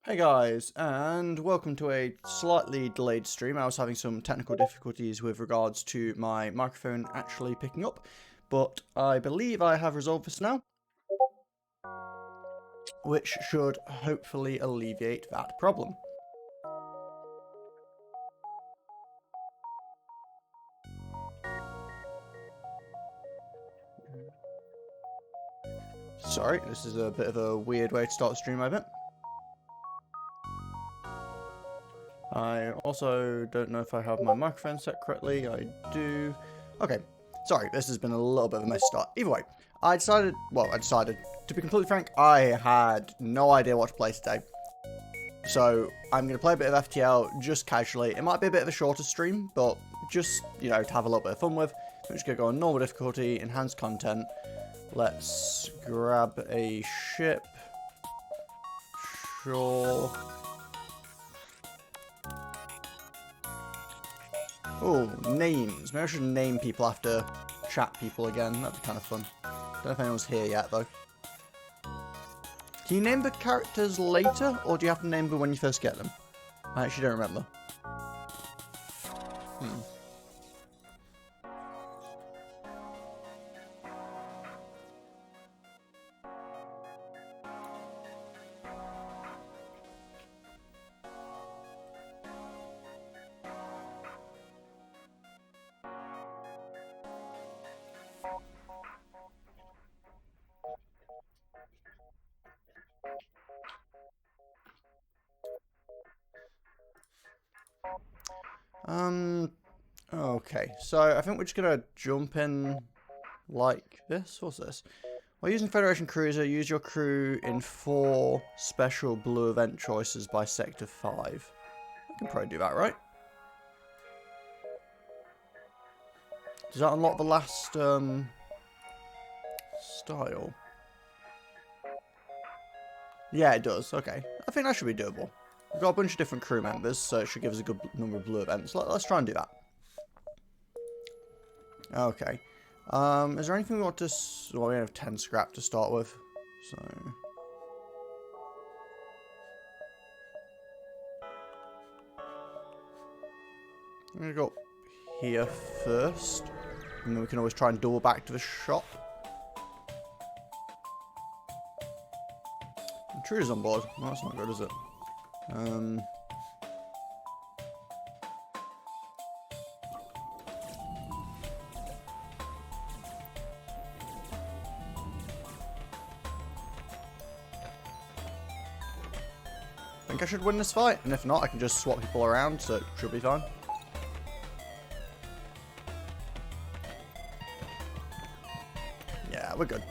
Hey guys, and welcome to a slightly delayed stream. I was having some technical difficulties with regards to my microphone actually picking up, but I believe I have resolved this now, which should hopefully alleviate that problem. Sorry, this is a bit of a weird way to start the stream, I bet. I also don't know if I have my microphone set correctly. I do. Okay, sorry, this has been a little bit of a messy start. Either way, I decided, to be completely frank, I had no idea what to play today. So I'm going to play a bit of FTL just casually. It might be a bit of a shorter stream, but just, to have a little bit of fun with. I'm just going to go on normal difficulty, enhanced content. Let's grab a ship. Sure. Oh, names. Maybe I should name people after chat people again. That'd be kind of fun. Don't know if anyone's here yet, though. Can you name the characters later, or do you have to name them when you first get them? I actually don't remember. Okay, so I think we're just gonna jump in like this. What's this? While using Federation Cruiser, use your crew in 4 special blue event choices by Sector 5. I can probably do that, right? Does that unlock the last, style? Yeah, it does. Okay. I think that should be doable. We've got a bunch of different crew members, so it should give us a good number of blue events. Let's try and do that. Okay. Is there anything we want to... Well, we have 10 scrap to start with, so... I'm going to go here first, and then we can always try and double back to the shop. Intruder's on board. Well, that's not good, is it? I think I should win this fight, and if not, I can just swap people around, so it should be fine. Yeah, we're good.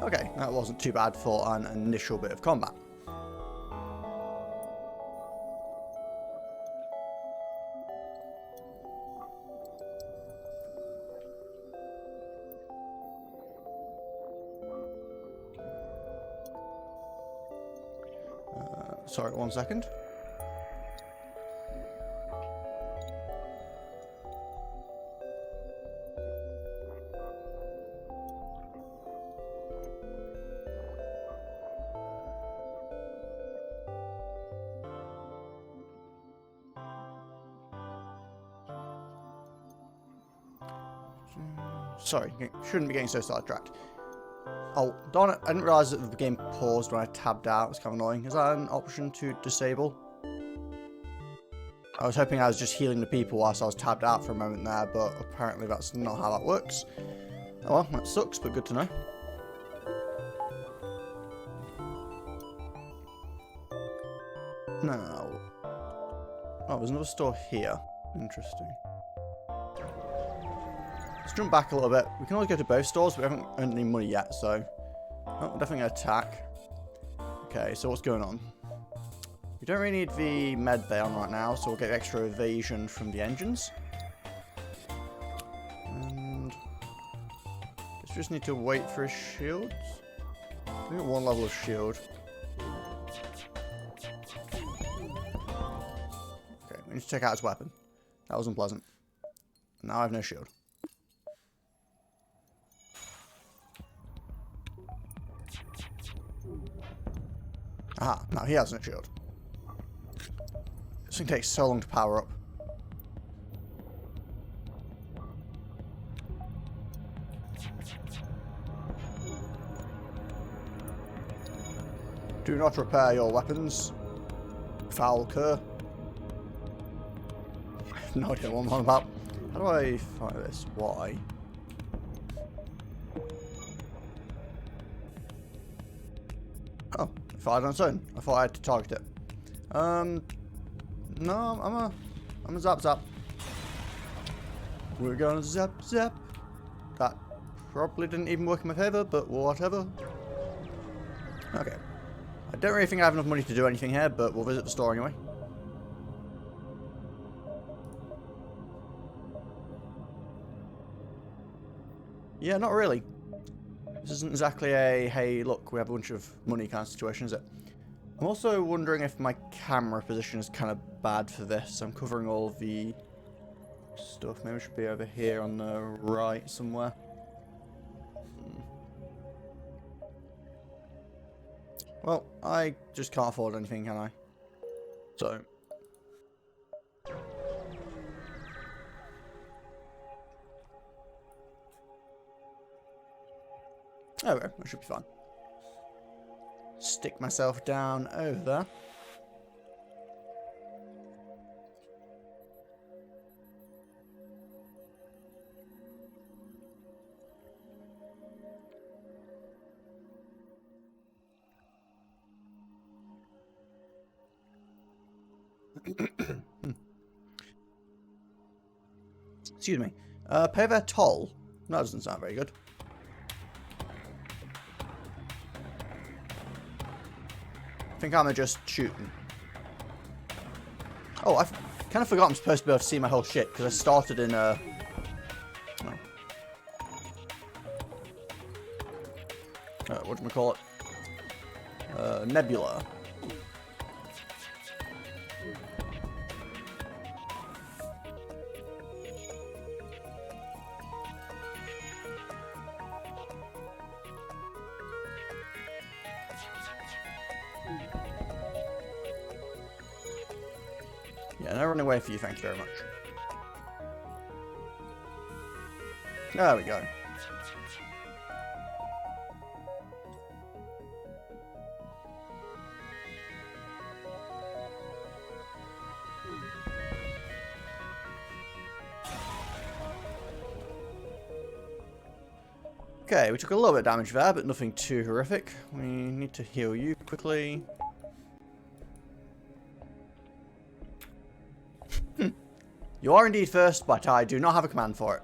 Okay, that wasn't too bad for an initial bit of combat. Sorry, 1 second. Sorry, shouldn't be getting so sidetracked. Oh, darn it, I didn't realise that the game paused when I tabbed out. It's kind of annoying. Is that an option to disable? I was hoping I was just healing the people whilst I was tabbed out for a moment there, but apparently that's not how that works. Oh well, that sucks, but good to know. No. Oh, there's another store here. Interesting. Let's jump back a little bit. We can always go to both stores, but we haven't earned any money yet, so... Oh, we're definitely going to attack. Okay, so what's going on? We don't really need the med bay on right now, so we'll get extra evasion from the engines. And... guess we just need to wait for his shields. We got 1 level of shield. Okay, we need to check out his weapon. That was unpleasant. Now I have no shield. Ah, no, he hasn't a shield. This thing takes so long to power up. Do not repair your weapons, foul cur. I have no idea what I'm on about. How do I find this? Why? Oh, it fired on its own. I thought I had to target it. No, I'm a zap zap. We're gonna zap zap. That probably didn't even work in my favor, but whatever. Okay. I don't really think I have enough money to do anything here, but we'll visit the store anyway. Yeah, not really. This isn't exactly a, hey, look, we have a bunch of money kind of situation, is it? I'm also wondering if my camera position is kind of bad for this. I'm covering all the stuff. Maybe it should be over here on the right somewhere. Well, I just can't afford anything, can I? So. Okay, that should be fine. Stick myself down over there. Excuse me. Pay their toll. That doesn't sound very good. I think I'm just shooting. Oh, I kind of forgot I'm supposed to be able to see my whole shit because I started in oh. What do we call it? Nebula. Yeah, no running away for you, thank you very much. There we go. Okay, we took a little bit of damage there, but nothing too horrific. We need to heal you quickly. You are indeed first, but I do not have a command for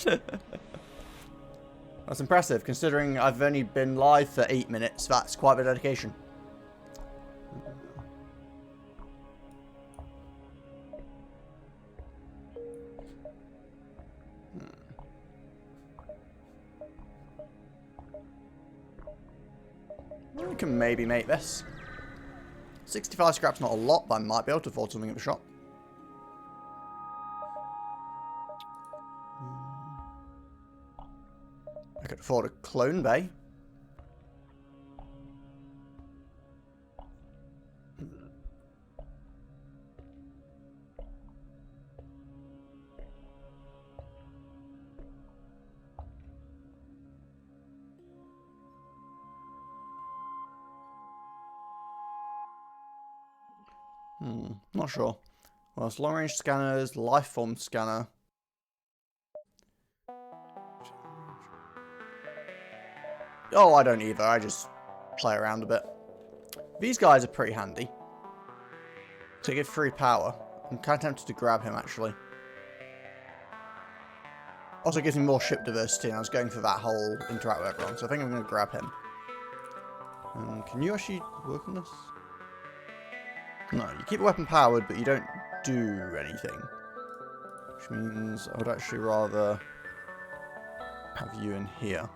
it. That's impressive, considering I've only been live for 8 minutes. That's quite a dedication. We can maybe make this. 65 scrap's not a lot, but I might be able to afford something at the shop. I could afford a clone bay. Not sure. Well, it's long range scanners, life form scanner. Oh, I don't either. I just play around a bit. These guys are pretty handy. To give free power. I'm kind of tempted to grab him, actually. Also gives me more ship diversity, and I was going for that whole interact with everyone, so I think I'm going to grab him. Can you actually work on this? No, you keep a weapon powered, but you don't do anything. Which means I would actually rather have you in here.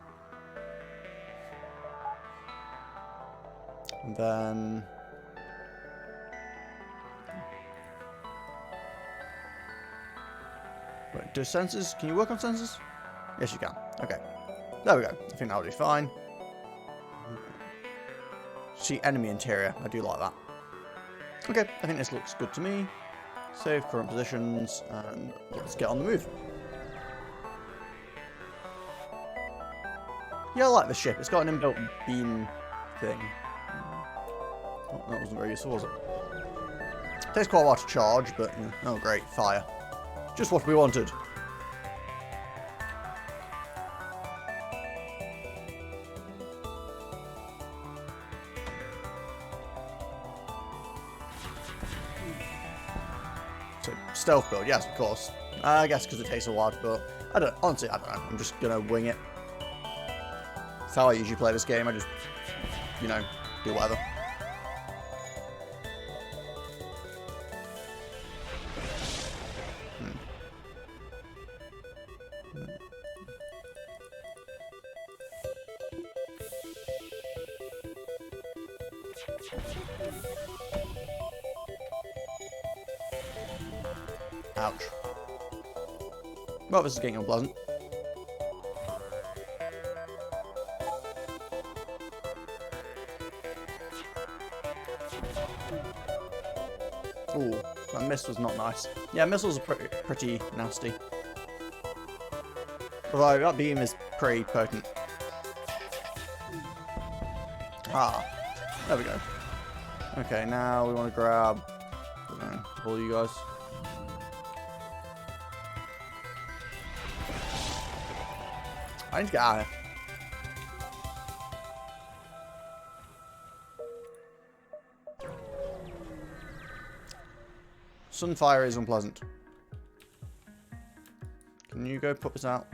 And then... Wait, do sensors? Can you work on sensors? Yes, you can. Okay. There we go. I think that'll do fine. See, enemy interior. I do like that. Okay, I think this looks good to me. Save current positions, and let's get on the move. Yeah, I like the ship. It's got an inbuilt beam thing. Oh, that wasn't very useful, was it? Takes quite a while to charge, but, you know, oh great, fire. Just what we wanted. So, stealth build, yes, of course. I guess because it takes a while to build. Honestly, I don't know. I'm just gonna wing it. That's how I usually play this game. I just, you know, do whatever. Ouch. Well, this is getting unpleasant. Ooh, that miss was not nice. Yeah, missiles are pretty nasty. Although that beam is pretty potent. Ah, there we go. Okay, now we want to grab all you guys. I need to get out of here. Sunfire is unpleasant. Can you go put this out?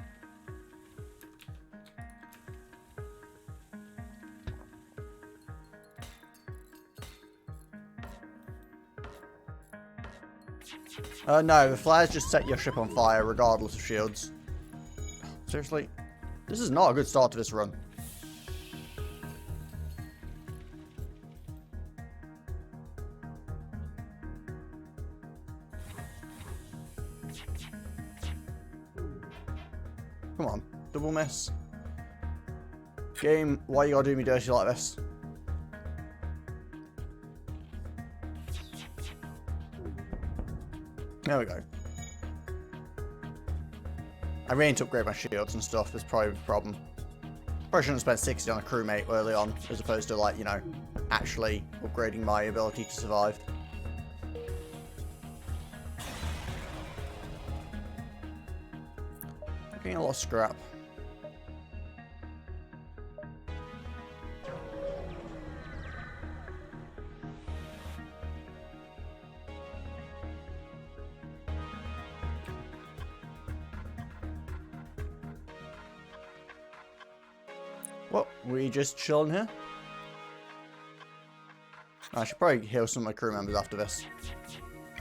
No, the flares just set your ship on fire regardless of shields. Seriously? This is not a good start to this run. Come on, double miss. Game, why you gotta do me dirty like this? There we go. I really need to upgrade my shields and stuff. That's probably the problem. Probably shouldn't have spent 60 on a crewmate early on, as opposed to, like, you know, actually upgrading my ability to survive. Getting a lot of scrap. Well, we just chilling here. I should probably heal some of my crew members after this.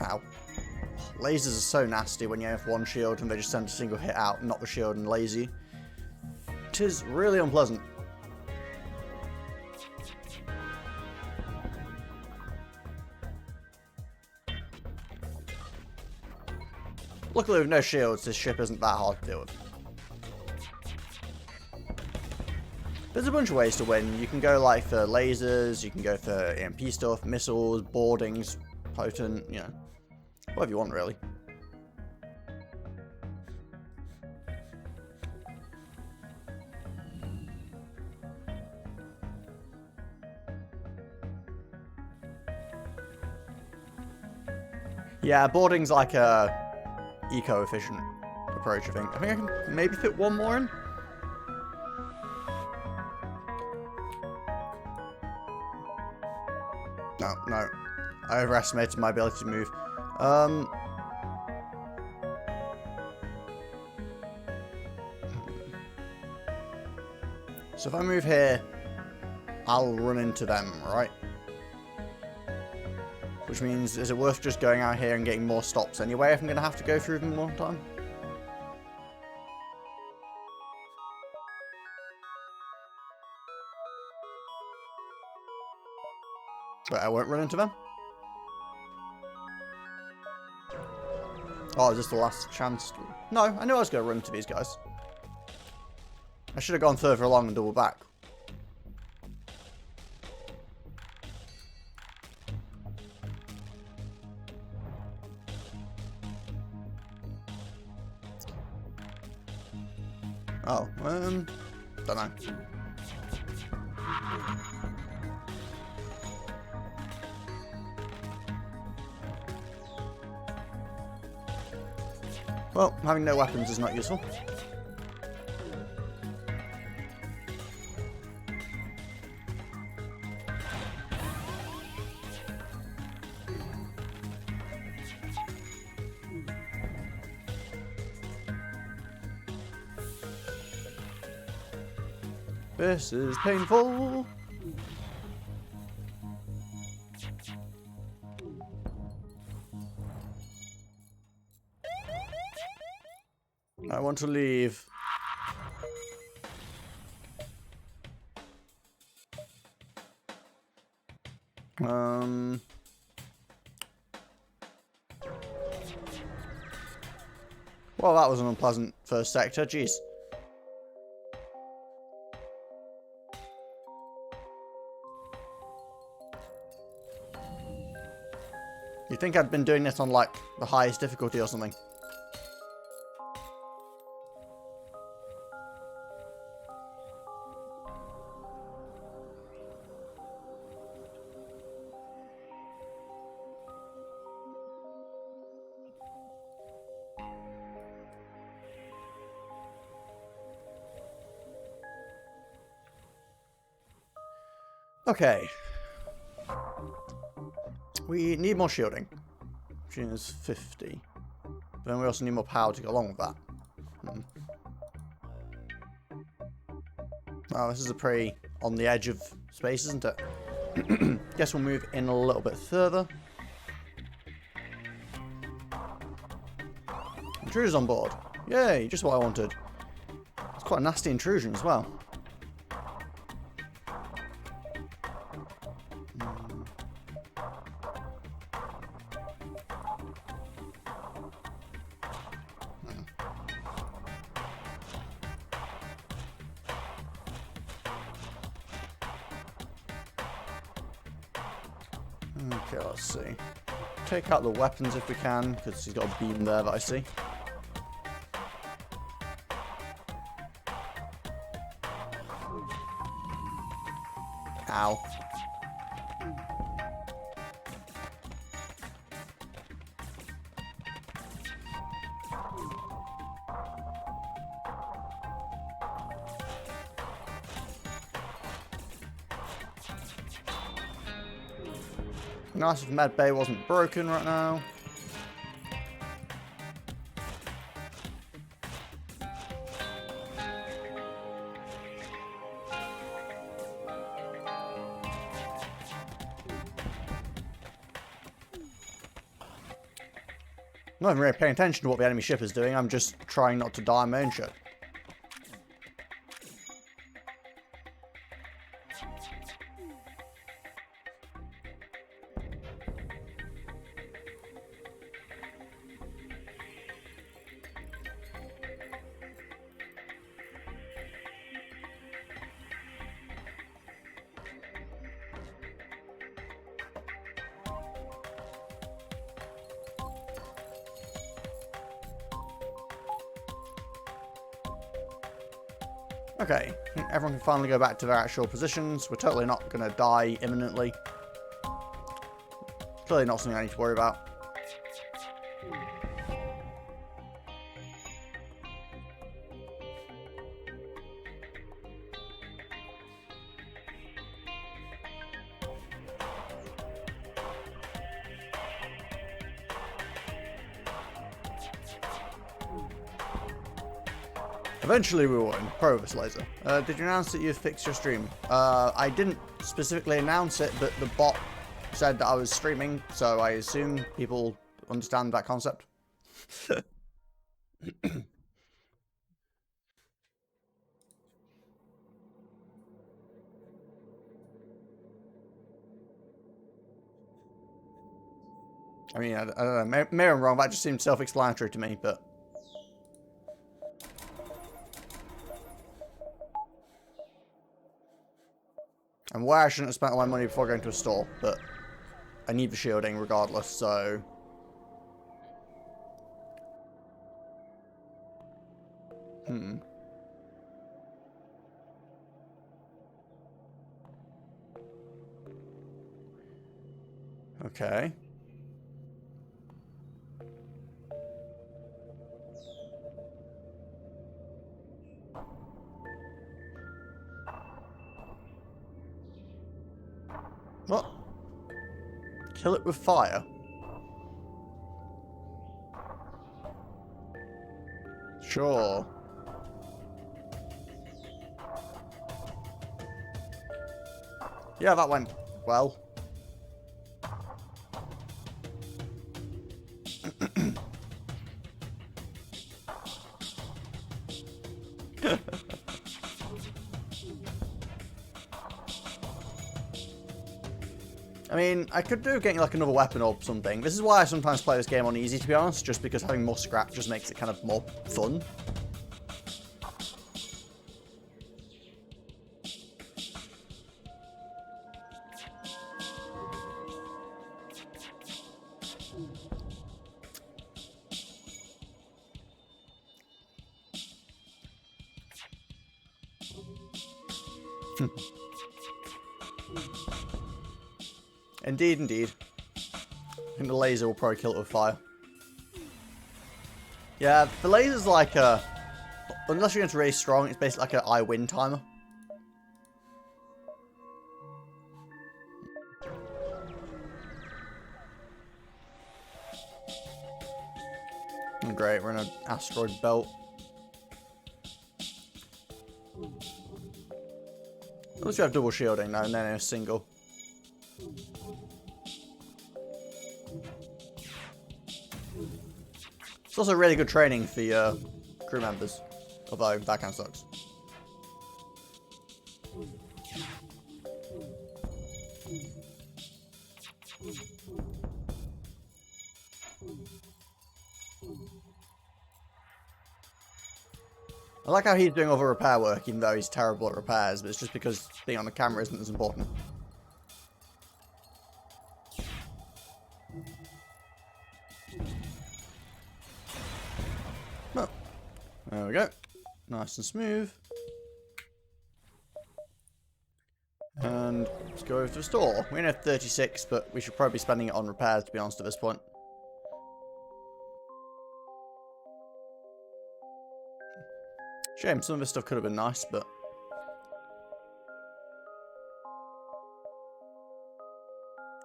Ow. Lasers are so nasty when you have one shield and they just send a single hit out, not the shield and lazy. It is really unpleasant. Luckily with no shields, this ship isn't that hard to deal with. There's a bunch of ways to win. You can go like for lasers, you can go for EMP stuff, missiles, boardings, potent, you know, whatever you want really. Yeah, boarding's like a eco-efficient approach, I think. I think I can maybe fit one more in. No. I overestimated my ability to move. So if I move here, I'll run into them, right? Which means, is it worth just going out here and getting more stops anyway if I'm going to have to go through them one time? But I won't run into them. Oh, is this the last chance? No, I knew I was going to run into these guys. I should have gone further along and double back. Oh, don't know. Well, having no weapons is not useful. This is painful. I want to leave. Well, that was an unpleasant first sector, jeez. You'd think I'd been doing this on, like, the highest difficulty or something. Okay. We need more shielding, which is 50. But then we also need more power to go along with that. Oh, this is a pretty on the edge of space, isn't it? Guess we'll move in a little bit further. Intruders on board. Yay, just what I wanted. It's quite a nasty intrusion as well. Okay, let's see. Take out the weapons if we can, because he's got a beam there that I see. Ow. Nice if med bay wasn't broken right now. I'm not even really paying attention to what the enemy ship is doing. I'm just trying not to die on my own ship. Okay, I think everyone can finally go back to their actual positions. We're totally not going to die imminently. Clearly not something I need to worry about. Eventually we will win. Provis laser. Did you announce that you fixed your stream? I didn't specifically announce it, but the bot said that I was streaming, so I assume people understand that concept. I mean, I don't know. Maybe I'm wrong. That just seems self-explanatory to me, but... And where I shouldn't have spent all my money before going to a store, but I need the shielding regardless, so... Okay. What? Kill it with fire? Sure. Yeah, that went well. I mean, I could do getting like another weapon or something. This is why I sometimes play this game on easy, to be honest, just because having more scrap just makes it kind of more fun. Indeed, indeed. I think the laser will probably kill it with fire. Yeah, the laser's like a... Unless you're going to really strong, it's basically like an I win timer. Oh, great, we're in an asteroid belt. At least we have double shielding now and then a single. It's also really good training for your crew members, although that kind of sucks. I like how he's doing all the repair work, even though he's terrible at repairs, but it's just because being on the camera isn't as important. Oh, there we go. Nice and smooth. And let's go over to the store. We only have 36, but we should probably be spending it on repairs, to be honest, at this point. Shame, some of this stuff could have been nice, but...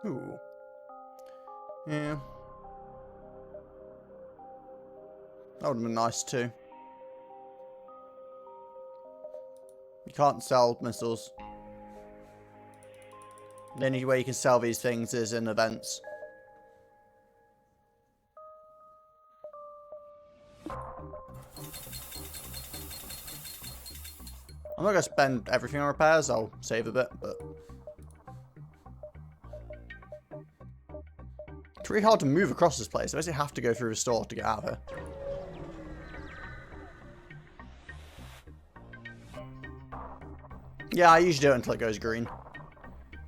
Ooh. Yeah. That would have been nice, too. You can't sell missiles. The only way you can sell these things is in events. I'm not going to spend everything on repairs, I'll save a bit, but... It's really hard to move across this place. I basically have to go through the store to get out of here. Yeah, I usually do it until it goes green.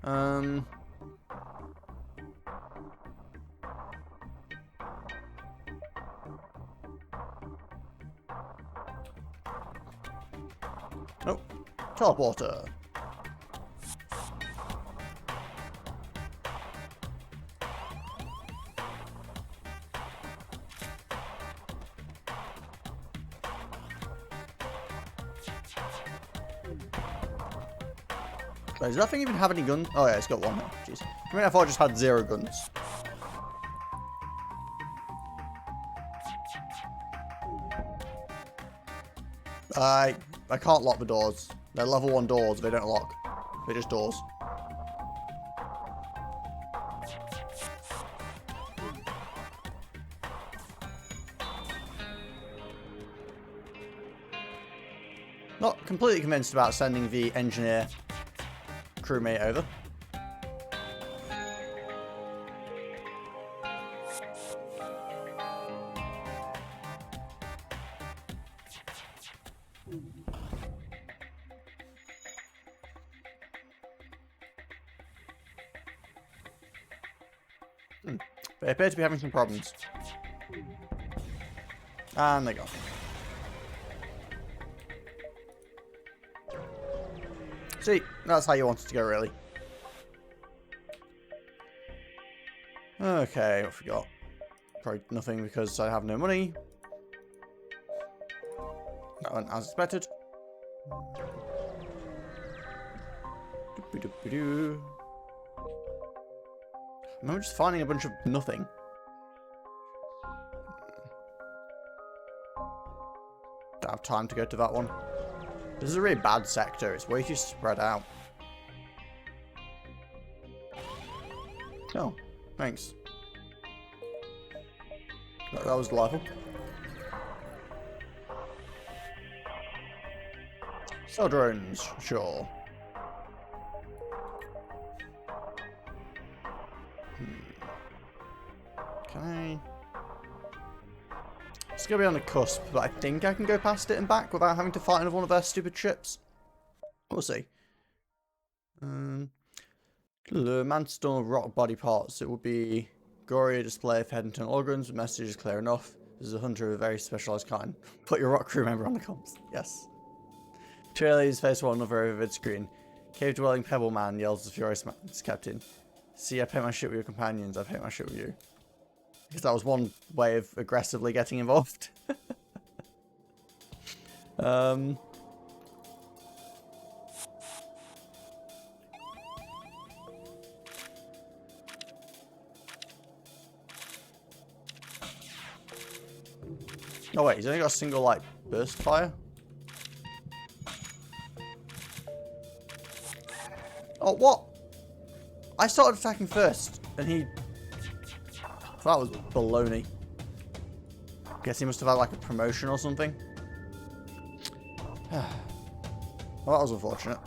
Oh, teleporter. Wait, does that thing even have any guns? Oh yeah, it's got one now. Jeez. I mean, I thought it just had 0 guns. I can't lock the doors. They're level 1 doors, they don't lock. They're just doors. Not completely convinced about sending the engineer crewmate over. They appear to be having some problems. And they go. See, that's how you want it to go, really. Okay, what have we got? Probably nothing because I have no money. That went as expected. I'm just finding a bunch of nothing. Don't have time to go to that one. This is a really bad sector. It's way too spread out. Oh, thanks. That was delightful. Sell drones, sure. Can I? It's gonna be on the cusp, but I think I can go past it and back without having to fight another one of their stupid ships. We'll see. Manstone of rock body parts. It will be gory display of head and internal organs. The message is clear enough. This is a hunter of a very specialized kind. Put your rock crew member on the comms. Yes. Two aliens face one another over vivid screen. Cave dwelling pebble man yells the furious man's captain. See, I paint my shit with your companions. I paint my shit with you. Because that was one way of aggressively getting involved. Oh wait, he's only got a single, like, burst fire? Oh, what? I started attacking first, and he... That was baloney. Guess he must have had, like, a promotion or something. Well, that was unfortunate.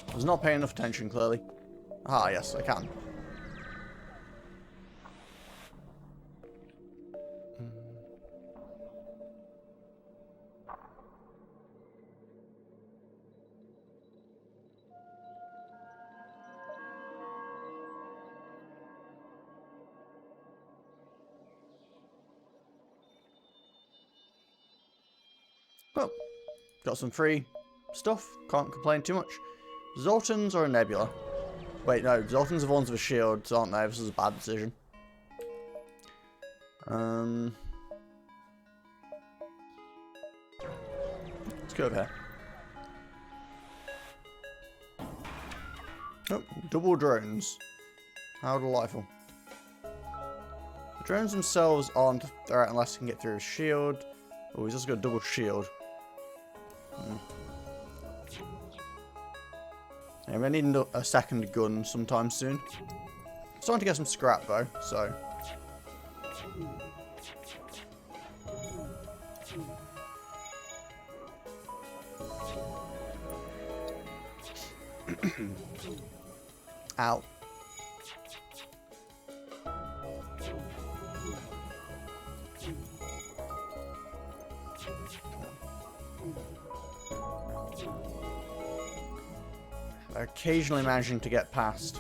I was not paying enough attention, clearly. Ah, yes, I can. Well, got some free stuff. Can't complain too much. Zoltans or a Nebula? Wait, no. Zoltans are the ones with shields, aren't they? This is a bad decision. Let's go over here. Oh, double drones. How delightful. The drones themselves aren't a threat unless you can get through a shield. Oh, he's also got a double shield. Yeah, we need a second gun sometime soon. Starting to get some scrap though, so. Ow. Occasionally managing to get past,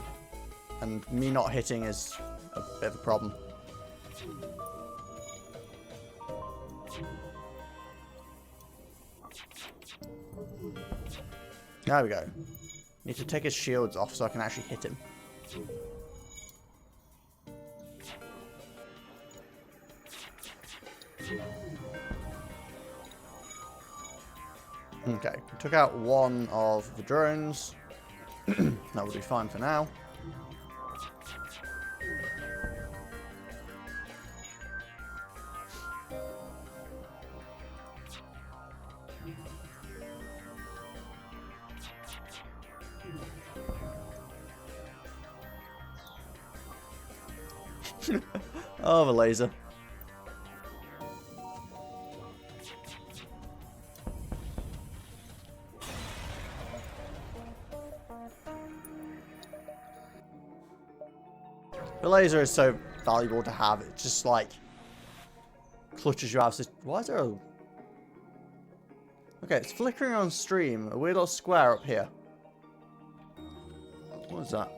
and me not hitting is a bit of a problem. There we go. Need to take his shields off so I can actually hit him. Okay, we took out one of the drones. That will be fine for now. Oh, the laser. The laser is so valuable to have. It's just like clutches you out. Why is there a... Okay, it's flickering on stream. A weird little square up here. What is that?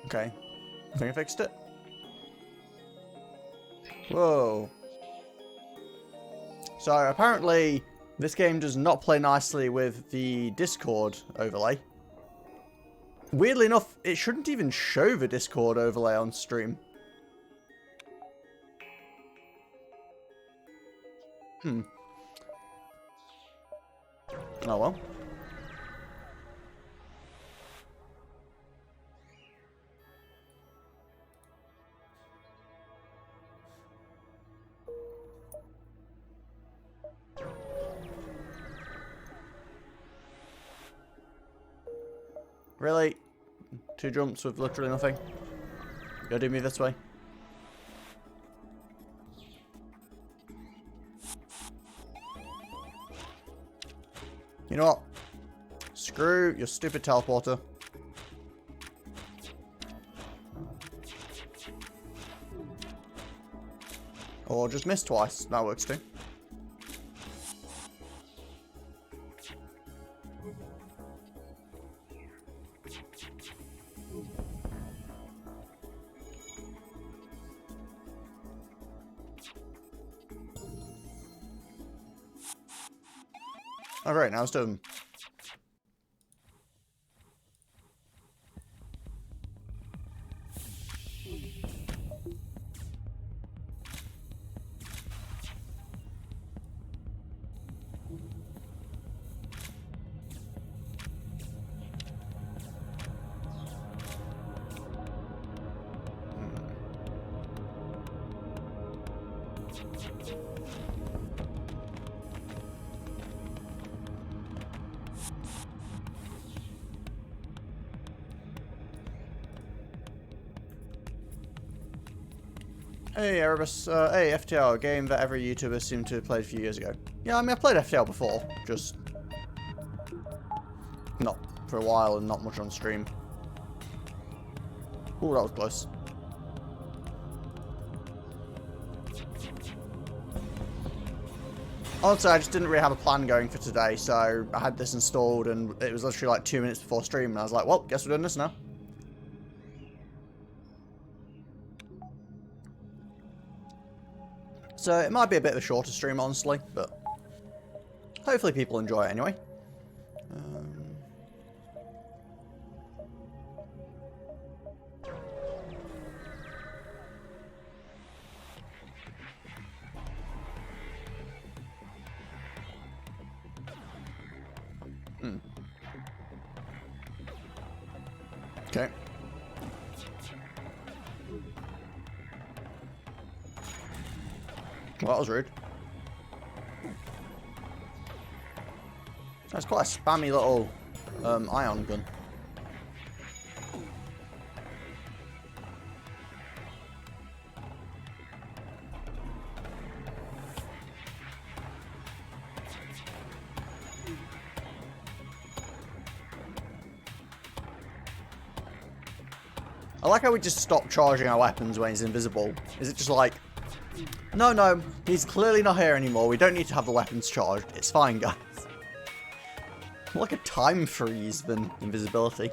Okay. I think I fixed it. Whoa. So apparently this game does not play nicely with the Discord overlay. Weirdly enough, it shouldn't even show the Discord overlay on stream. Oh well. Really? 2 jumps with literally nothing? Go do me this way. You know what? Screw your stupid teleporter. Or just miss twice. That works too. Oh great, now it's done. Hey Erebus, hey FTL, a game that every YouTuber seemed to have played a few years ago. Yeah, I mean I've played FTL before, just not for a while and not much on stream. Ooh, that was close. Honestly, I just didn't really have a plan going for today, so I had this installed and it was literally like 2 minutes before stream and I was like, well, guess we're doing this now. So it might be a bit of a shorter stream, honestly, but hopefully people enjoy it anyway. Okay. Well, that was rude. That's quite a spammy little ion gun. I like how we just stop charging our weapons when he's invisible. Is it just like, no, he's clearly not here anymore. We don't need to have the weapons charged. It's fine, guys. More like a time freeze than invisibility.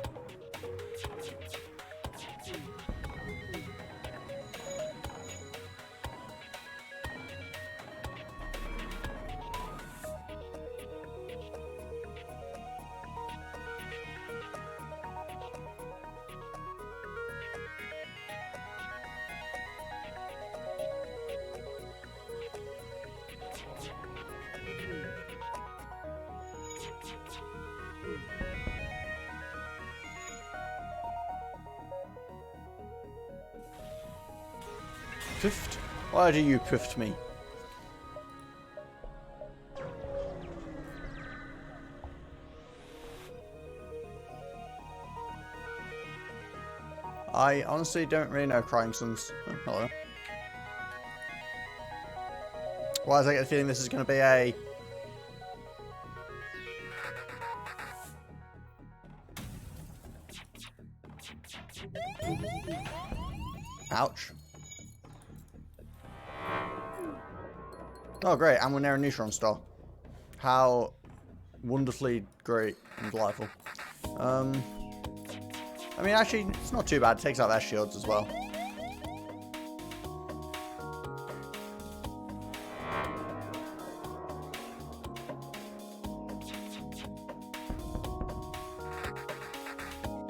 Piffed? Why do you piffed me? I honestly don't really know Crying Sons. Oh, hello. Why does I get the feeling this is going to be a... Ouch. Oh, great. And we're near a neutron star. How wonderfully great and delightful. I mean, actually, it's not too bad. It takes out their shields as well.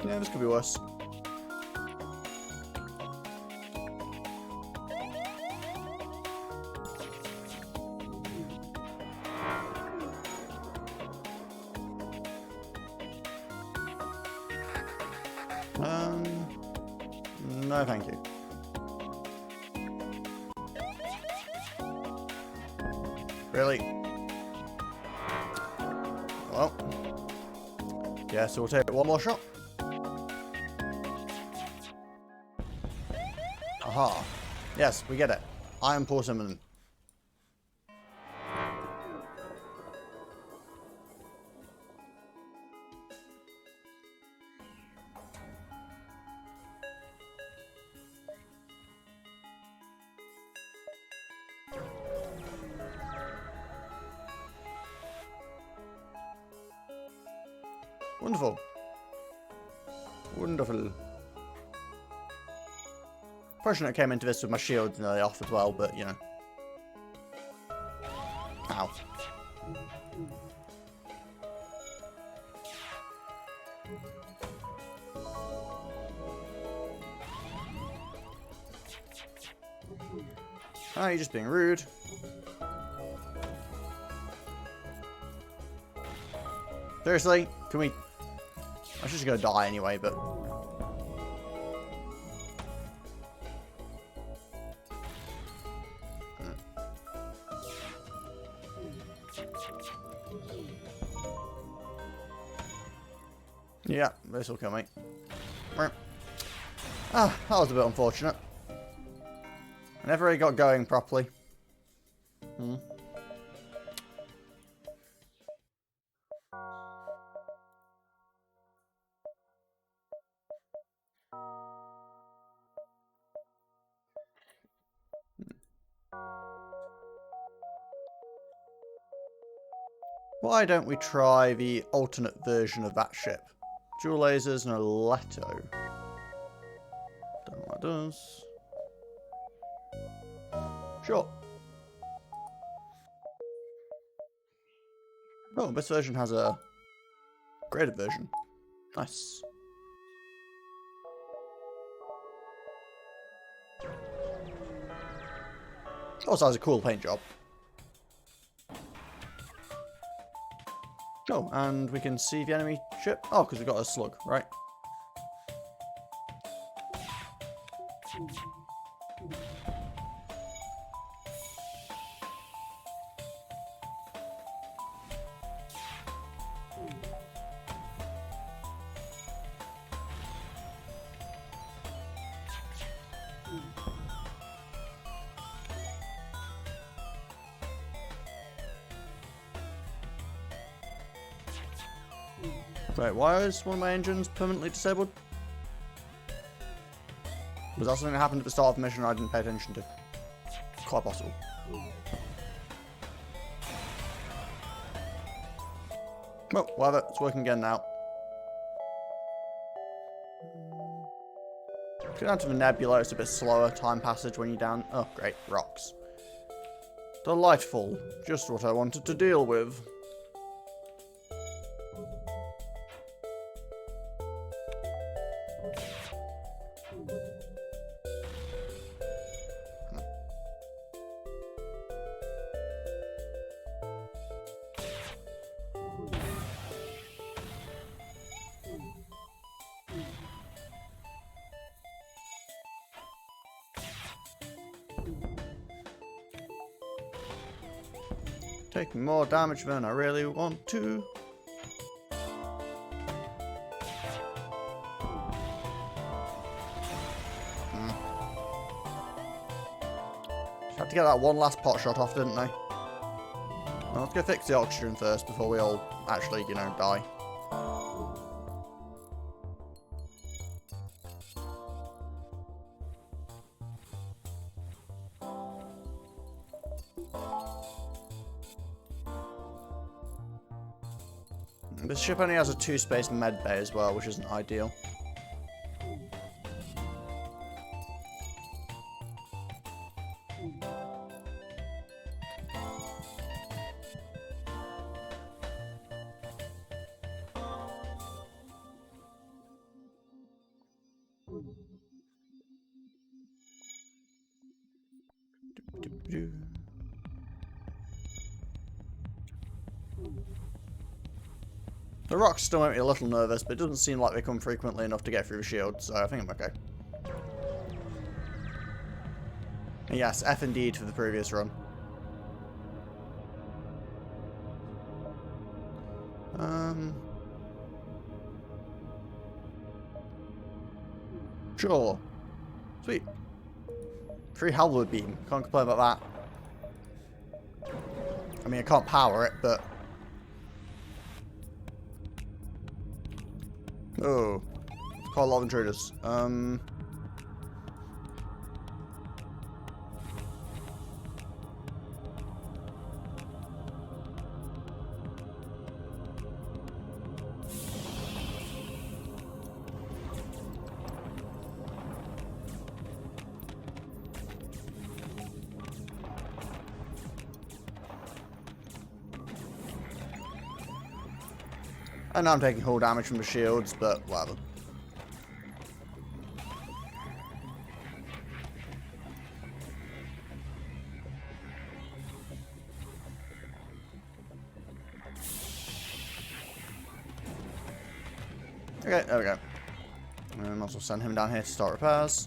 Yeah, this could be worse. No, thank you. Really? Well. Yeah, so we'll take one more shot. Aha. Yes, we get it. Iron Porcelain. Wonderful. Wonderful. Probably shouldn't have came into this with my shield nearly off as well, but you know. Ow. Oh, you're just being rude. Seriously? Can we... I'm just gonna die anyway, but... Yeah, this will kill me. Ah, that was a bit unfortunate. I never really got going properly. Why don't we try the alternate version of that ship? Dual lasers and a Leto. Don't know what it does. Sure. Oh, this version has a graded version. Nice. Also has a cool paint job. Oh, and we can see the enemy ship. Oh, because we've got a slug, right? Wait, why is one of my engines permanently disabled? Was that something that happened at the start of the mission I didn't pay attention to? Quite possible. Well, whatever, it's working again now. Go down to the nebula, it's a bit slower time passage when you're down. Oh, great, rocks. Delightful. Just what I wanted to deal with. Taking more damage than I really want to. Had to get that one last pot shot off, didn't they? Well, let's go fix the oxygen first before we all actually, you know, die. This ship only has a 2-space med bay as well, which isn't ideal. The rocks still make me a little nervous, but it doesn't seem like they come frequently enough to get through the shield, so I think I'm okay. And yes, F indeed for the previous run. Sure. Sweet. Free halberd beam. Can't complain about that. I mean, I can't power it, but... Oh. Quite a lot of intruders. I know I'm taking hull damage from the shields, but whatever. Okay, there we go. And also send him down here to start repairs.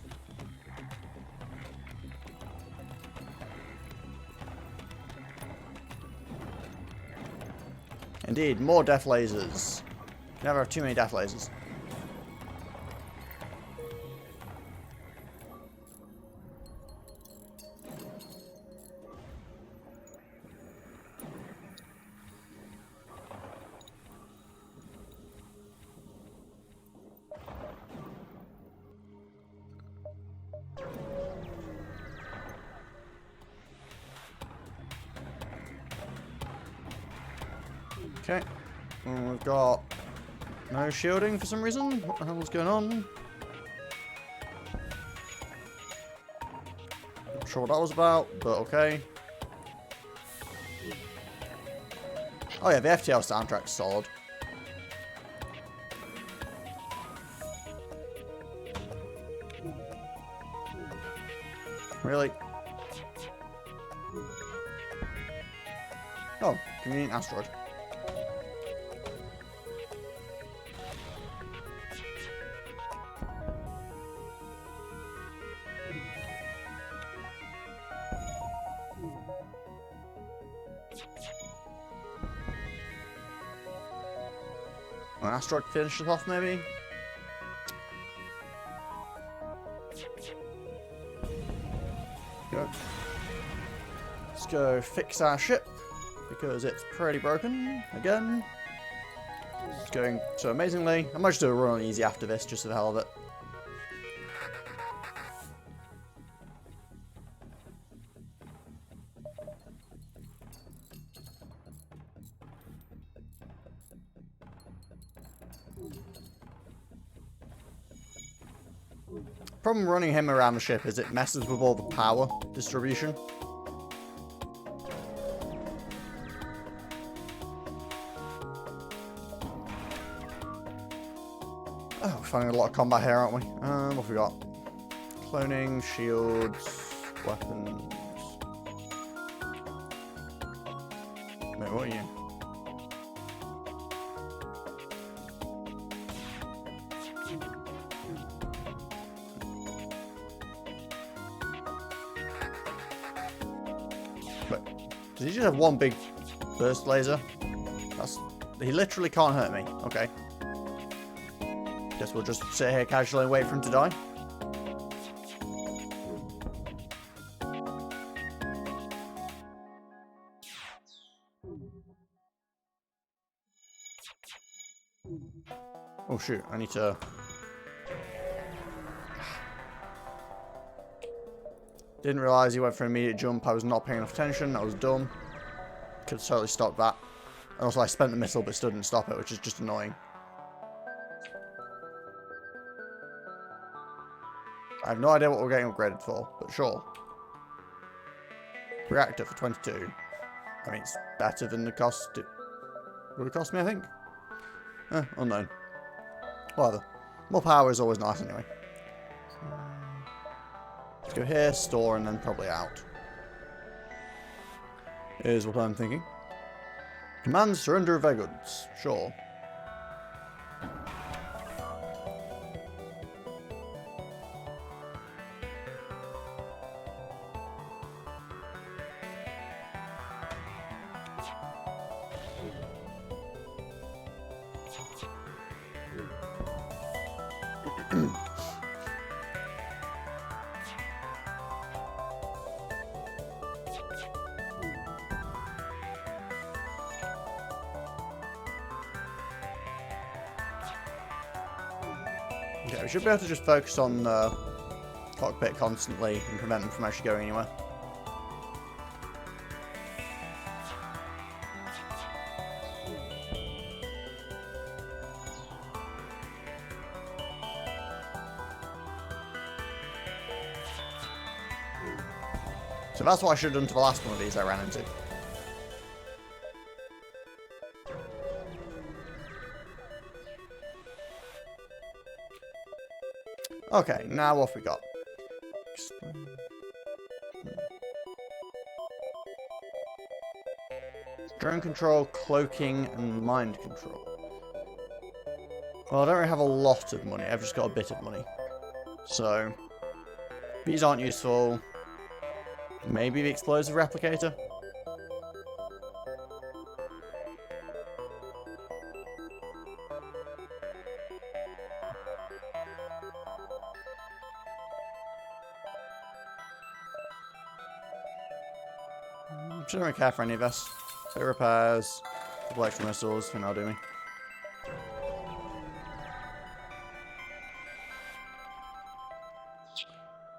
Indeed, more death lasers. Never have too many death lasers. Okay, we've got no shielding for some reason. What the hell is going on? Not sure what that was about, but okay. Oh yeah, the FTL soundtrack's solid. Really? Oh, convenient asteroid. An asteroid finish it off, maybe? Go. Let's go fix our ship, because it's pretty broken, again. It's going so amazingly. I might just do a run on easy after this, just for the hell of it. Problem running him around the ship is it messes with all the power distribution. Oh, we're finding a lot of combat here, aren't we? What have we got? Cloning, shields, weapons. Wait, what are you? Does he just have one big burst laser? He literally can't hurt me. Okay. Guess we'll just sit here casually and wait for him to die. Oh shoot, I need to... Didn't realise he went for an immediate jump. I was not paying enough attention. That was dumb. Could have totally stopped that. And also I spent the missile but still didn't stop it, which is just annoying. I have no idea what we're getting upgraded for, but sure. Reactor for 22. I mean, it's better than the cost... Would it cost me, I think? Unknown. Whatever. More power is always nice anyway. Let's go here, store, and then probably out. Here's what I'm thinking. Command surrender of their goods. Sure. Okay, we should be able to just focus on the cockpit constantly and prevent them from actually going anywhere. So that's what I should have done to the last one of these I ran into. Okay, now what have we got? Drone control, cloaking, and mind control. Well, I don't really have a lot of money. I've just got a bit of money. So, these aren't useful. Maybe the explosive replicator? Shouldn't really care for any of this. Bit of repairs, a couple extra missiles, I think that'll do me.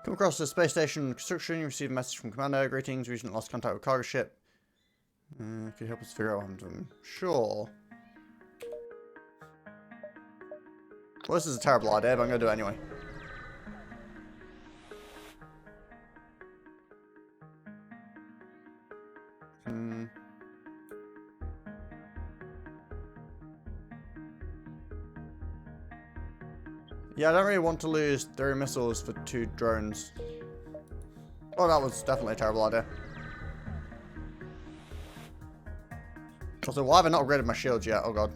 Come across the space station construction, you receive a message from Commando. Greetings, recently lost contact with cargo ship. Could you help us figure out what happened to them? Sure. Well, this is a terrible idea, but I'm going to do it anyway. Yeah, I don't really want to lose 3 missiles for 2 drones. Oh, that was definitely a terrible idea. Also, why have I not upgraded my shields yet? Oh god.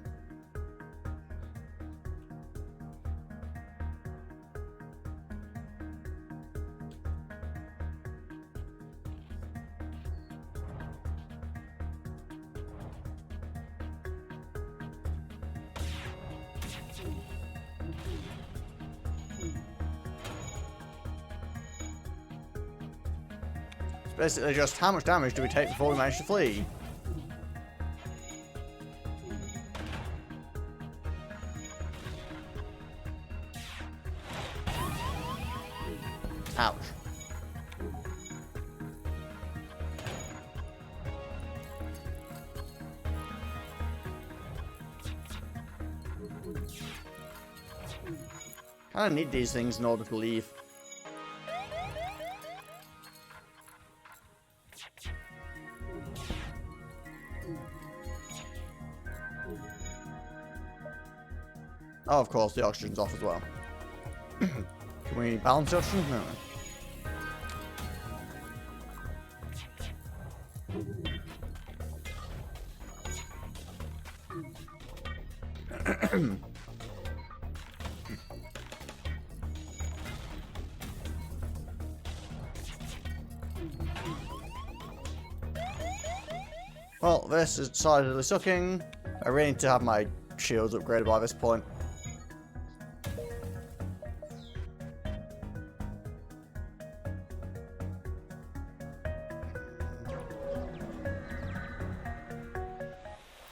Basically just how much damage do we take before we manage to flee? Ouch. I need these things in order to leave. Oh, of course, the oxygen's off as well. Can we balance the oxygen? No. Well, this is decidedly sucking. I really need to have my shields upgraded by this point.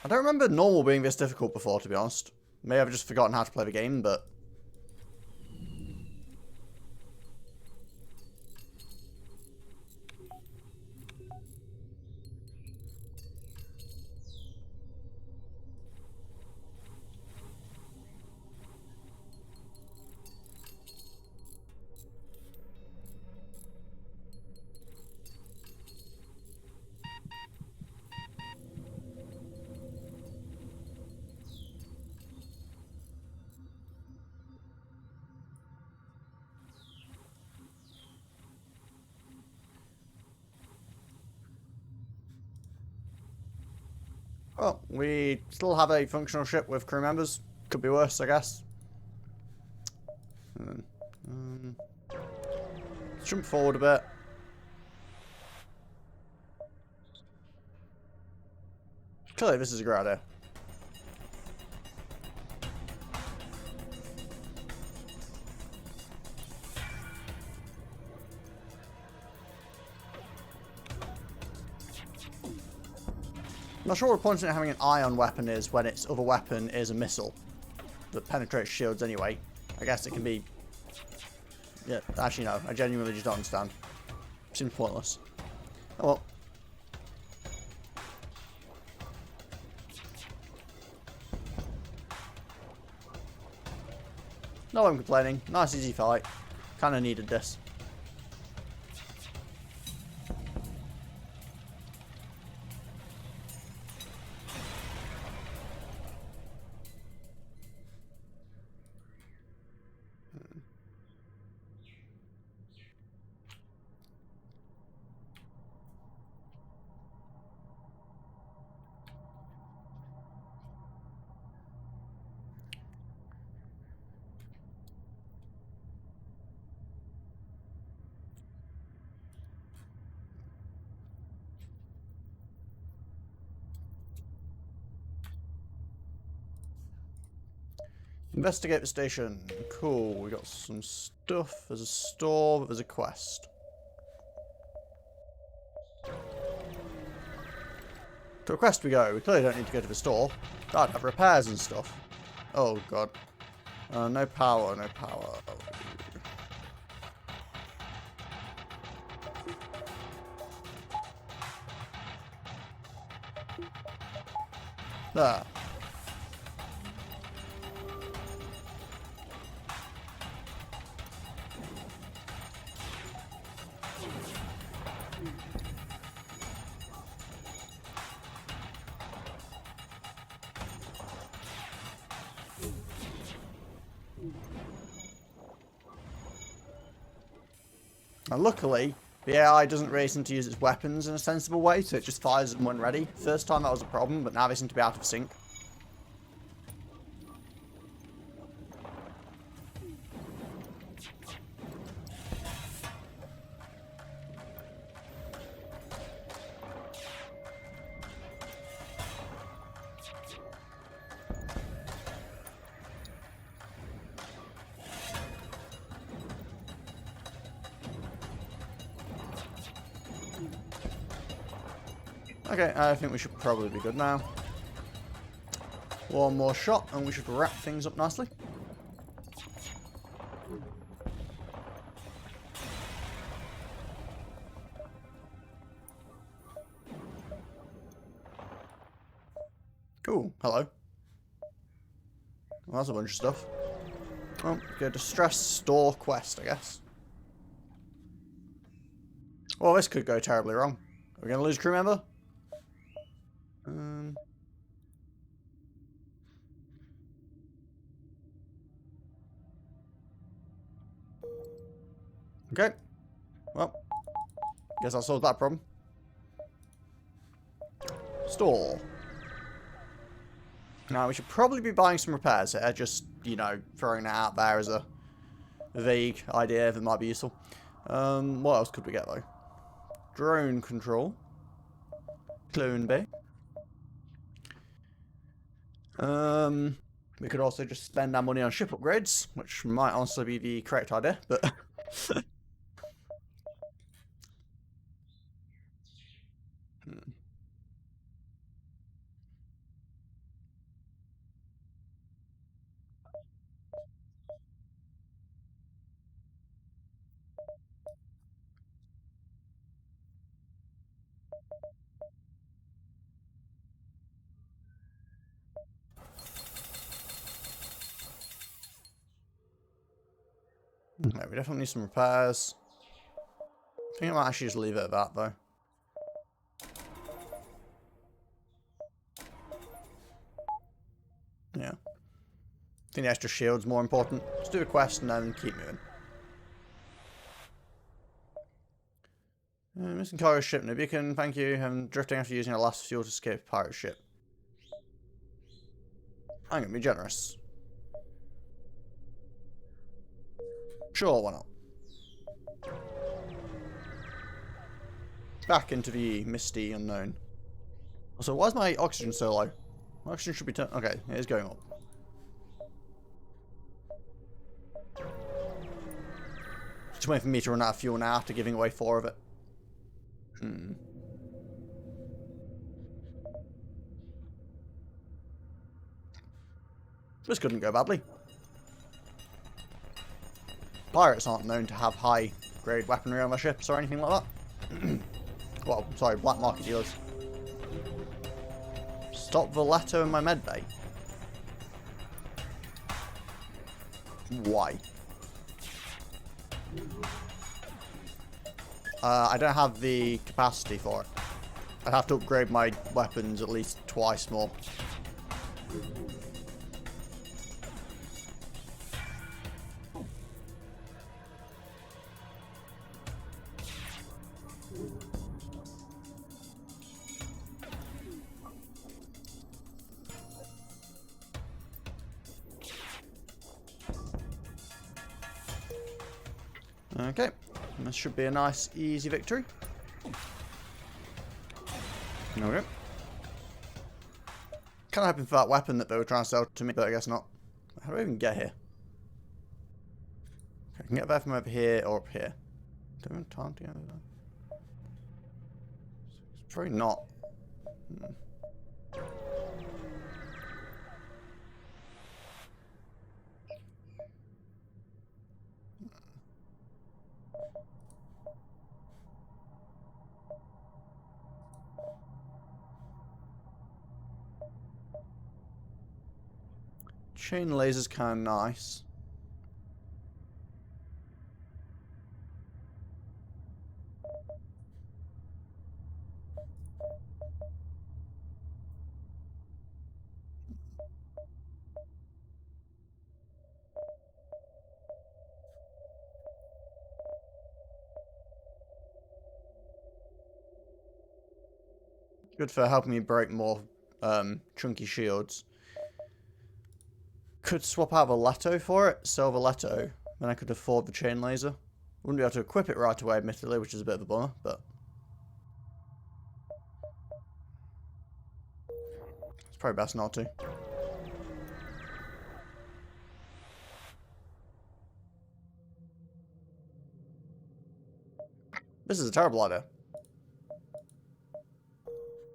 I don't remember normal being this difficult before, to be honest. Maybe I've just forgotten how to play the game, but... Well, we still have a functional ship with crew members. Could be worse, I guess. Let's jump forward a bit. Clearly, this is a great idea. I'm not sure what the point in having an ion weapon is when its other weapon is a missile that penetrates shields anyway. I guess it can be... Yeah, actually no, I genuinely just don't understand. Seems pointless. Oh well. No, I'm complaining. Nice easy fight. Kinda needed this. Investigate the station. Cool, we got some stuff. There's a store, but there's a quest. To a quest we go. We clearly don't need to go to the store. God, have repairs and stuff. Oh god. No power, no power. There. And luckily, the AI doesn't really seem to use its weapons in a sensible way, so it just fires them when ready. First time that was a problem, but now they seem to be out of sync. Okay, I think we should probably be good now. One more shot and we should wrap things up nicely. Cool, hello. Well, that's a bunch of stuff. Oh, okay, distress store quest, I guess. Well, this could go terribly wrong. Are we going to lose crew member? Okay. Well, guess I solved that problem. Store. Now, we should probably be buying some repairs here, just, you know, throwing that out there as a vague idea that might be useful. What else could we get, though? Drone control. Clone bay. We could also just spend our money on ship upgrades, which might honestly be the correct idea, but... No, we definitely need some repairs. I think I might actually just leave it at that, though. Yeah. I think the extra shield's more important. Let's do a quest and then keep moving. Missing cargo ship, no beacon, thank you. I'm drifting after using our last fuel to escape a pirate ship. I'm gonna be generous. Sure, why not? Back into the misty unknown. Also, why is my oxygen so low? My oxygen should be turned. Okay, it is going up. Just waiting for me to run out of fuel now after giving away 4 of it. This couldn't go badly. Pirates aren't known to have high-grade weaponry on their ships or anything like that. Well, sorry, black market dealers. Stop Valeto in my medbay. Why? I don't have the capacity for it. I'd have to upgrade my weapons at least twice more. Okay, this should be a nice, easy victory. There we go. Kind of hoping for that weapon that they were trying to sell to me, but I guess not. How do I even get here? Okay, I can get there from over here or up here. Do I have time to get over there? It's probably not. Chain laser's kind of nice. Good for helping me break more chunky shields. Could swap out Valeto for it, sell Valeto, then I could afford the chain laser. Wouldn't be able to equip it right away, admittedly, which is a bit of a bummer, but it's probably best not to. This is a terrible idea.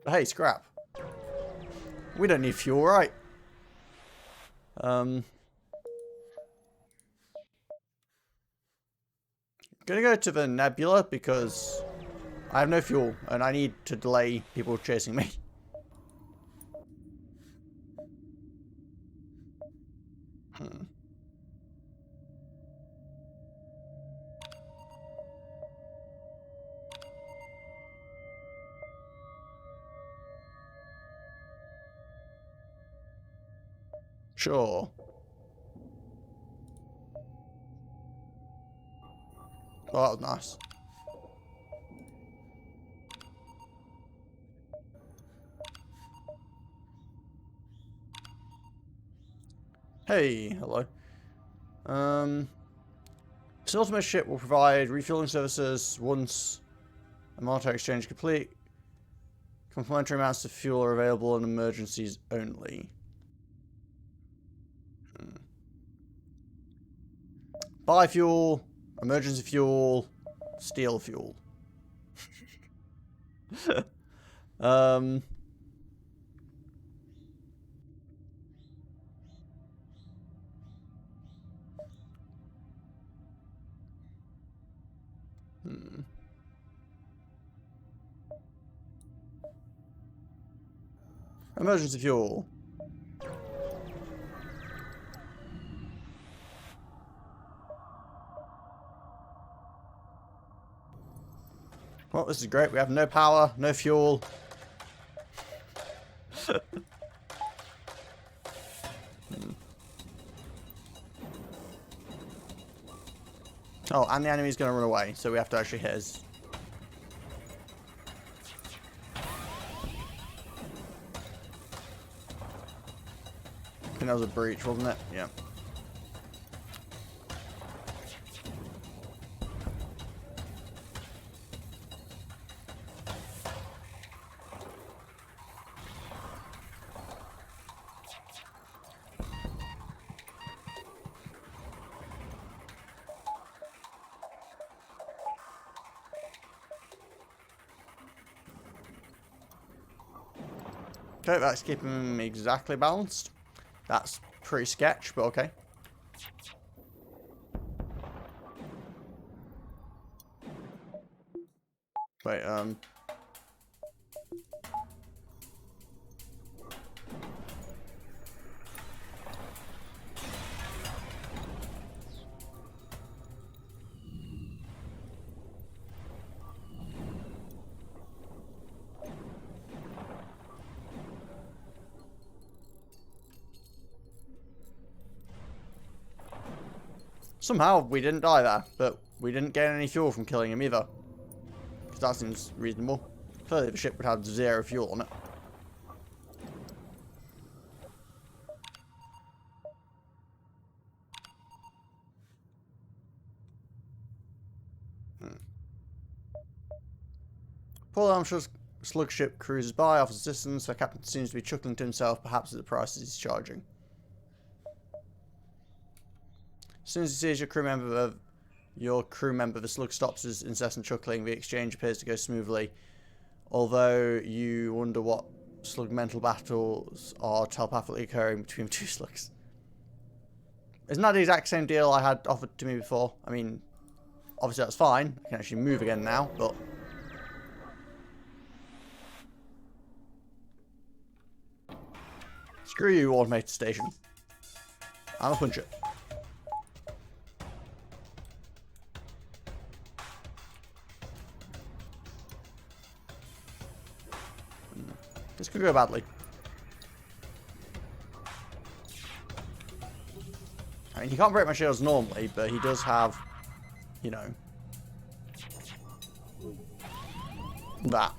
But hey, scrap. We don't need fuel, right? Gonna go to the nebula because I have no fuel and I need to delay people chasing me. Sure. Oh, that was nice. Hey, hello. This ultimate ship will provide refueling services once a military exchange complete. Complimentary amounts of fuel are available in emergencies only. Buy fuel, emergency fuel, steal fuel. Emergency fuel. Oh, this is great. We have no power, no fuel. Oh, and the enemy's going to run away, so we have to actually hit his. I think that was a breach, wasn't it? Yeah. Okay, that's keeping him exactly balanced. That's pretty sketch, but okay. Wait, somehow we didn't die there, but we didn't gain any fuel from killing him either. Because that seems reasonable. Clearly the ship would have 0 fuel on it. Paul Armstrong's slug ship cruises by, offers assistance. The captain seems to be chuckling to himself, perhaps at the prices he's charging. As soon as he sees your crew member, the slug stops his incessant chuckling. The exchange appears to go smoothly, although you wonder what slug mental battles are telepathically occurring between the two slugs. Isn't that the exact same deal I had offered to me before? I mean, obviously that's fine. I can actually move again now, but... Screw you, automated station. I'm a puncher. This could go badly. I mean, he can't break my shields normally, but he does have, you know, that.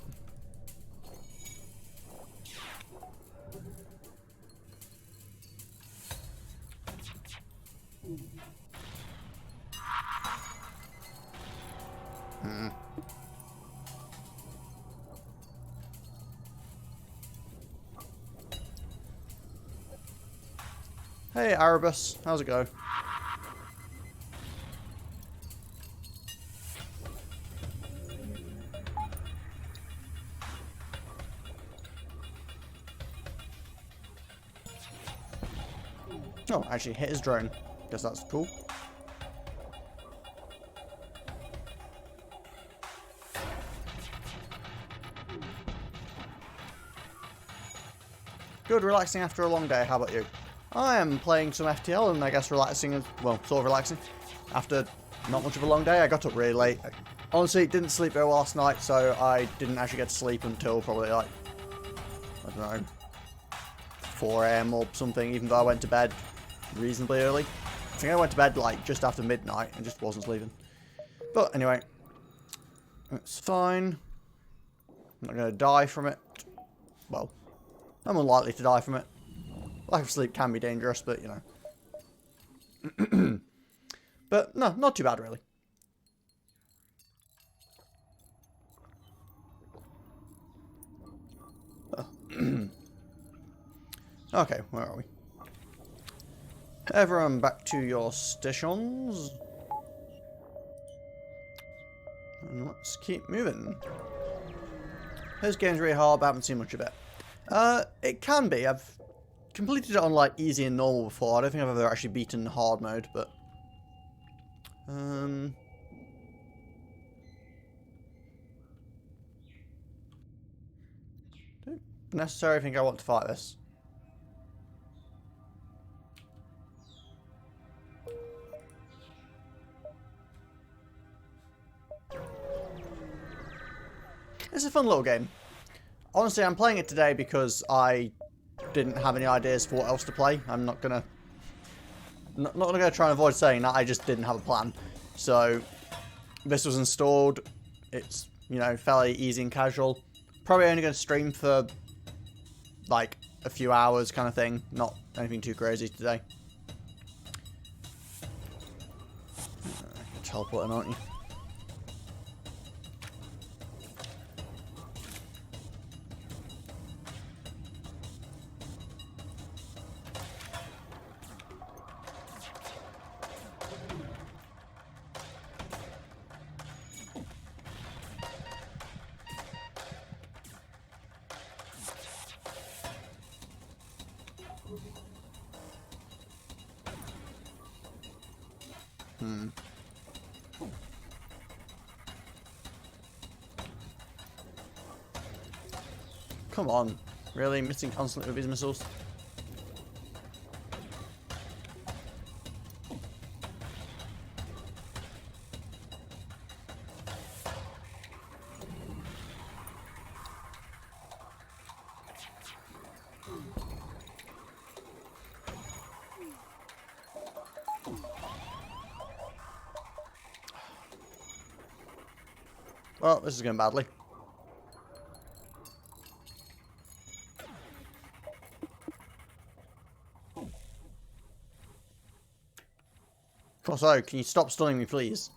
Hey, Erebus. How's it go? Oh, actually hit his drone. Guess that's cool. Good, relaxing after a long day. How about you? I am playing some FTL and I guess relaxing as well, sort of relaxing. After not much of a long day, I got up really late. Honestly, didn't sleep very well last night, so I didn't actually get to sleep until probably like, I don't know, 4 AM or something, even though I went to bed reasonably early. I think I went to bed like just after midnight and just wasn't sleeping. But anyway, it's fine. I'm not going to die from it. Well, I'm unlikely to die from it. Lack of sleep can be dangerous, but, you know. But, no, not too bad, really. Okay, where are we? Everyone back to your stations. And let's keep moving. This game's really hard, but I haven't seen much of it. It can be. I've completed it on like easy and normal before. I don't think I've ever actually beaten hard mode, but don't necessarily think I want to fight this. It's a fun little game. Honestly, I'm playing it today because I didn't have any ideas for what else to play. I'm not gonna try and avoid saying that. I just didn't have a plan. So this was installed. It's, you know, fairly easy and casual. Probably only going to stream for like a few hours kind of thing. Not anything too crazy today. You're teleporting, aren't you? Come on. Really? Missing constantly with his missiles? Well, this is going badly. Also, can you stop stunning me, please?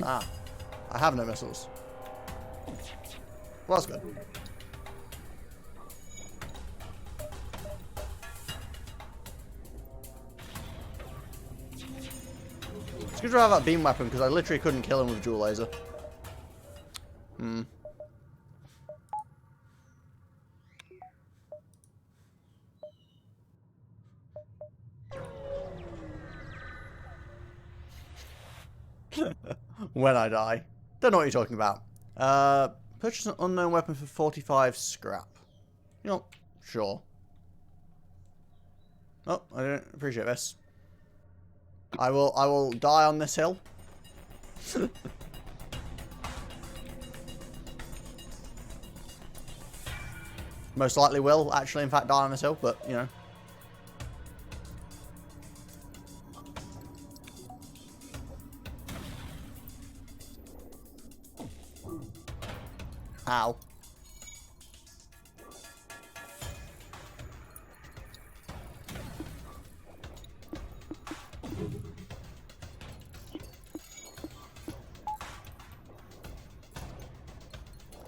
Ah, I have no missiles. Well, that's good. It's good to have that beam weapon because I literally couldn't kill him with dual laser. When I die. Don't know what you're talking about. Purchase an unknown weapon for 45 scrap. You know, sure. Oh, I don't appreciate this. I will die on this hill. Most likely will actually in fact die on this hill, but you know. Ow.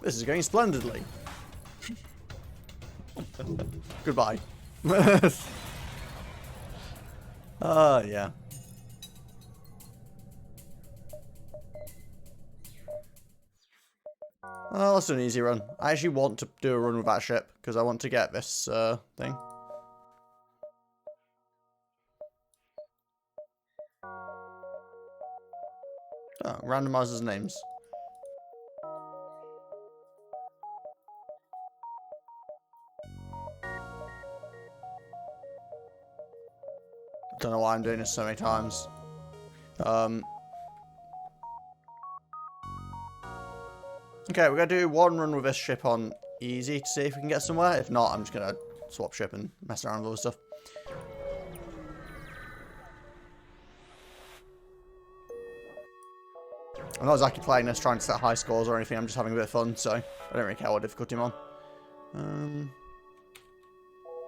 This is going splendidly. Goodbye. Yeah. Well, let's do an easy run. I actually want to do a run with that ship, because I want to get this, thing. Oh, randomizers names. Don't know why I'm doing this so many times. Okay, we're going to do one run with this ship on easy to see if we can get somewhere. If not, I'm just going to swap ship and mess around with other stuff. I'm not exactly playing this trying to set high scores or anything. I'm just having a bit of fun, so I don't really care what difficulty I'm on.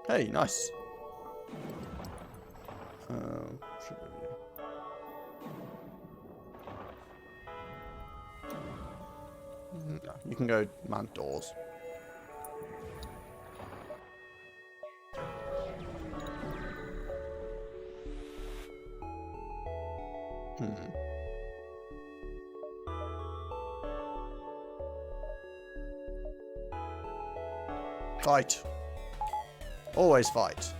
Hey, nice. You can go man doors. Fight. Always fight.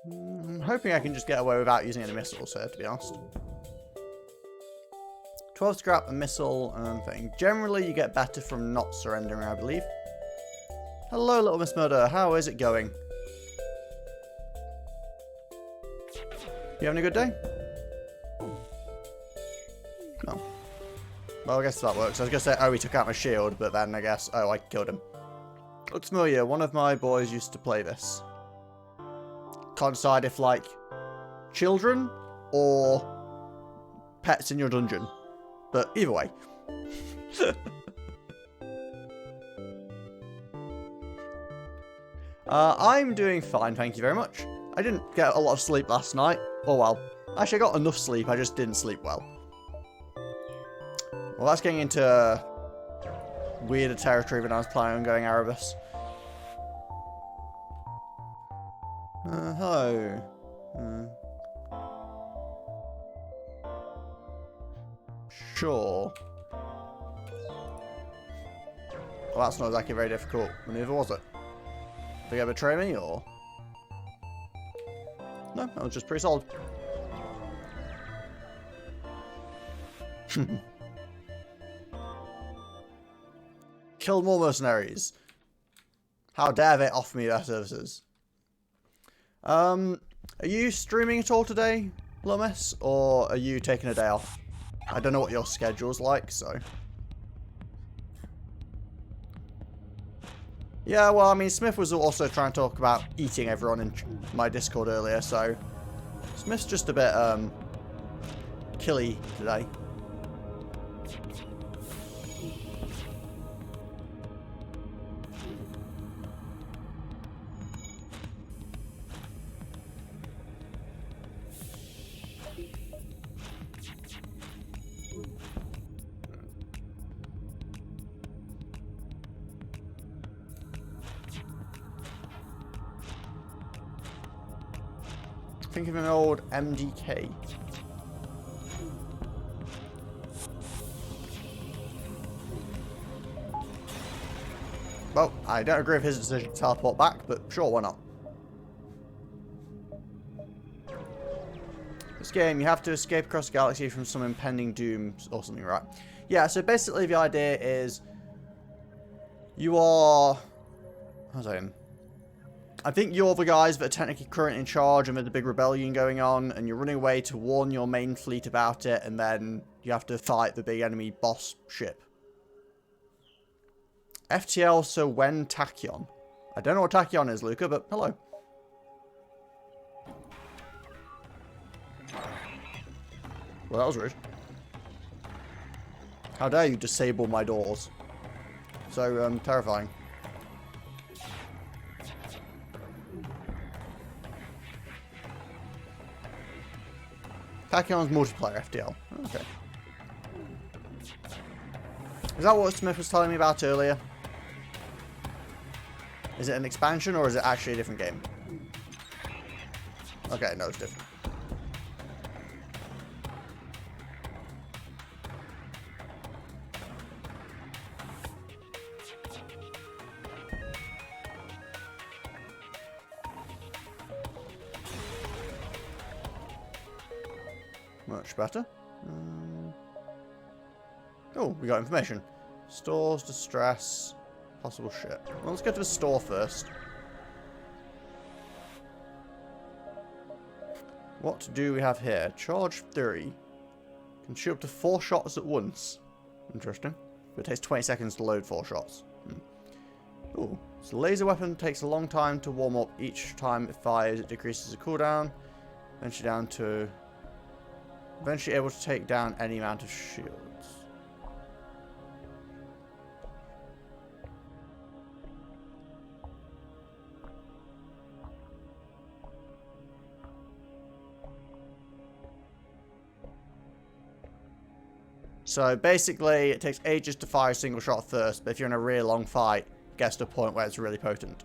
I'm hoping I can just get away without using any missiles here, to be honest. 12 scrap, a missile, and thing. Generally, you get better from not surrendering, I believe. Hello, little Miss Murder. How is it going? You having a good day? No. Well, I guess that works. I was going to say, oh, he took out my shield, but then I guess, oh, I killed him. Looks familiar. One of my boys used to play this. Can't decide if, like, children or pets in your dungeon. But either way. I'm doing fine, thank you very much. I didn't get a lot of sleep last night. Oh well. Actually, I got enough sleep, I just didn't sleep well. Well, that's getting into weirder territory than I was planning on going Erebus. Hello. Sure. Well, that's not exactly a very difficult maneuver, was it? Did they betray me, or...? No, that was just pretty solid. Kill more mercenaries. How dare they offer me their services? Are you streaming at all today, Lomis? Or are you taking a day off? I don't know what your schedule's like, so... Yeah, well, I mean, Smith was also trying to talk about eating everyone in my Discord earlier, so... Smith's just a bit, killy today. Think of an old MDK. Well, I don't agree with his decision to teleport back, but sure, why not? This game, you have to escape across the galaxy from some impending doom or something, right? Yeah, so basically the idea is you are... How's that in? I think you're the guys that are technically currently in charge amid the big rebellion going on, and you're running away to warn your main fleet about it, and then you have to fight the big enemy boss ship. FTL, so when Tachyon. I don't know what Tachyon is, Luca, but hello. Well, that was rude. How dare you disable my doors? So, terrifying. Tachyon's multiplayer FTL. Okay. Is that what Smith was telling me about earlier? Is it an expansion or is it actually a different game? Okay, no, it's different. Much better. Oh, we got information. Stores, distress, possible shit. Well, let's go to the store first. What do we have here? Charge 3. Can shoot up to 4 shots at once. Interesting. But it takes 20 seconds to load 4 shots. Ooh. So the laser weapon takes a long time to warm up. Each time it fires, it decreases the cooldown. Eventually down to... Eventually able to take down any amount of shields. So basically it takes ages to fire a single shot first, but if you're in a really long fight, it gets to a point where it's really potent.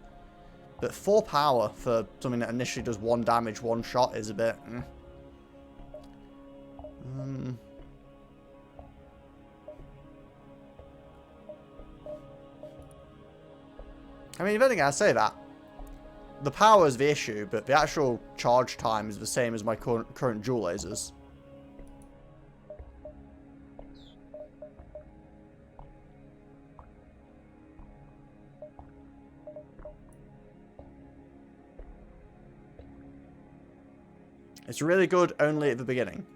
But 4 power for something that initially does 1 damage, 1 shot is a bit... I mean, if anything, I say that. The power is the issue, but the actual charge time is the same as my current dual lasers. It's really good only at the beginning.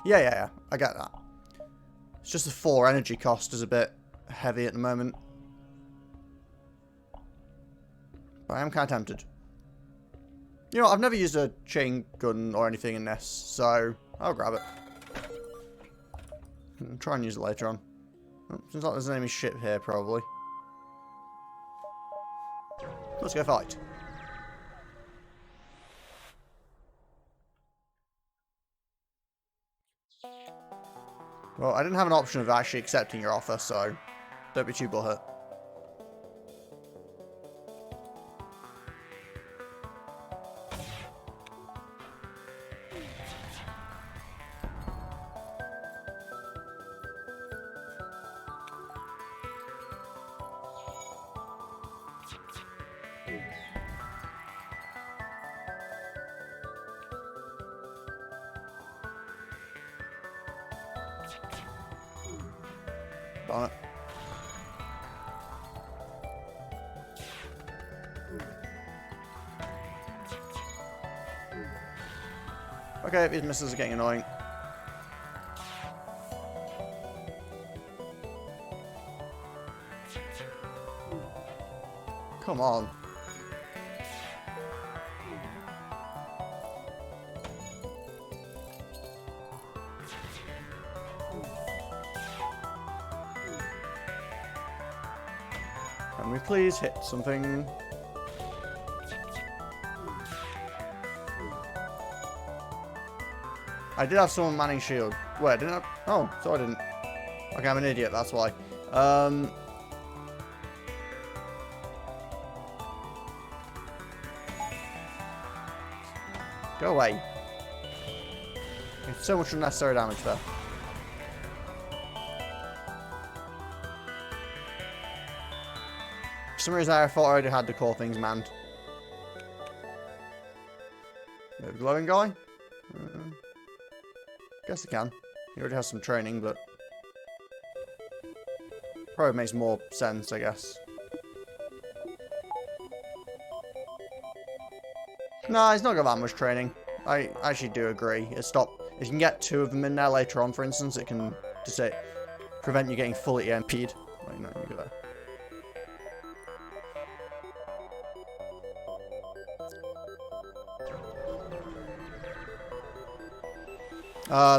Yeah, I get that. It's just the 4 energy cost is a bit heavy at the moment. But I am kind of tempted. You know, I've never used a chain gun or anything in this, so I'll grab it. I'll try and use it later on. Oh, seems like there's an enemy ship here, probably. Let's go fight. Well, I didn't have an option of actually accepting your offer, so don't be too butthurt. Darn it. Okay, these missiles are getting annoying. Come on. Can we please hit something? I did have someone manning shield. Wait, didn't I? Oh, so I didn't. Okay, I'm an idiot, that's why. Go away. It's so much unnecessary damage there. For some reason I thought I already had the core things manned. The glowing guy? Guess I can. He already has some training, but probably makes more sense, I guess. Nah, he's not got that much training. I actually do agree. If you can get 2 of them in there later on, for instance, it can just prevent you getting fully EMP'd. Wait, no, you go there.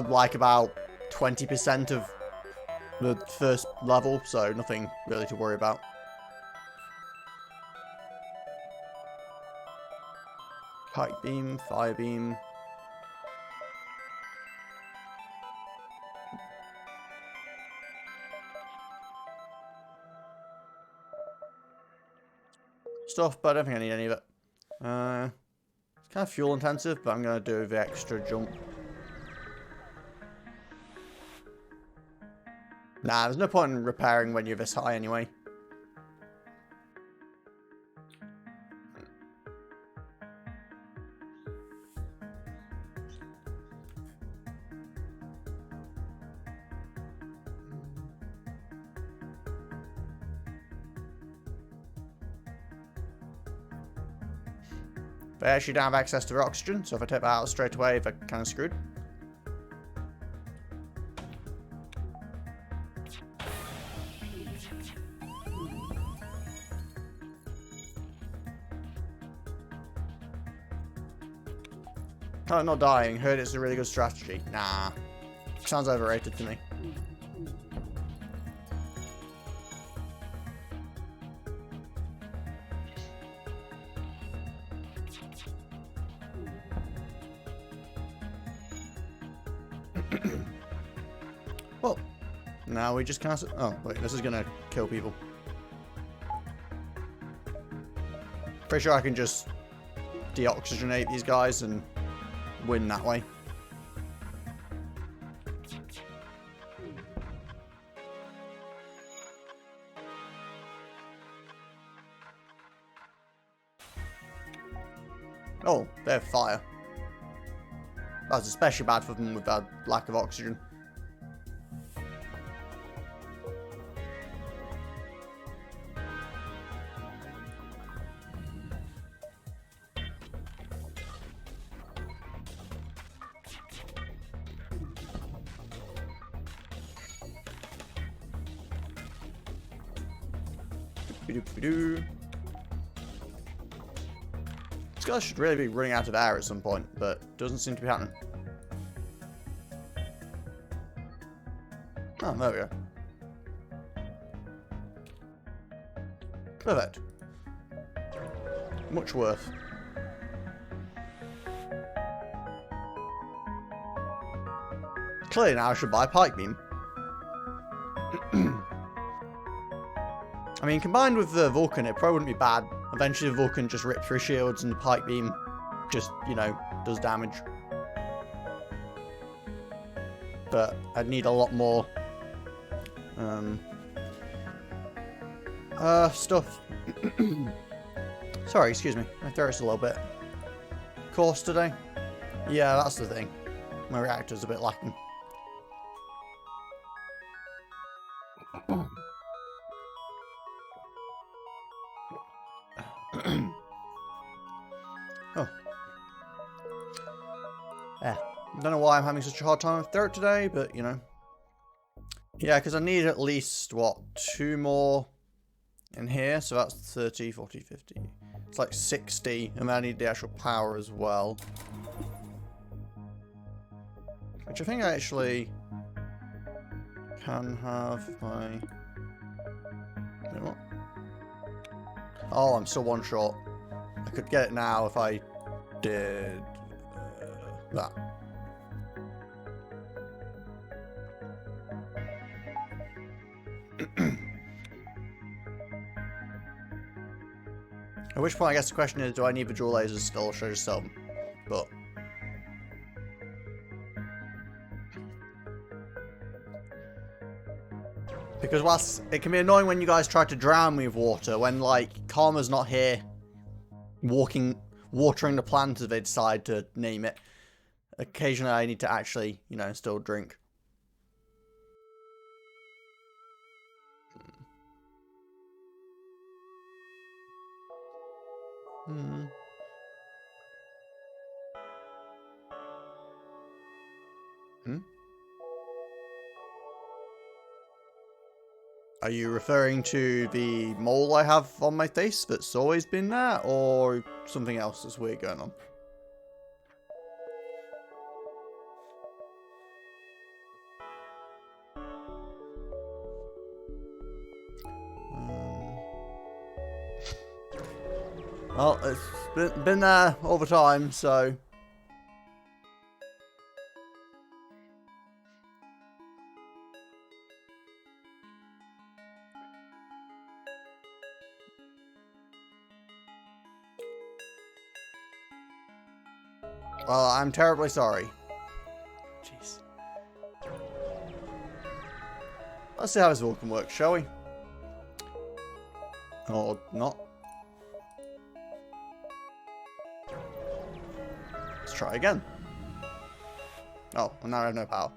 Like about 20% of the first level, so nothing really to worry about. Kite beam, fire beam. Stuff, but I don't think I need any of it. It's kind of fuel intensive, but I'm going to do the extra jump. Nah, there's no point in repairing when you're this high anyway. They actually don't have access to their oxygen, so if I take that out straight away, they're kind of screwed. Oh, not dying. Heard it's a really good strategy. Nah. Sounds overrated to me. Well, now we just can't... Oh, wait, this is gonna kill people. Pretty sure I can just deoxygenate these guys and win that way. Oh, they have fire. That's especially bad for them with that lack of oxygen. This guy should really be running out of air at some point, but doesn't seem to be happening. Oh, there we go. Perfect. Much worth. Clearly now I should buy a pike beam. I mean, combined with the Vulcan, it probably wouldn't be bad. Eventually the Vulcan just rips through shields and the pike beam just, you know, does damage. But I'd need a lot more stuff. Sorry, excuse me. My throat's a little bit coarse today. Yeah, that's the thing. My reactor's a bit lacking. Oh. Yeah. I don't know why I'm having such a hard time with throat today, but, you know. Yeah, because I need at least, what, 2 more in here. So that's 30, 40, 50. It's like 60. And then I need the actual power as well. Which I think I actually can have my... You know what? Oh, I'm still one short. I could get it now if I did that. At which point I guess the question is, do I need the dual lasers still, or should I just sell them? But... because whilst it can be annoying when you guys try to drown me with water, when, like, Karma's not here watering the plant as they decide to name it, occasionally I need to actually, you know, still drink. Hmm. Hmm? Are you referring to the mole I have on my face that's always been there, or something else that's weird going on? Well, it's been there all the time, so... well, I'm terribly sorry. Jeez. Let's see how this Vulcan works, shall we? Or not. Let's try again. Oh, well, now I have no power.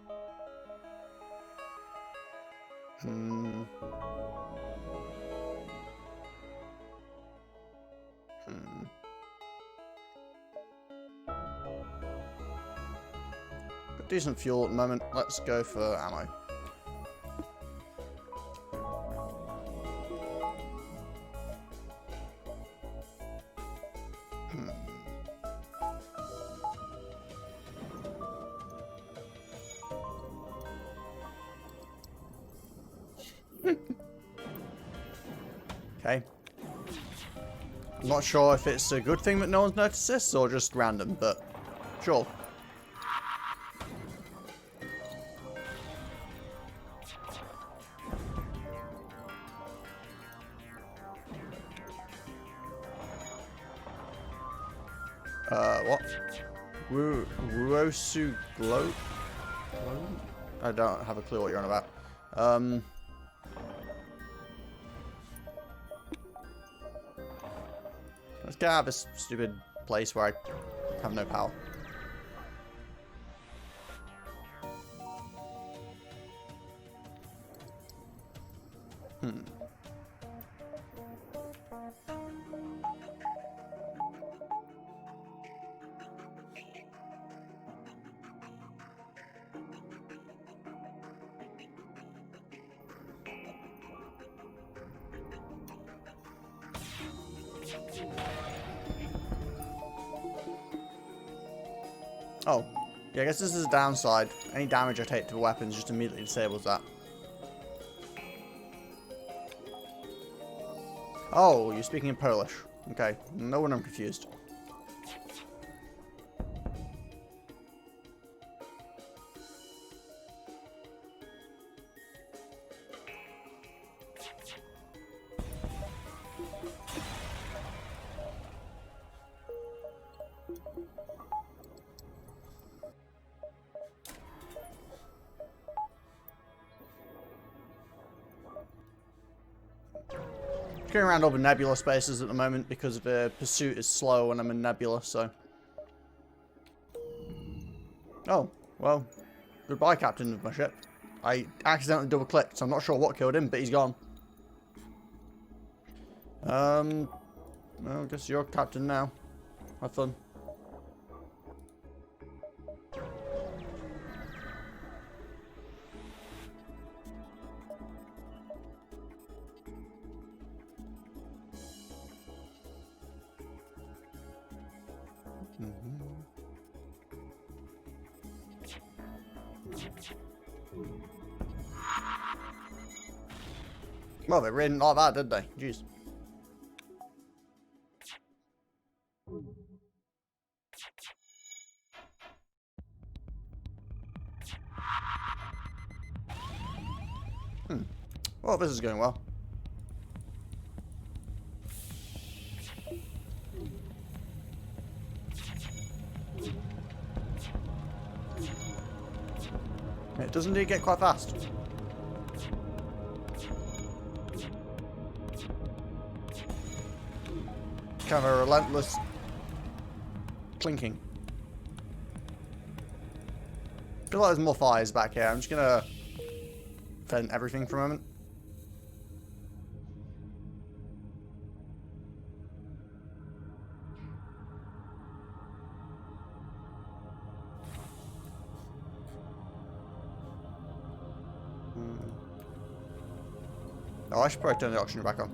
Got decent fuel at the moment. Let's go for ammo. Okay. I'm not sure if it's a good thing that no one's noticed this or just random, but sure. What? Ruosu Glow? I don't have a clue what you're on about. Let's get out of this stupid place where I have no power. Oh, yeah, I guess this is a downside. Any damage I take to the weapons just immediately disables that. Oh, you're speaking in Polish. Okay, no wonder I'm confused. Going around all the nebula spaces at the moment because the pursuit is slow when I'm in nebula, so. Oh, well, goodbye, captain of my ship. I accidentally double clicked, so I'm not sure what killed him, but he's gone. Well, I guess you're captain now. Have fun. Well, they really didn't like that, did they? Jeez. Well, this is going well. It does indeed get quite fast. Kind of a relentless clinking. I feel like there's more fires back here. I'm just gonna vent everything for a moment. Oh, I should probably turn the oxygen back on.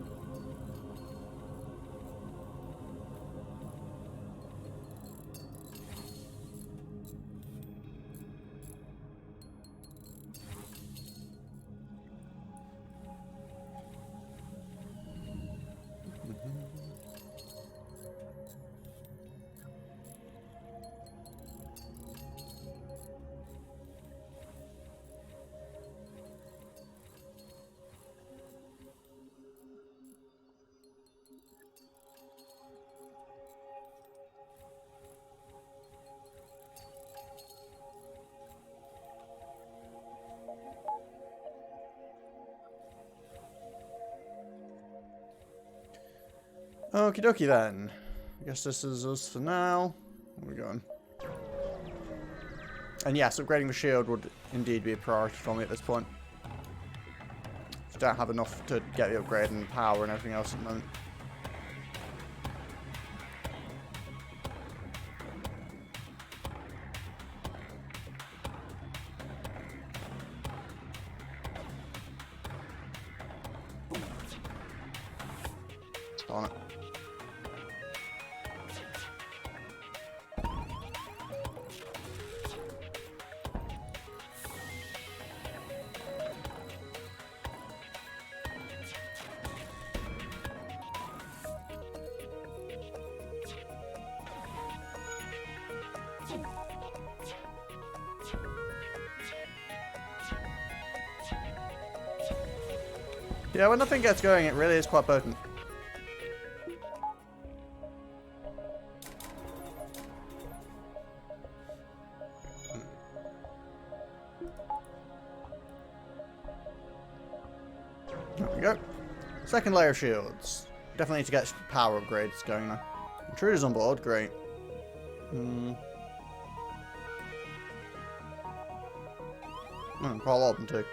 Okie dokie then. I guess this is us for now. Where are we going? And yes, upgrading the shield would indeed be a priority for me at this point. Just don't have enough to get the upgrade and power and everything else at the moment. On it. Yeah, when nothing gets going, it really is quite potent. There we go. Second layer of shields. Definitely need to get power upgrades going now. Intruders on board, great. Quite a lot of them too.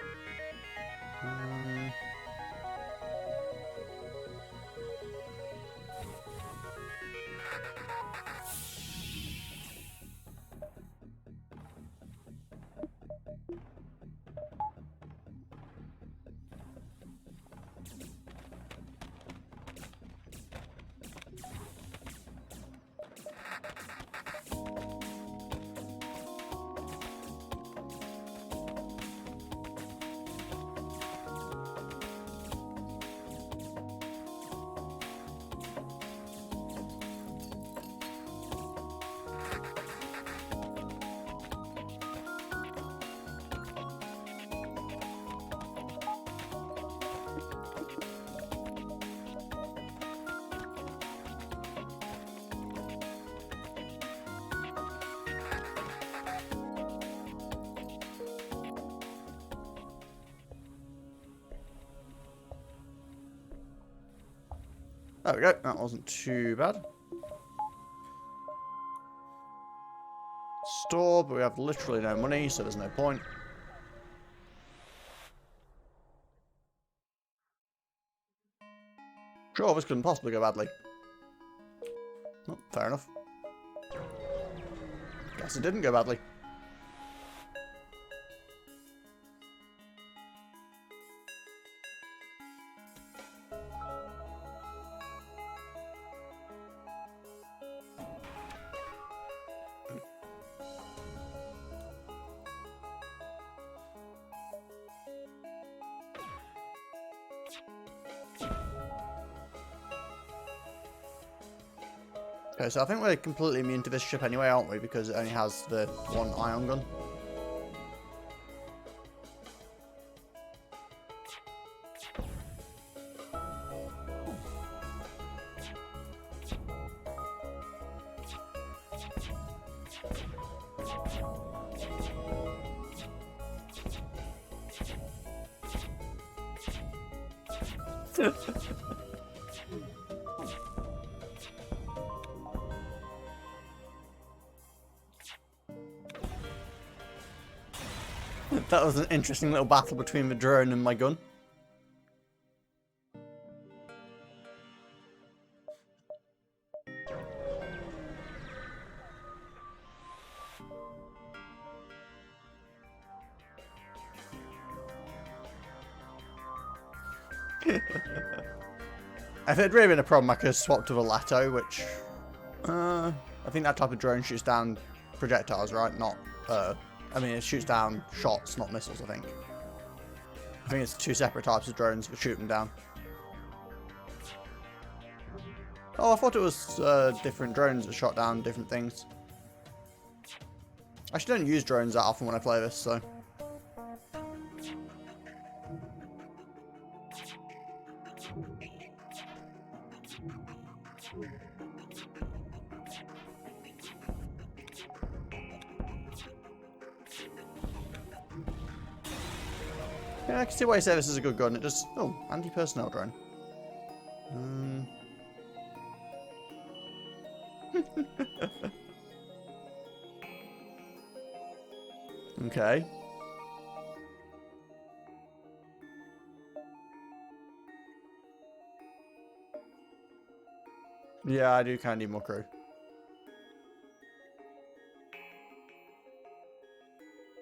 There we go. That wasn't too bad. Store, but we have literally no money, so there's no point. Sure, this couldn't possibly go badly. Oh, fair enough. Guess it didn't go badly. Okay, so I think we're completely immune to this ship anyway, aren't we? Because it only has the one ion gun. That was an interesting little battle between the drone and my gun. If it had really been a problem, I could have swapped to the Lato, which... I think that type of drone shoots down projectiles, right? Not... I mean, it shoots down shots, not missiles, I think. I think it's two separate types of drones that shoot them down. Oh, I thought it was different drones that shot down different things. I actually don't use drones that often when I play this, so... Yeah, I can see why you say this is a good gun. It just... Oh, anti-personnel drone. Okay. Yeah, I do kind of need more crew.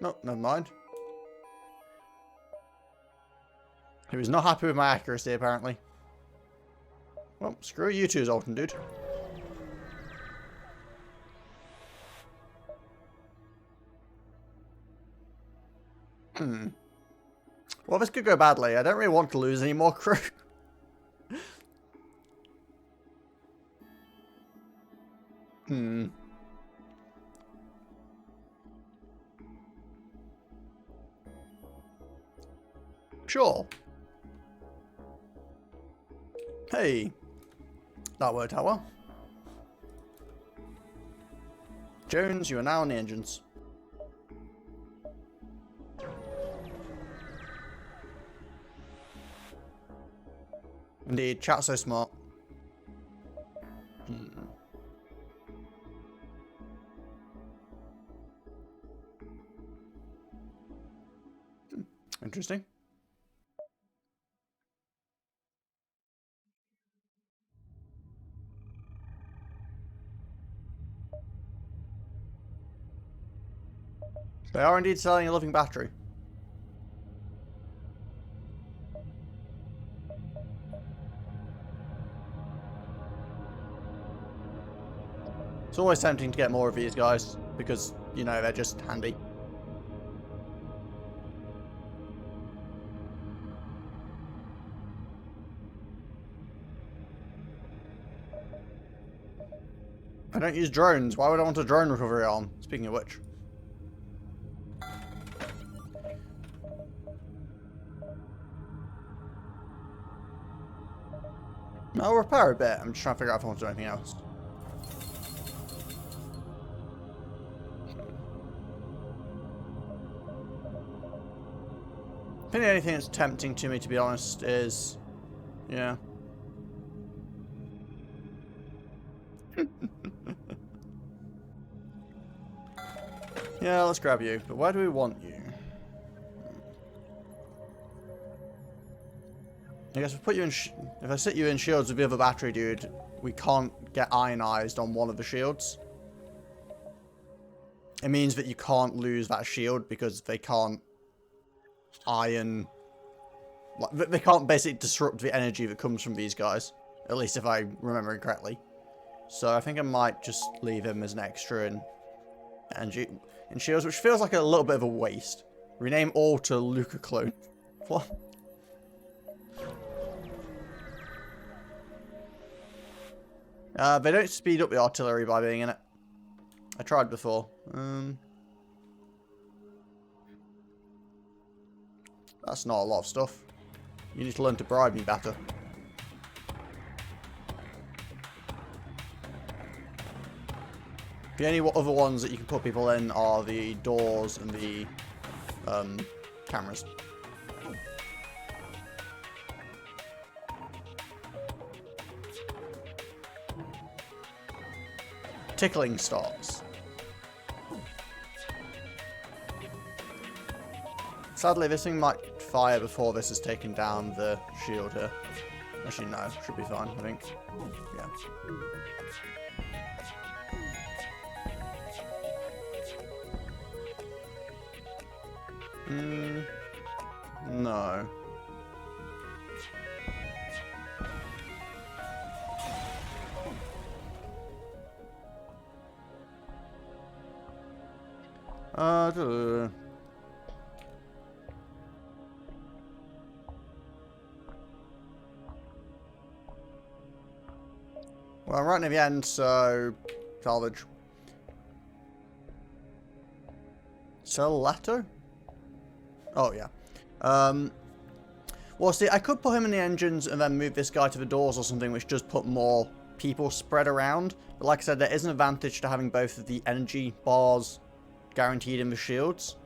No, never mind. He was not happy with my accuracy, apparently. Well, screw you two, Zoltan, dude. Well, this could go badly. I don't really want to lose any more crew. Sure. Hey. That worked out well. Jones, you are now on the engines. Indeed, chat's so smart. interesting. They are indeed selling a living battery. It's always tempting to get more of these guys because, you know, they're just handy. I don't use drones. Why would I want a drone recovery arm? Speaking of which. I'll repair a bit. I'm just trying to figure out if I want to do anything else. I think the only thing that's tempting to me, to be honest, is... yeah. Yeah, let's grab you. But where do we want you? I guess if I sit you in shields with the other battery dude, we can't get ionized on one of the shields. It means that you can't lose that shield because they can't ion... like, they can't basically disrupt the energy that comes from these guys. At least if I remember correctly. So I think I might just leave him as an extra in energy in shields, which feels like a little bit of a waste. Rename all to Luca clone. What? They don't speed up the artillery by being in it. I tried before. That's not a lot of stuff. You need to learn to bribe me better. The only other ones that you can put people in are the doors and the cameras. Tickling starts. Sadly, this thing might fire before this has taken down the shield here. Actually, no, should be fine, I think. Yeah. No. Well, I'm right near the end, so salvage. Celato? Oh, yeah. Well, see, I could put him in the engines and then move this guy to the doors or something, which does put more people spread around. But like I said, there is an advantage to having both of the energy bars guaranteed in the shields.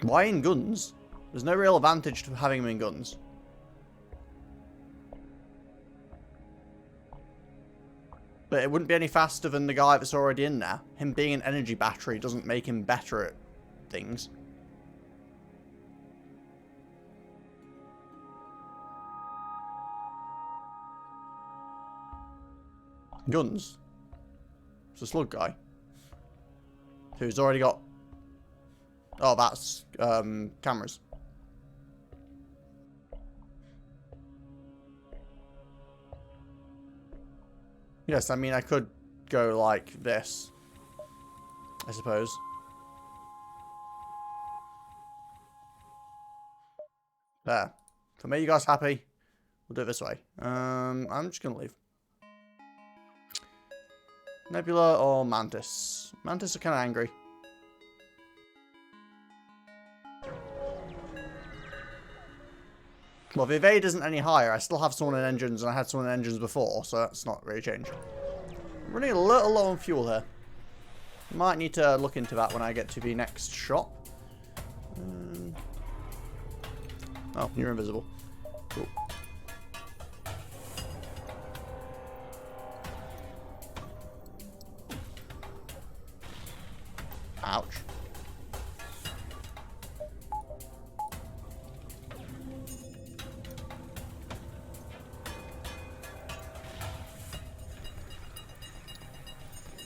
Why in guns? There's no real advantage to having them in guns. But it wouldn't be any faster than the guy that's already in there. Him being an energy battery doesn't make him better at things. Guns. It's a slug guy. Who's already got... oh, that's cameras. Yes, I mean, I could go like this, I suppose. There. For me, you guys happy? We'll do it this way. I'm just gonna leave. Nebula or Mantis? Mantis are kind of angry. Well, the evade isn't any higher. I still have someone in engines, and I had someone in engines before, so that's not really changed. I'm running a little low on fuel here. Might need to look into that when I get to the next shop. Oh, you're invisible. Cool. Ouch.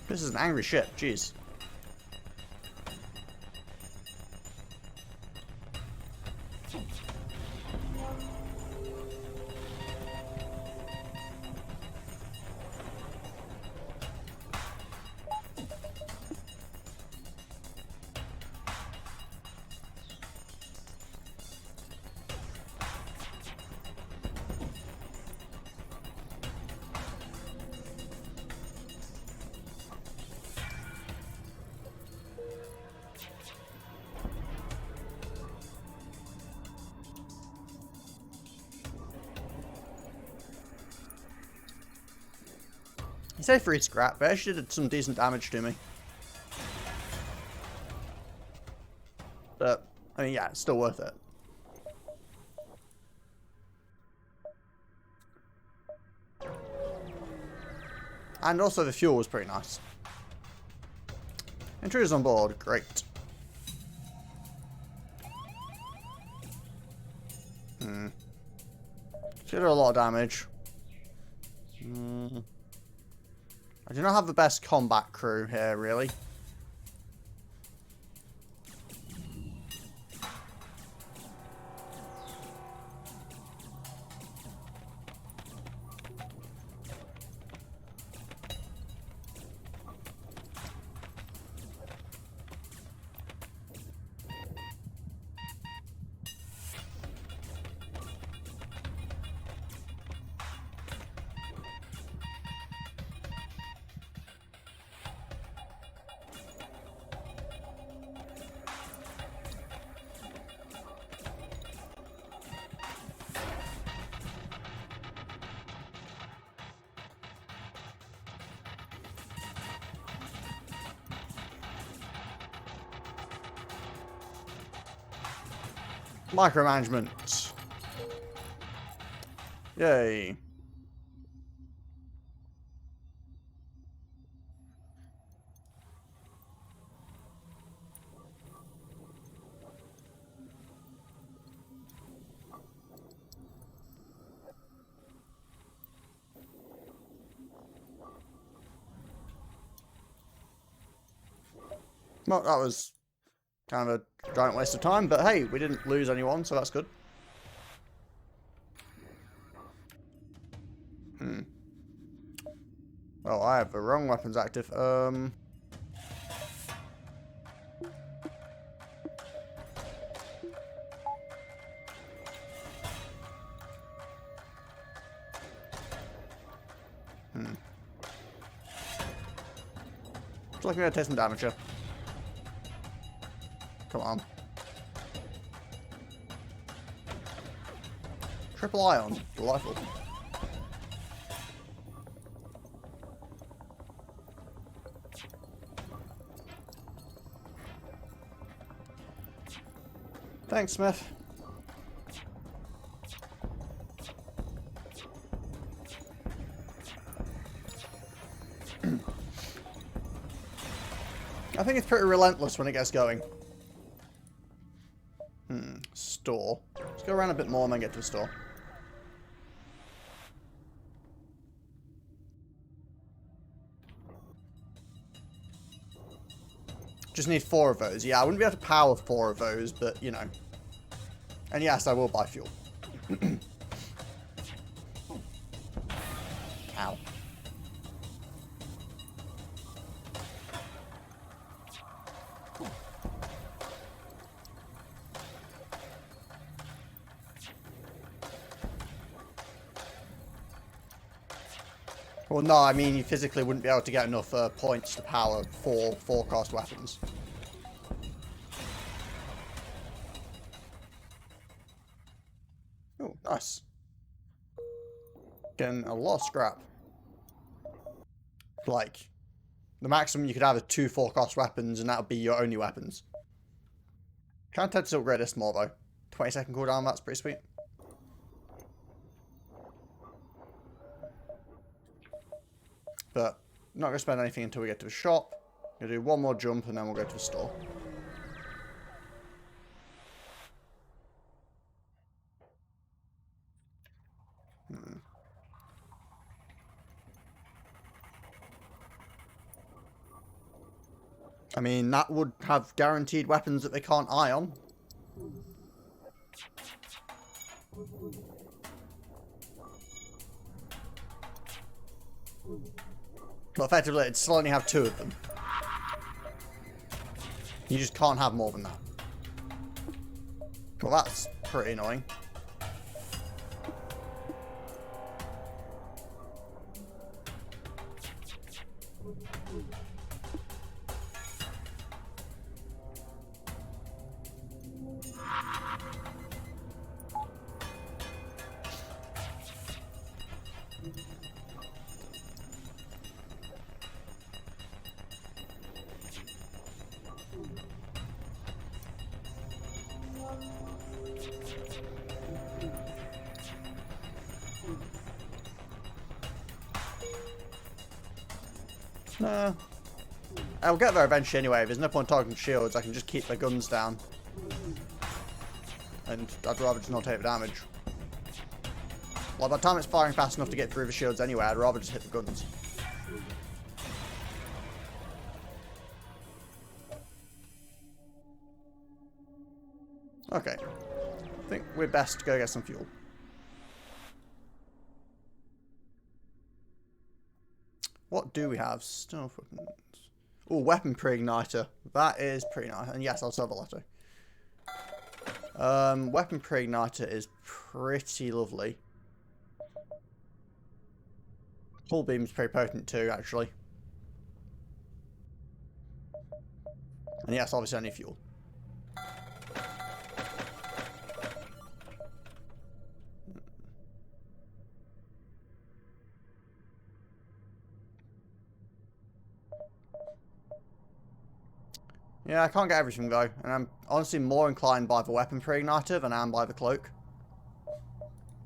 This is an angry ship, jeez. You say free scrap, but it actually did some decent damage to me. But, I mean, yeah, it's still worth it. And also the fuel was pretty nice. Intruders on board, great. She did a lot of damage. I do not have the best combat crew here, really. Micromanagement. Yay. Well, that was kind of a giant waste of time, but hey, we didn't lose anyone, so that's good. Oh, I have the wrong weapons active. Looks like we're gonna take some damage here. Come on. Triple ion. Delightful. Thanks, Smith. I think it's pretty relentless when it gets going. Store. Let's go around a bit more and then get to the store. Just need 4 of those. Yeah, I wouldn't be able to power 4 of those, but, you know. And yes, I will buy fuel. Ow. Well, no, I mean, you physically wouldn't be able to get enough points to power 4 forecast weapons. Oh, nice. Getting a lot of scrap. Like, the maximum you could have is 2 forecast weapons, and that would be your only weapons. Can't touch to upgrade this more, though. 20-second cooldown, that's pretty sweet. But, not going to spend anything until we get to the shop. Gonna do one more jump and then we'll go to the store. I mean, that would have guaranteed weapons that they can't eye on. But effectively, it'd still only have 2 of them. You just can't have more than that. Well, that's pretty annoying. Nah. I'll get there eventually anyway. There's no point talking shields. I can just keep the guns down. And I'd rather just not take the damage. Well, by the time it's firing fast enough to get through the shields anyway, I'd rather just hit the guns. Okay. I think we're best to go get some fuel. What do we have? Stealth weapons. Oh, weapon pre-igniter. That is pretty nice. And yes, I'll sell the letter. Weapon pre-igniter is pretty lovely. Hull beam's pretty potent too, actually. And yes, obviously I need fuel. Yeah, I can't get everything though, and I'm honestly more inclined by the weapon pre-igniter than I am by the cloak.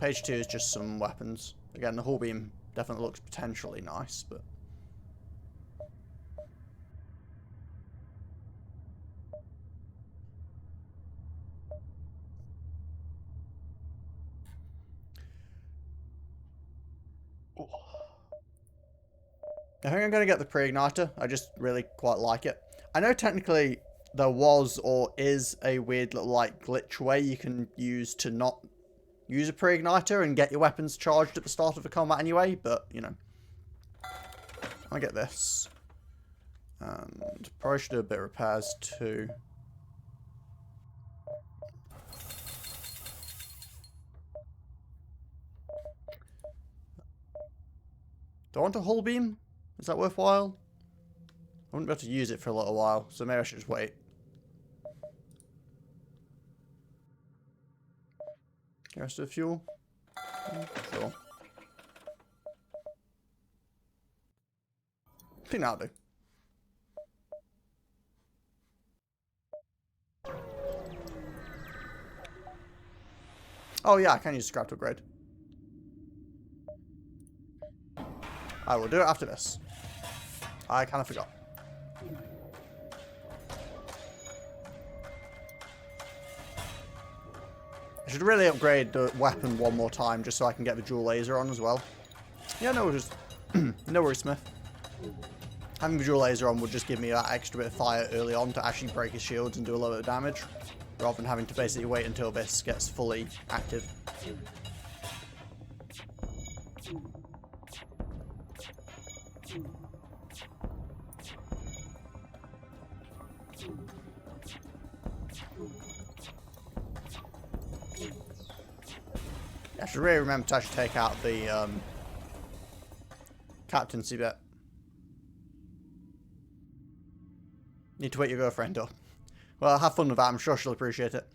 Page 2 is just some weapons. Again, the hull beam definitely looks potentially nice, but... I think I'm going to get the pre-igniter. I just really quite like it. I know technically there was or is a weird little like glitch way you can use to not use a pre-igniter and get your weapons charged at the start of the combat anyway, but you know. I get this. And probably should do a bit of repairs too. Do I want a hull beam? Is that worthwhile? I wouldn't be able to use it for a little while, so maybe I should just wait. Rest of the fuel? Sure. I think that'll do. Oh yeah, I can use scrap to upgrade. I will do it after this. I kind of forgot. I should really upgrade the weapon one more time just so I can get the dual laser on as well. Yeah, no worries. No worries, Smith. Having the dual laser on would just give me that extra bit of fire early on to actually break his shields and do a lot of damage, rather than having to basically wait until this gets fully active. I should really remember to actually take out the captaincy bit. Need to wake your girlfriend up. Well, have fun with that. I'm sure she'll appreciate it.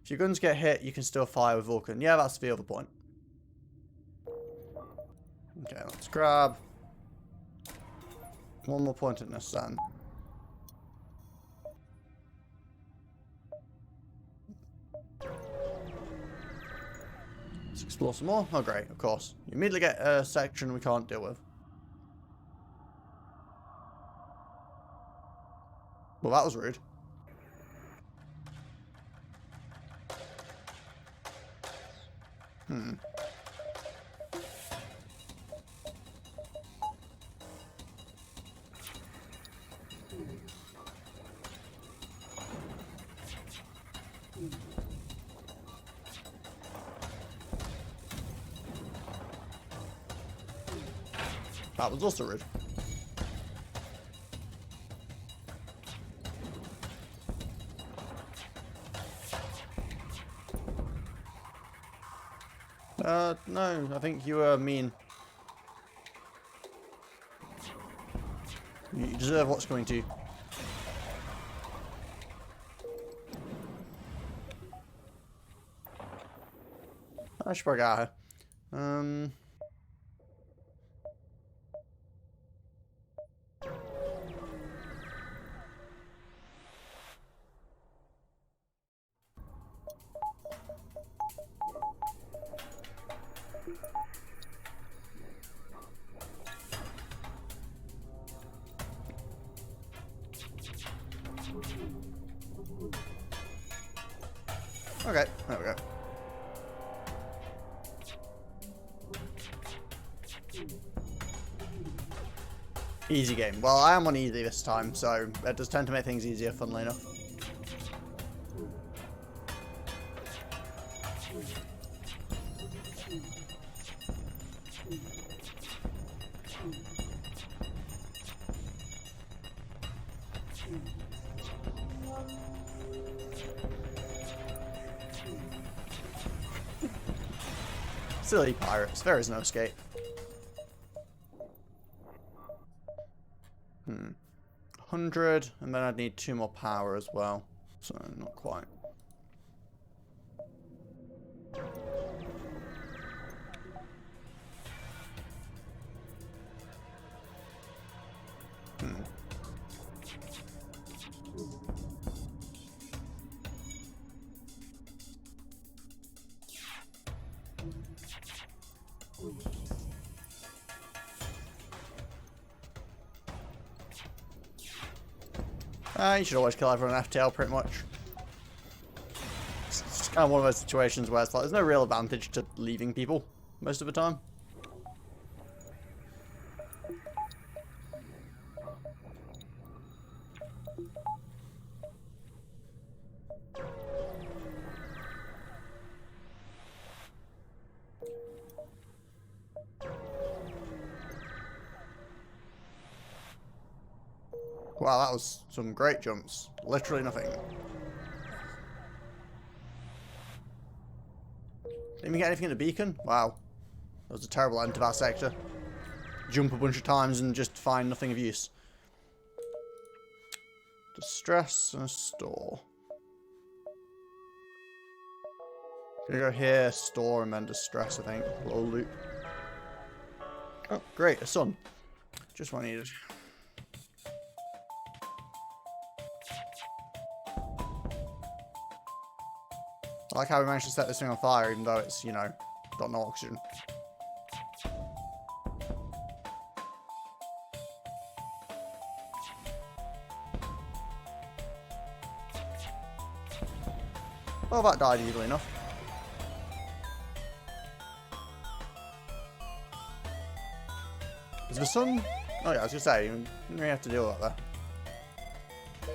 If your guns get hit, you can still fire with Vulcan. Yeah, that's the other point. Okay, let's grab one more point in this then. Let's explore some more. Oh, great, of course. You immediately get a section we can't deal with. Well, that was rude. That was also rude. No, I think you were mean. You deserve what's coming to you. I should probably get out here. Okay, there we go. Easy game. Well, I am on easy this time, so it does tend to make things easier, funnily enough. Silly pirates. There is no escape. 100, and then I'd need 2 more power as well. So, not quite. You should always kill everyone in FTL, pretty much. It's kind of one of those situations where it's like, there's no real advantage to leaving people most of the time. Wow, that was some great jumps. Literally nothing. Didn't even get anything in the beacon? Wow. That was a terrible end to that sector. Jump a bunch of times and just find nothing of use. Distress and store. Gonna go here, store, and then distress, I think. A little loop. Oh, great, a sun. Just what I needed. I like how we managed to set this thing on fire, even though it's, you know, got no oxygen. Well, that died easily enough. Is the sun? Oh yeah, I was gonna say, you didn't really have to deal with that there.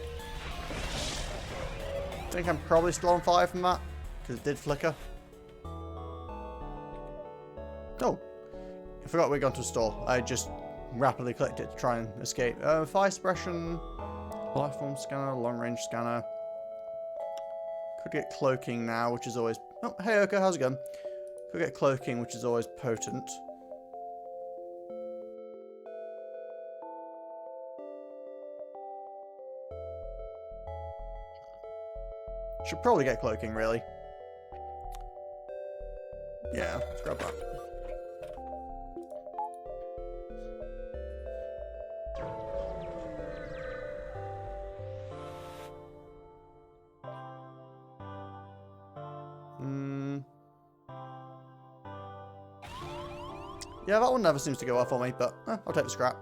I think I'm probably still on fire from that, because it did flicker. Oh, I forgot we'd gone to a store. I just rapidly clicked it to try and escape. Fire suppression, platform scanner, long range scanner. Could get cloaking now, which is always... Oh, hey Urka, how's it going? Could get cloaking, which is always potent. Should probably get cloaking, really. Yeah, let's grab that. Yeah, that one never seems to go well for me, but I'll take the scrap.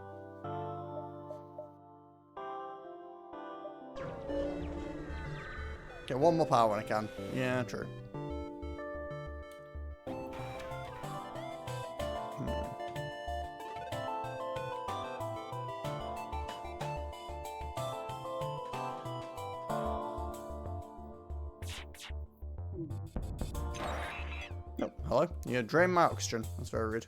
Get one more power when I can. Yeah, true. Oh, hello. You drain my oxygen. That's very rude.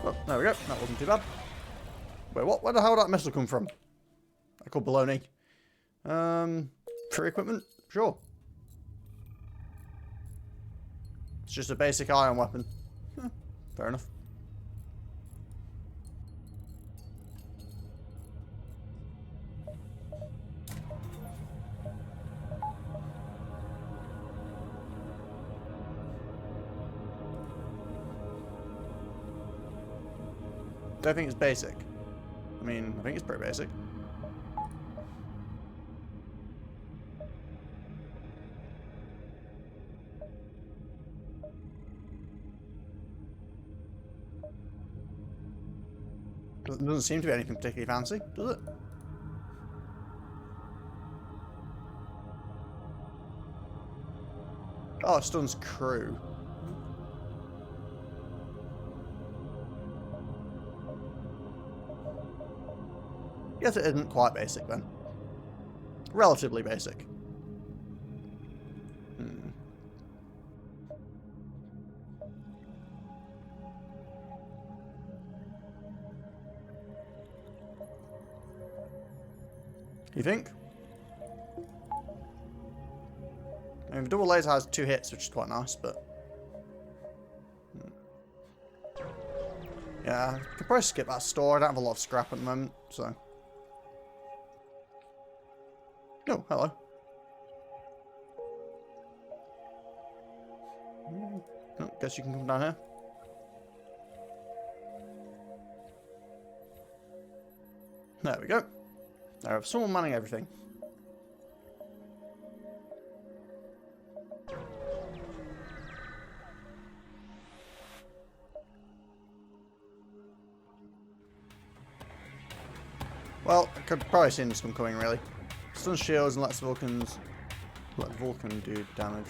Oh, there we go. That wasn't too bad. Wait, what? Where the hell did that missile come from? I call baloney. Free equipment? Sure. It's just a basic ion weapon. Fair enough. Don't think it's basic. I mean, I think it's pretty basic. It doesn't seem to be anything particularly fancy, does it? Oh, it stuns crew. Guess it isn't quite basic then. Relatively basic. You think? I mean, the double laser has 2 hits, which is quite nice, but... yeah, I could probably skip that store. I don't have a lot of scrap at the moment, so... oh, hello. Oh, guess you can come down here. There we go. I have someone manning everything. Well, I could probably see this one coming, really. Stun shields and let Vulcan do damage.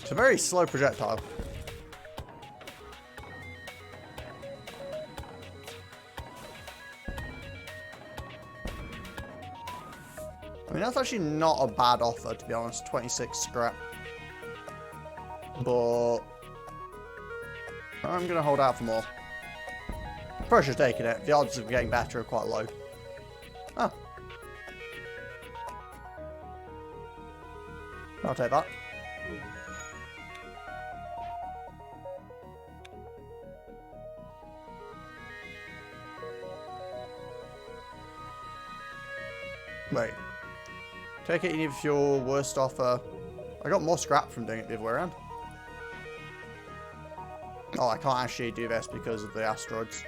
It's a very slow projectile. I mean, that's actually not a bad offer, to be honest. 26 scrap. But I'm going to hold out for more. Pressure's taking it. The odds of getting better are quite low. Oh. I'll take that. Wait. Take it if you're worst offer. I got more scrap from doing it the other way around. Oh, I can't actually do this because of the asteroids.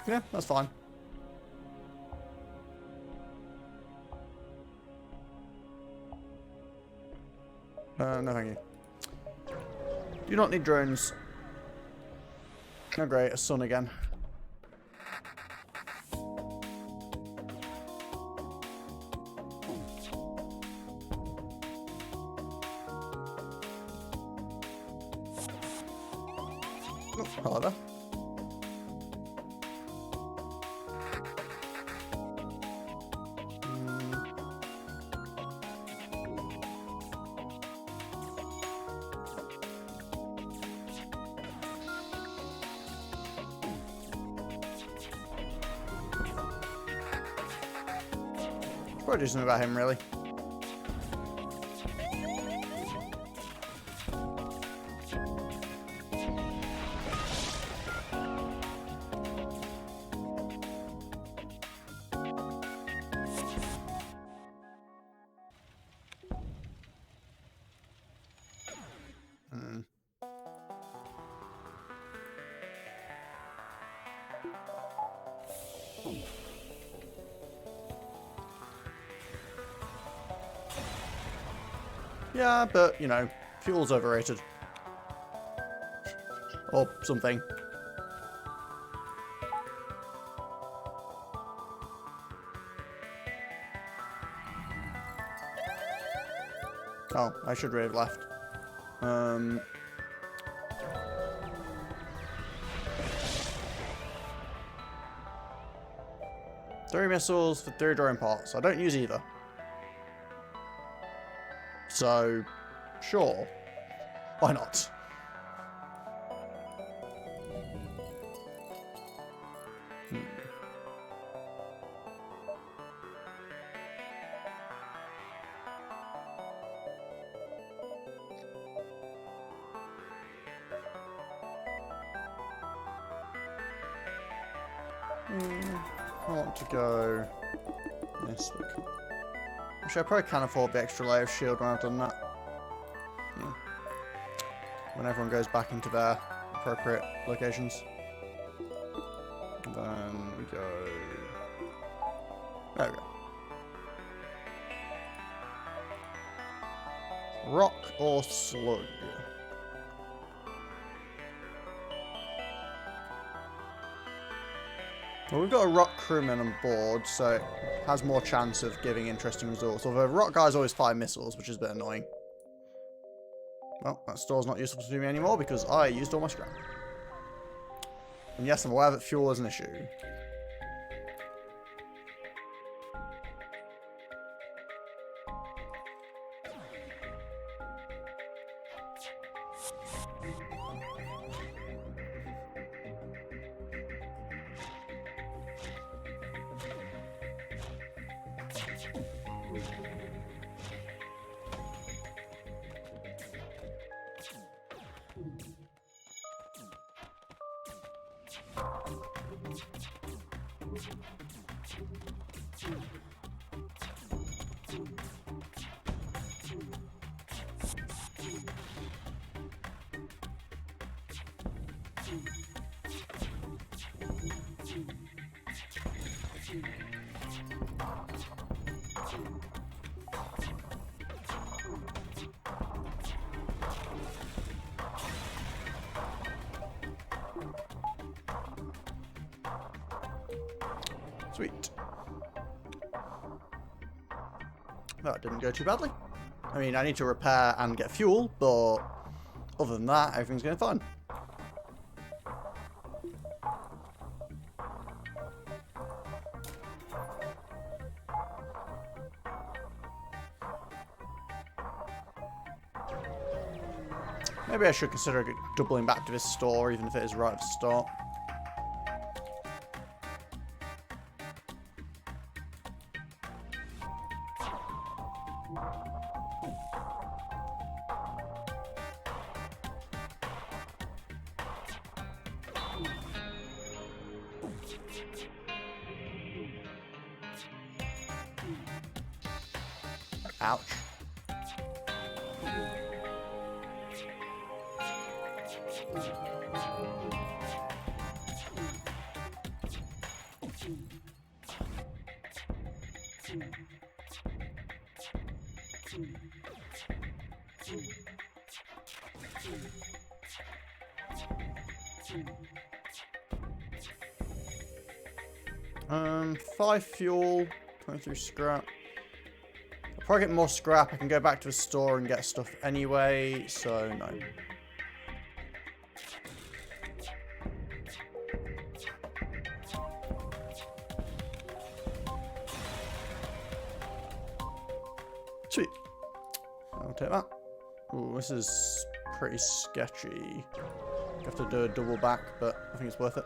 Yeah, that's fine. No thank you. Do not need drones. Oh great, a sun again. Oh, hello there. Probably do something about him, really. Yeah, but, you know, fuel's overrated. Or something. Oh, I should really have left. 3 missiles for 3 drawing parts. I don't use either. So, sure. Why not? I want to go this way. Actually, I probably can afford the extra layer of shield when I've done that. Yeah. When everyone goes back into their appropriate locations. Then we go... There we go. Rock or slug? Well, we've got a rock crewman on board, so it has more chance of giving interesting results. Although rock guys always fire missiles, which is a bit annoying. Well, that store's not useful to me anymore because I used all my scrap. And yes, I'm aware that fuel is an issue. Sweet. That didn't go too badly. I mean, I need to repair and get fuel, but other than that, everything's going fine. Maybe I should consider doubling back to this store, even if it is right at the start. Ouch. Five fuel, 23 scrap. I'll probably get more scrap. I can go back to the store and get stuff anyway, so no. Sweet. I'll take that. Ooh, this is pretty sketchy. You have to do a double back, but I think it's worth it.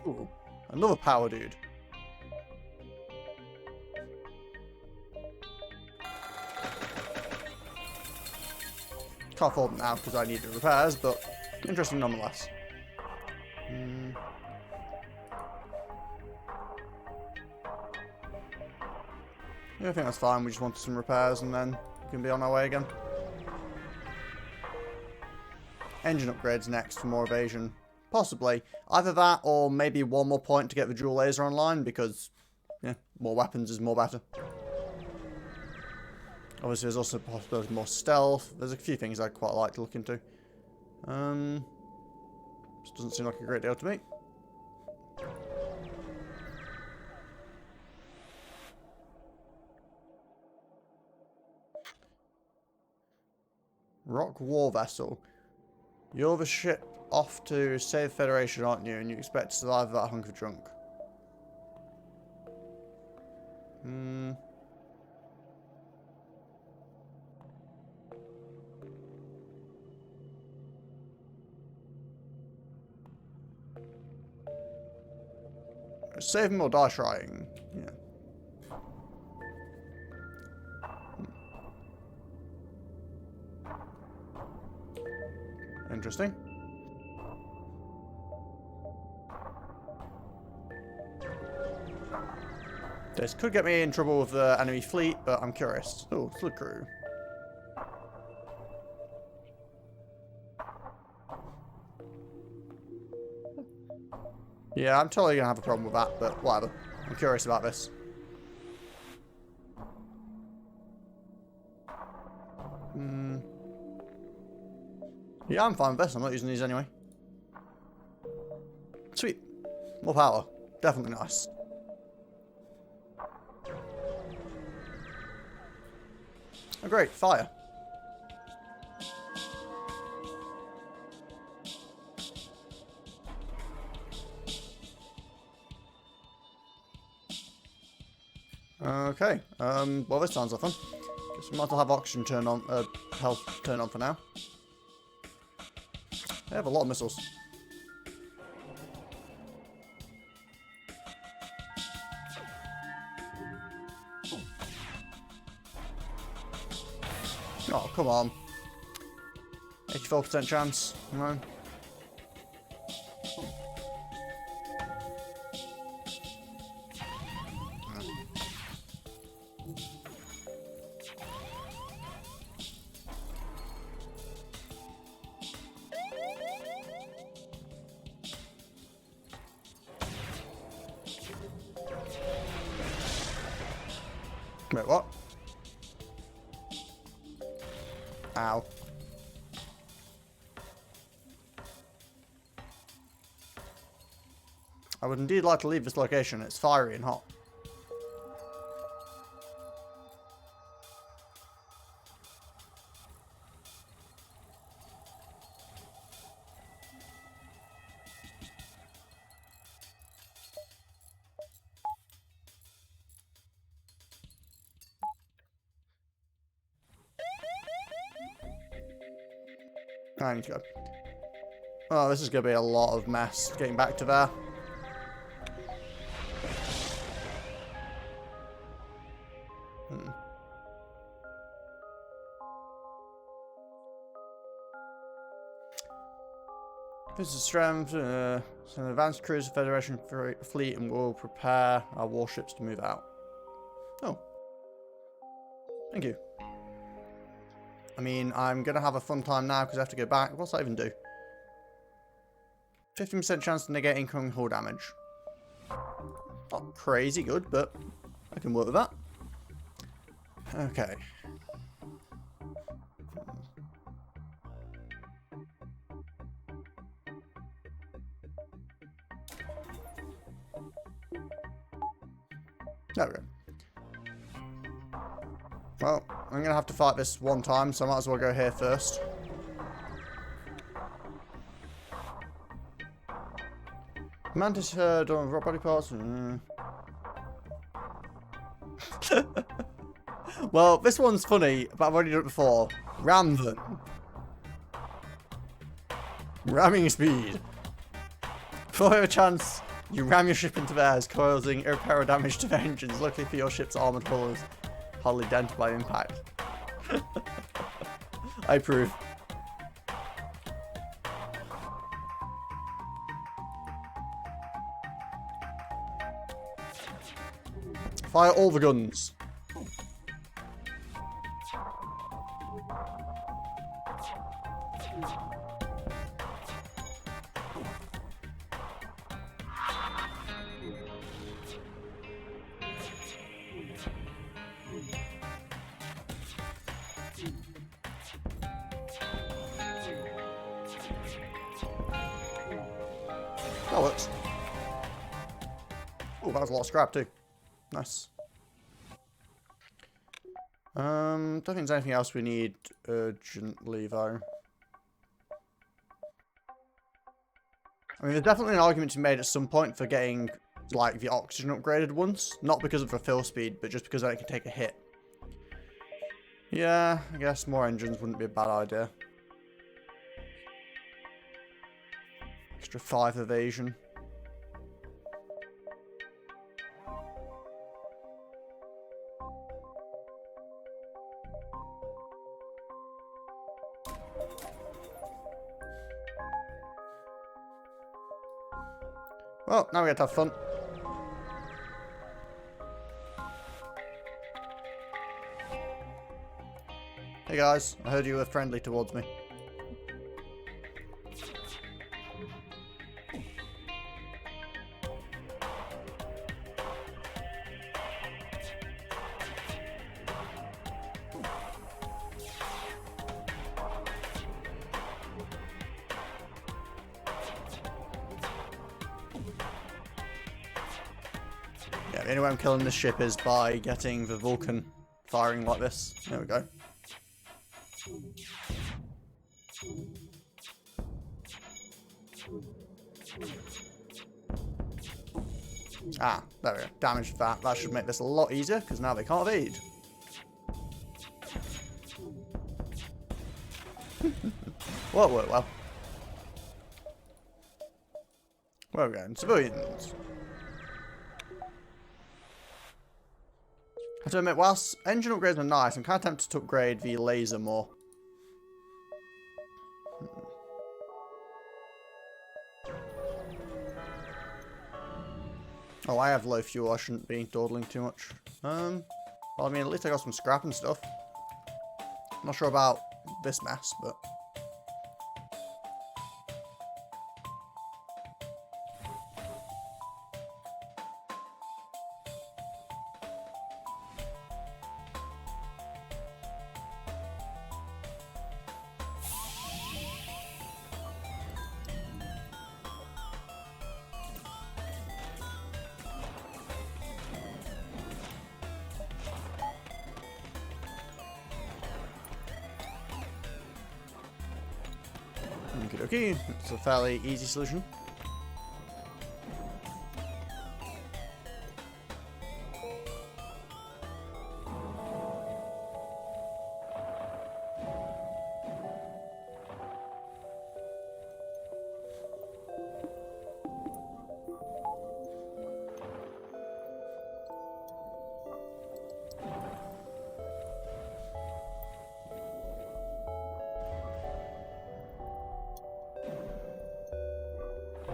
Ooh, another power dude. Can't afford them now because I needed repairs, but interesting nonetheless. Yeah, I think that's fine. We just wanted some repairs and then we can be on our way again. Engine upgrades next for more evasion. Possibly. Either that or maybe one more point to get the dual laser online because, yeah, more weapons is more better. Obviously, there's also a possibility of more stealth. There's a few things I'd quite like to look into. This doesn't seem like a great deal to me. Rock War Vessel. You're the ship off to save the Federation, aren't you? And you expect to survive that hunk of junk. Save him or die trying. Yeah. Interesting. This could get me in trouble with the enemy fleet, but I'm curious. Oh, flood crew. Yeah, I'm totally gonna have a problem with that, but whatever. I'm curious about this. Yeah, I'm fine with this. I'm not using these anyway. Sweet. More power. Definitely nice. Oh, great. Fire. Okay. Well, this sounds like fun. Guess we might as well have oxygen turn on, health turn on for now. They have a lot of missiles. Oh, come on. 84% chance. Come on. Wait, what? Ow. I would indeed like to leave this location. It's fiery and hot. I need to go. Oh, this is going to be a lot of mess getting back to there. This is strength. Send an advanced cruiser Federation fleet and we'll prepare our warships to move out. Oh. Thank you. I mean, I'm going to have a fun time now because I have to go back. What's that even do? 15% chance to negate incoming hull damage. Not crazy good, but I can work with that. Okay. There we go. Well, I'm going to have to fight this one time, so I might as well go here first. Mantis herd on rock body parts. Well, this one's funny, but I've already done it before. Ram them. Ramming speed. For a chance, you ram your ship into theirs, causing irreparable damage to the engines. Luckily for your ship's armoured hull is hardly dented by impact. I approve. Fire all the guns. that was a lot of scrap too. Nice. Don't think there's anything else we need urgently though. I mean, there's definitely an argument to be made at some point for getting, like, the oxygen upgraded once. Not because of the fill speed, but just because then it can take a hit. Yeah, I guess more engines wouldn't be a bad idea. Extra 5 evasion. Well, now we get to have fun. Hey guys, I heard you were friendly towards me. Yeah, the only way I'm killing this ship is by getting the Vulcan firing like this. There we go. Ah, there we go. Damaged that. That should make this a lot easier, because now they can't evade. Well, it worked well. Where are we going? Civilians. I have to admit, whilst engine upgrades are nice, I'm kind of tempted to upgrade the laser more. Oh, I have low fuel. I shouldn't be dawdling too much. Well, I mean, at least I got some scrap and stuff. I'm not sure about this mess, but... Okay, it's a fairly easy solution.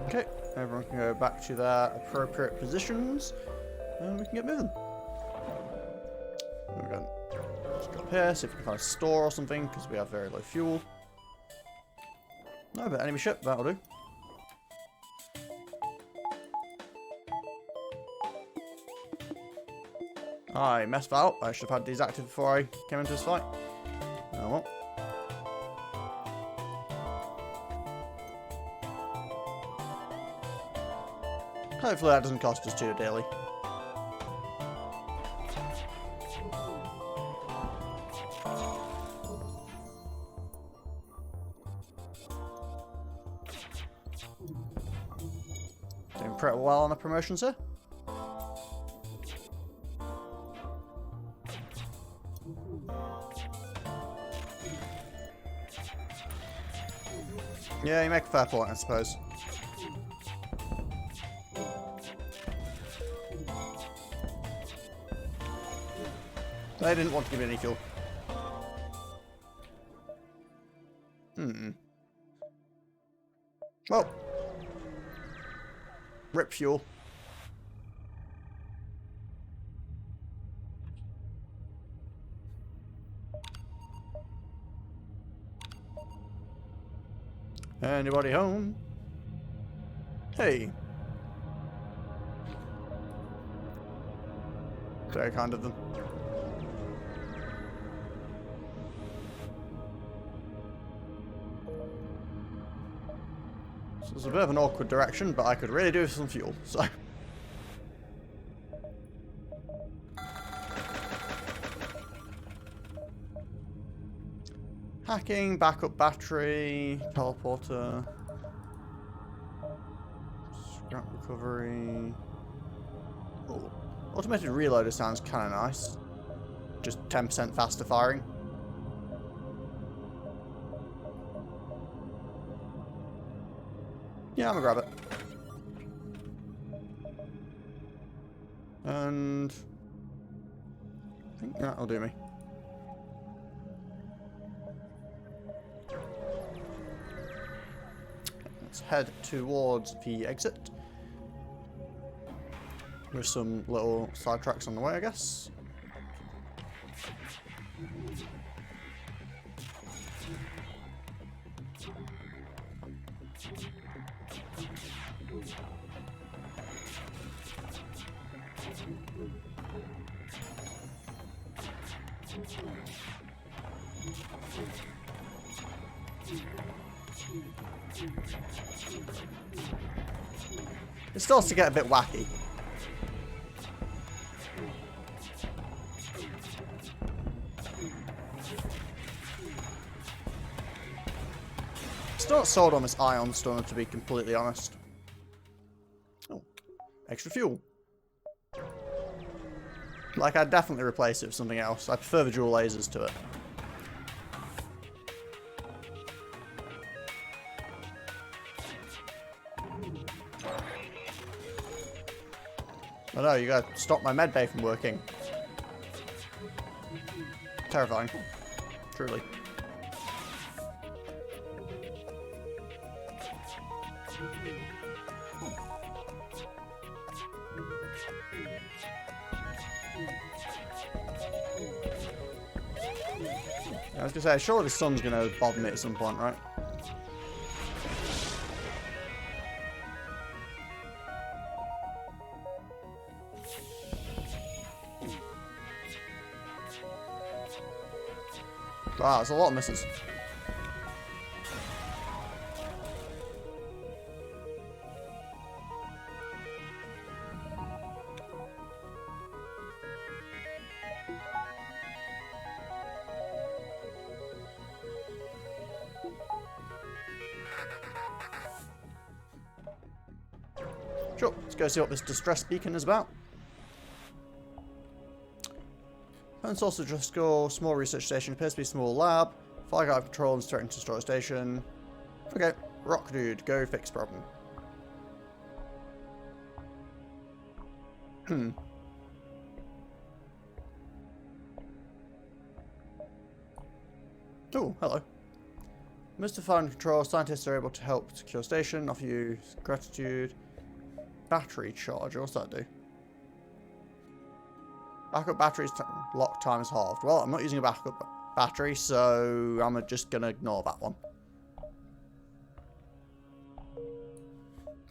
Okay, everyone can go back to their appropriate positions, and we can get moving. We're going to just drop here, see if we can find a store or something, because we have very low fuel. No, but enemy ship, that'll do. I messed that up. I should have had these active before I came into this fight. Oh well. Hopefully that doesn't cost us too dearly. Doing pretty well on the promotions here. Yeah, you make a fair point, I suppose. They didn't want to give me any fuel. Well. Rip fuel. Anybody home? Hey. Very kind of them. So it's a bit of an awkward direction, but I could really do with some fuel, so. Hacking, backup battery, teleporter, scrap recovery. Ooh. Automated reloader sounds kind of nice. Just 10% faster firing. Yeah, I'm gonna grab it. And I think that'll do me. Let's head towards the exit. With some little side tracks on the way, I guess. It starts to get a bit wacky. Still not sold on this ion stunner, to be completely honest. Oh, extra fuel. Like, I'd definitely replace it with something else. I prefer the dual lasers to it. Oh no, you gotta stop my medbay from working. Terrifying. Truly. I was gonna say, surely the sun's gonna bother me at some point, right? Wow, there's a lot of misses. Sure, let's go see what this distress beacon is about. Phone source address score, small research station, appears to be a small lab. Fire guy control and straight into storage station. Okay, rock dude, go fix problem. Oh, hello. Mr. Fire and Control, scientists are able to help secure station, offer you gratitude. Battery charge, what's that do? Backup battery's lock time is halved. Well, I'm not using a backup battery, so I'm just going to ignore that one.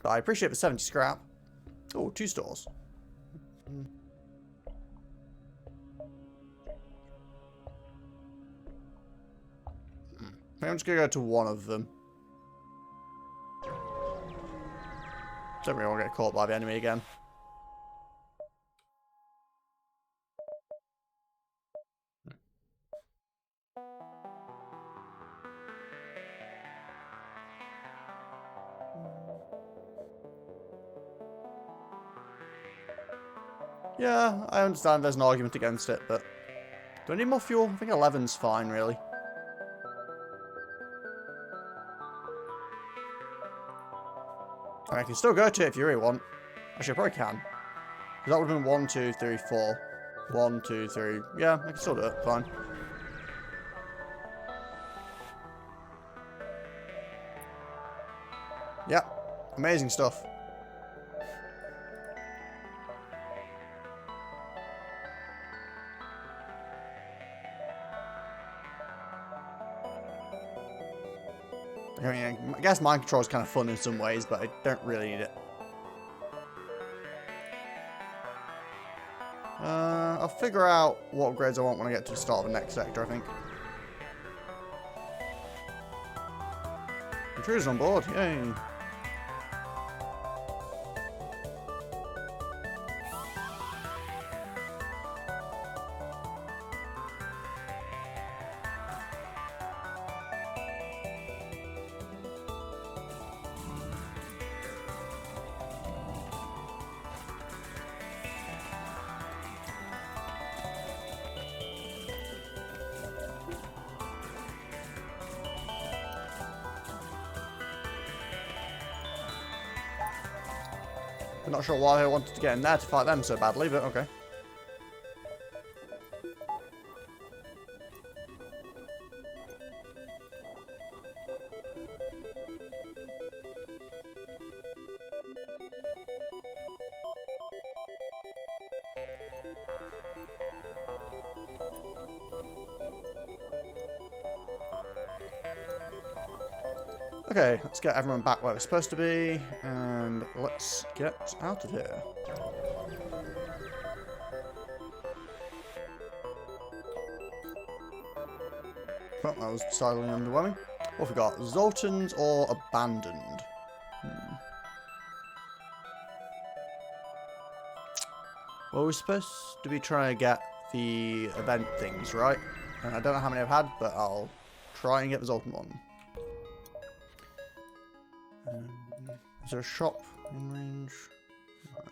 But I appreciate the 70 scrap. Oh, 2 stores. I'm just going to go to one of them. Don't really want to get caught by the enemy again. Yeah, I understand there's an argument against it, but do I need more fuel? I think 11's fine, really. I can still go to it if you really want. Actually, I probably can. Because that would have been 1, 2, 3, 4. 1, 2, 3. Yeah, I can still do it. Fine. Yep. Amazing stuff. I mean, I guess mind control is kind of fun in some ways, but I don't really need it. I'll figure out what upgrades I want when I get to the start of the next sector, I think. Intruders on board, yay! I'm not sure why I wanted to get in there to fight them so badly, but okay. Okay, let's get everyone back where we're supposed to be, and let's get out of here. Well, that was decidedly underwhelming. What have we got? Zoltans or Abandoned? Well, we're supposed to be trying to get the event things, right? And I don't know how many I've had, but I'll try and get the Zoltan one. Is there a shop in range? No.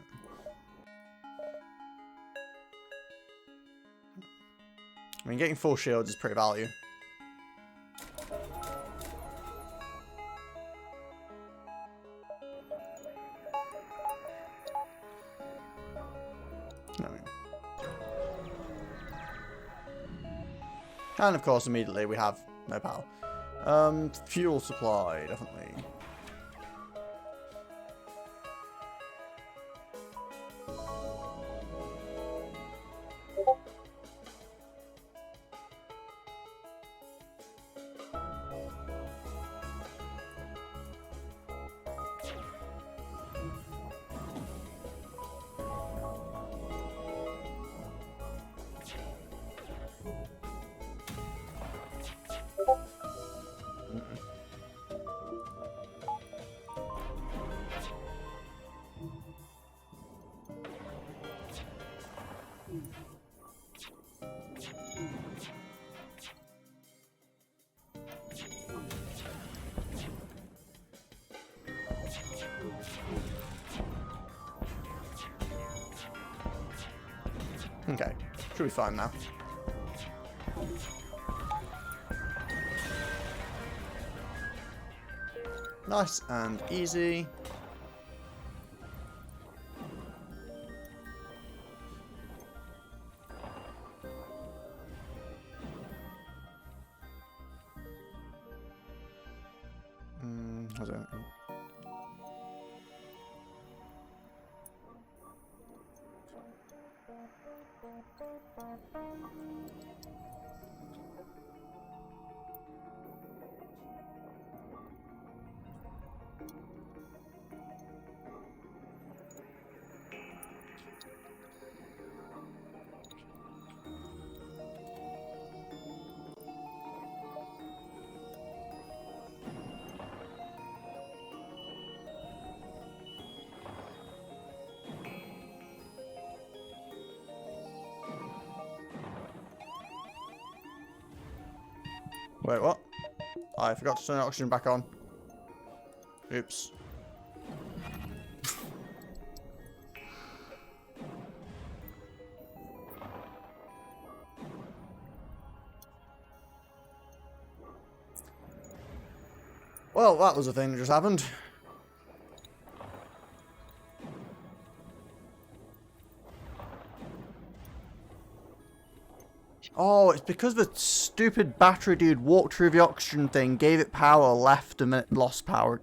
I mean, getting 4 shields is pretty value. No. And of course, immediately we have no power. Fuel supply, definitely. Okay, should be fine now. Nice and easy. How's it? Wait, what? I forgot to turn the oxygen back on. Oops. Well, that was a thing that just happened. Oh, it's because the stupid battery dude walked through the oxygen thing, gave it power, left, and then it lost power.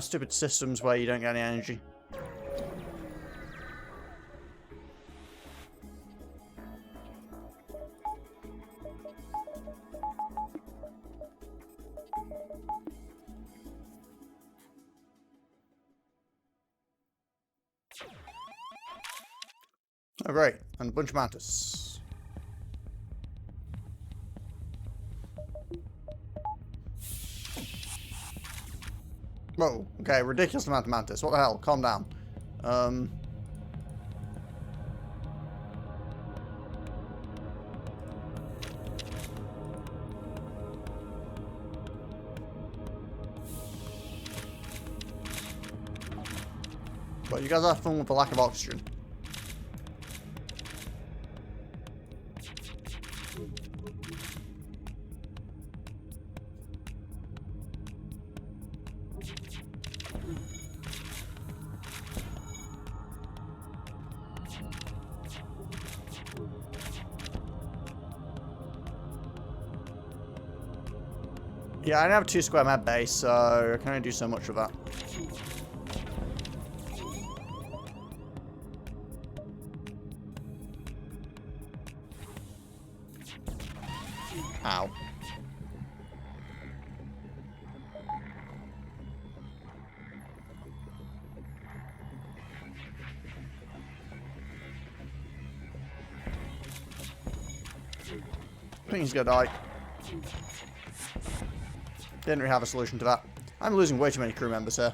Stupid systems where you don't get any energy. Oh great, and a bunch of mantis. Whoa, okay, ridiculous amount of mantis. What the hell? Calm down. But you guys have fun with the lack of oxygen. Yeah, I only have a 2 square med base, so I can only do so much with that. Ow. I think he's gonna die. Didn't really have a solution to that. I'm losing way too many crew members here.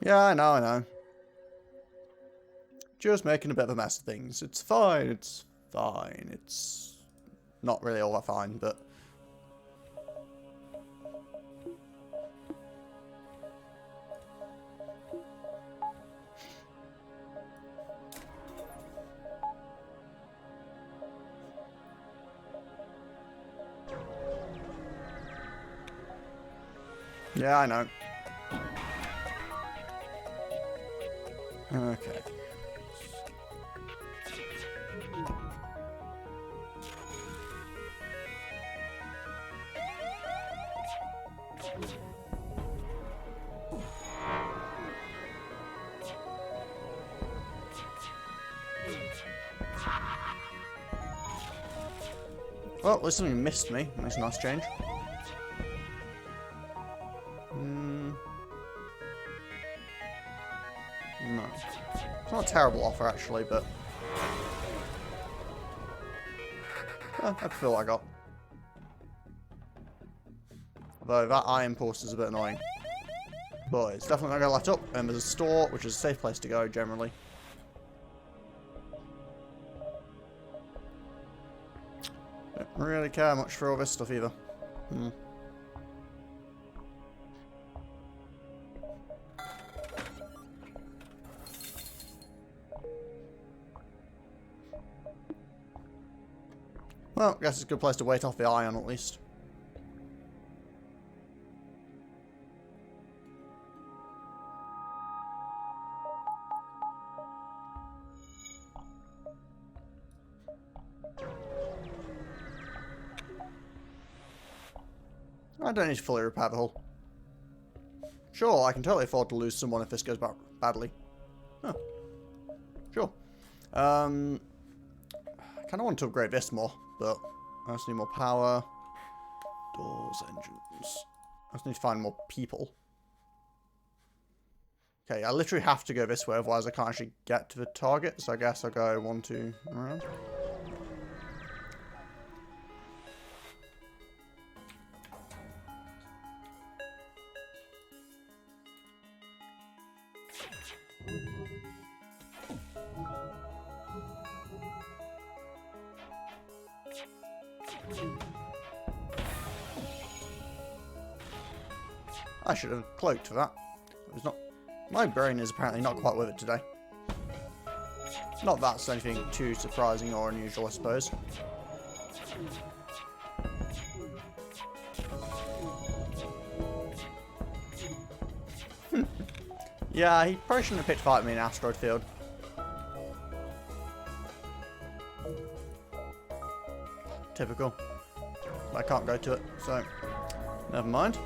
Yeah, I know. Just making a bit of a mess of things. It's fine, it's fine. It's not really all that fine, but... Yeah, I know. Okay. Well, at least something missed me. Makes a nice change. No. It's not a terrible offer, actually, but... I feel I got. Though that iron post is a bit annoying. But it's definitely not going to let up. And there's a store, which is a safe place to go, generally. Don't really care much for all this stuff, either. Well, I guess it's a good place to wait off the iron, at least. I don't need to fully repair the hull. Sure, I can totally afford to lose someone if this goes badly. Oh. Sure. I kind of want to upgrade this more, but I also need more power. Doors, engines. I just need to find more people. Okay, I literally have to go this way, otherwise I can't actually get to the target, so I guess I'll go 1, 2, around. I should have cloaked for that. It was not. My brain is apparently not quite with it today. Not that's anything too surprising or unusual, I suppose. Yeah, he probably shouldn't have picked fight me in asteroid field. Typical. I can't go to it, so never mind.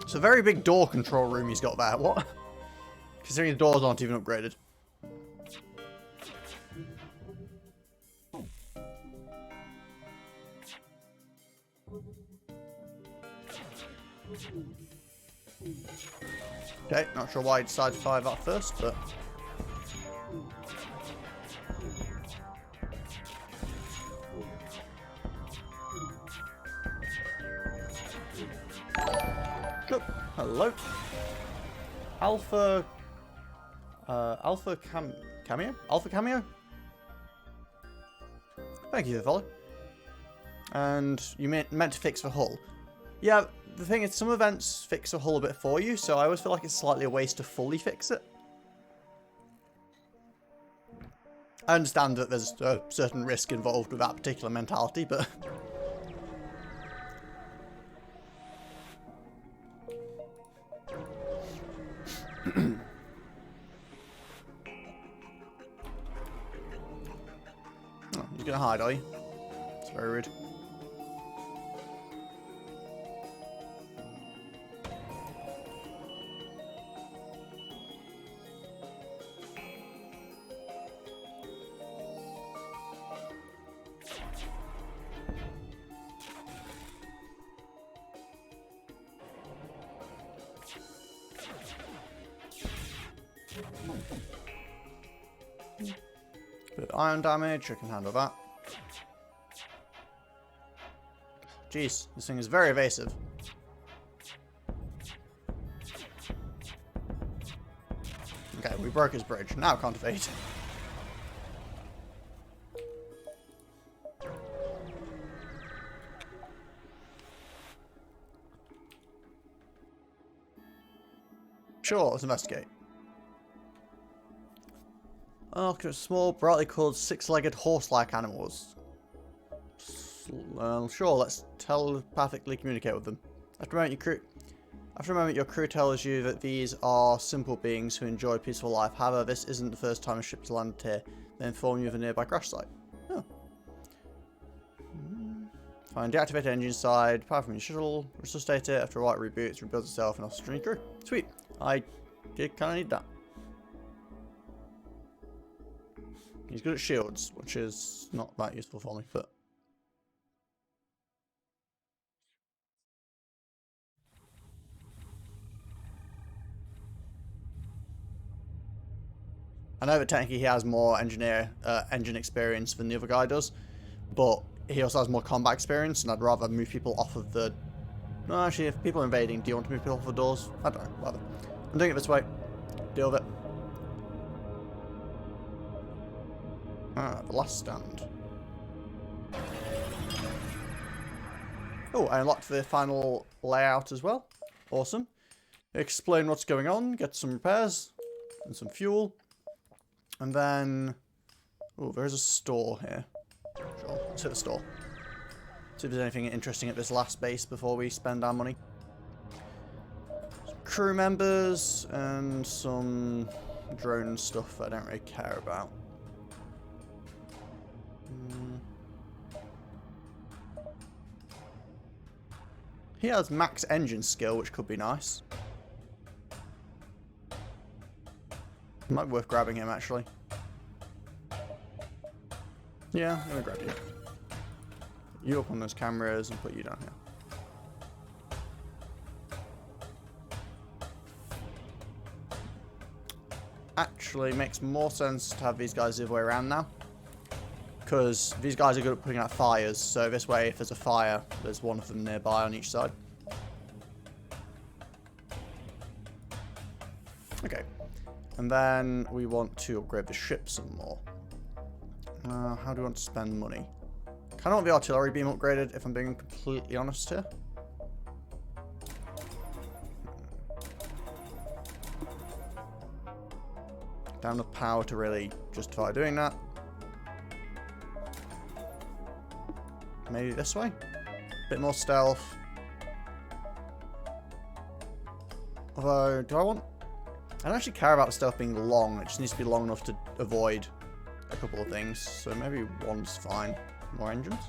It's a very big door control room he's got there. What? Considering the doors aren't even upgraded. Okay, not sure why I decided to fire that first, but... Oh, hello. Alpha Cameo? Alpha Cameo? Thank you for the follow. And you meant to fix the hull. Yeah, the thing is, some events fix the hull a bit for you, so I always feel like it's slightly a waste to fully fix it. I understand that there's a certain risk involved with that particular mentality, but... Oh, you're gonna hide, are you? It's very rude. Bit of iron damage, I can handle that. Jeez, this thing is very evasive. Okay, we broke his bridge. Now I can't evade. Sure, let's investigate. Oh, look at small, brightly coloured, six-legged horse-like animals. Sure, let's telepathically communicate with them. After a moment, your crew tells you that these are simple beings who enjoy a peaceful life. However, this isn't the first time a ship's landed here. They inform you of a nearby crash site. Oh. Find deactivate engine side, power from your shuttle, resuscitate it. After a while it reboots, rebuilds itself, and also join your crew. Sweet. I did kind of need that. He's good at shields, which is not that useful for me, but... I know that technically he has more engine experience than the other guy does, but he also has more combat experience, and I'd rather move people off of the... No, actually, if people are invading, do you want to move people off the doors? I don't know, whatever. I'm doing it this way. Deal with it. Ah, the last stand. Oh, I unlocked the final layout as well. Awesome. Explain what's going on, get some repairs, and some fuel. And then... Oh, there's a store here. Sure, let's hit the store. See if there's anything interesting at this last base before we spend our money. Some crew members, and some drone stuff I don't really care about. He has max engine skill, which could be nice. Might be worth grabbing him, actually. Yeah, I'm gonna grab you. You up on those cameras and put you down here. Actually, makes more sense to have these guys the other way around now. Because these guys are good at putting out fires, so this way, if there's a fire, there's one of them nearby on each side. Okay. And then we want to upgrade the ship some more. How do we want to spend money? Kind of want the artillery beam upgraded, if I'm being completely honest here. Don't have enough power to really justify doing that. Maybe this way? Bit more stealth. Although, do I want... I don't actually care about the stealth being long. It just needs to be long enough to avoid a couple of things. So maybe one's fine. More engines.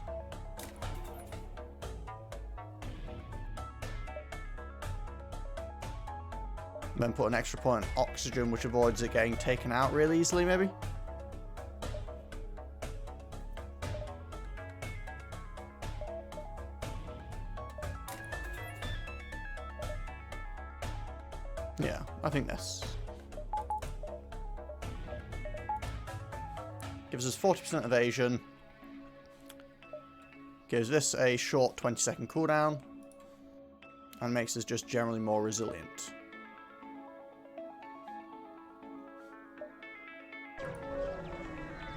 Then put an extra point on oxygen, which avoids it getting taken out really easily, maybe? Yeah, I think this. Gives us 40% evasion. Gives this a short 20-second cooldown. And makes us just generally more resilient.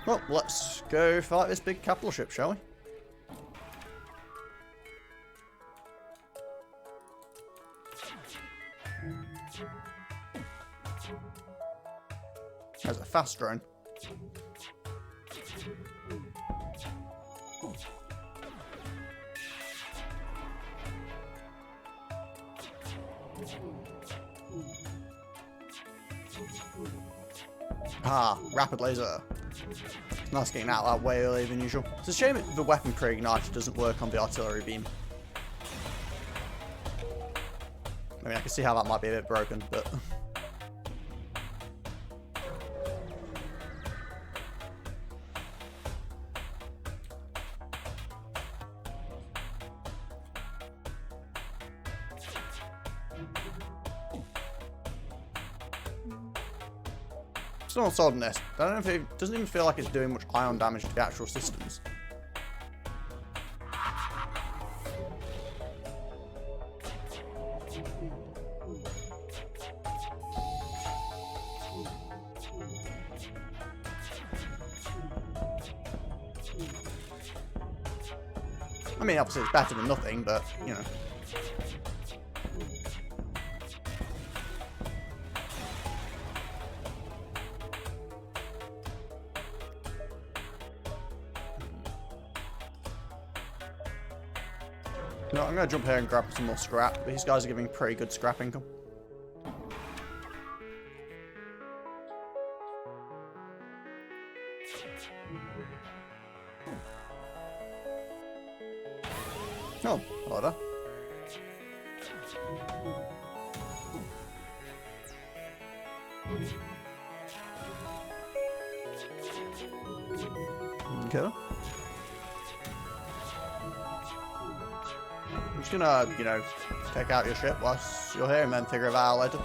Well, let's go fight this big capital ship, shall we? There's a fast drone. Ah, rapid laser. Nice getting out that way earlier than usual. It's a shame the weapon pre-ignited doesn't work on the artillery beam. I mean, I can see how that might be a bit broken, but... Still not sold on this. I don't know if it doesn't even feel like it's doing much ion damage to the actual systems. I mean, obviously it's better than nothing, but, you know. No, I'm going to jump here and grab some more scrap. These guys are giving pretty good scrap income. Oh, hello there. Okay. I'm just gonna, you know, take out your ship whilst you're here and then figure it out later.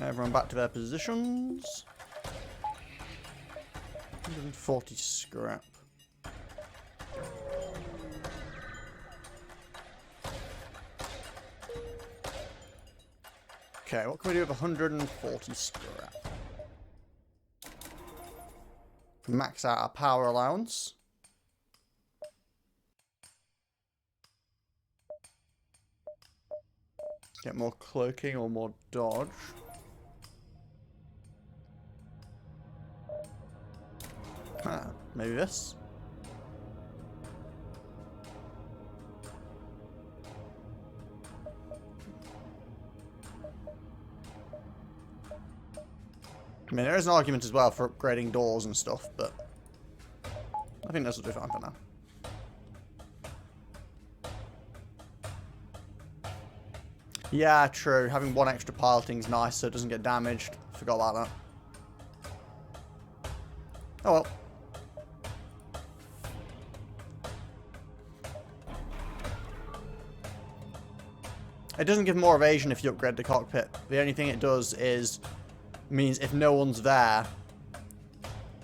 Everyone back to their positions. 140 scrap. Okay, what can we do with 140 scrap? Max out our power allowance. Get more cloaking or more dodge. Ah, maybe this. I mean, there is an argument as well for upgrading doors and stuff, but I think this will do fine for now. Yeah, true. Having one extra piloting's nice so it doesn't get damaged. Forgot about that. Oh well. It doesn't give more evasion if you upgrade the cockpit. The only thing it does is means if no one's there,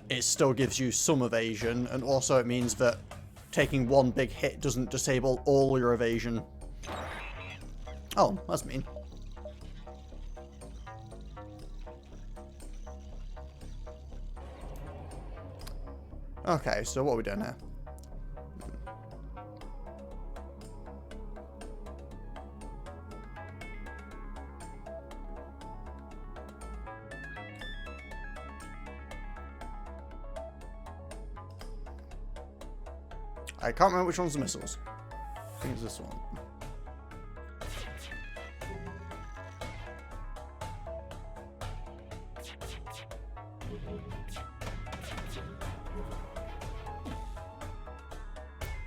it still gives you some evasion, and also it means that taking one big hit doesn't disable all your evasion. Oh, that's mean. Okay, so what are we doing here? I can't remember which one's the missiles. I think it's this one.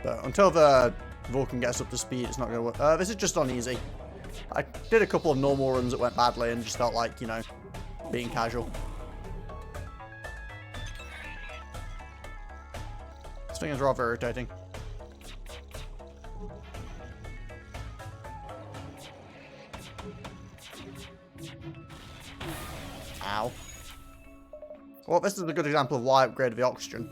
But until the Vulcan gets up to speed, it's not going to work. This is just on easy. I did a couple of normal runs that went badly and just felt like, you know, being casual. This thing is rather irritating. Ow. Well, this is a good example of why I upgraded the oxygen.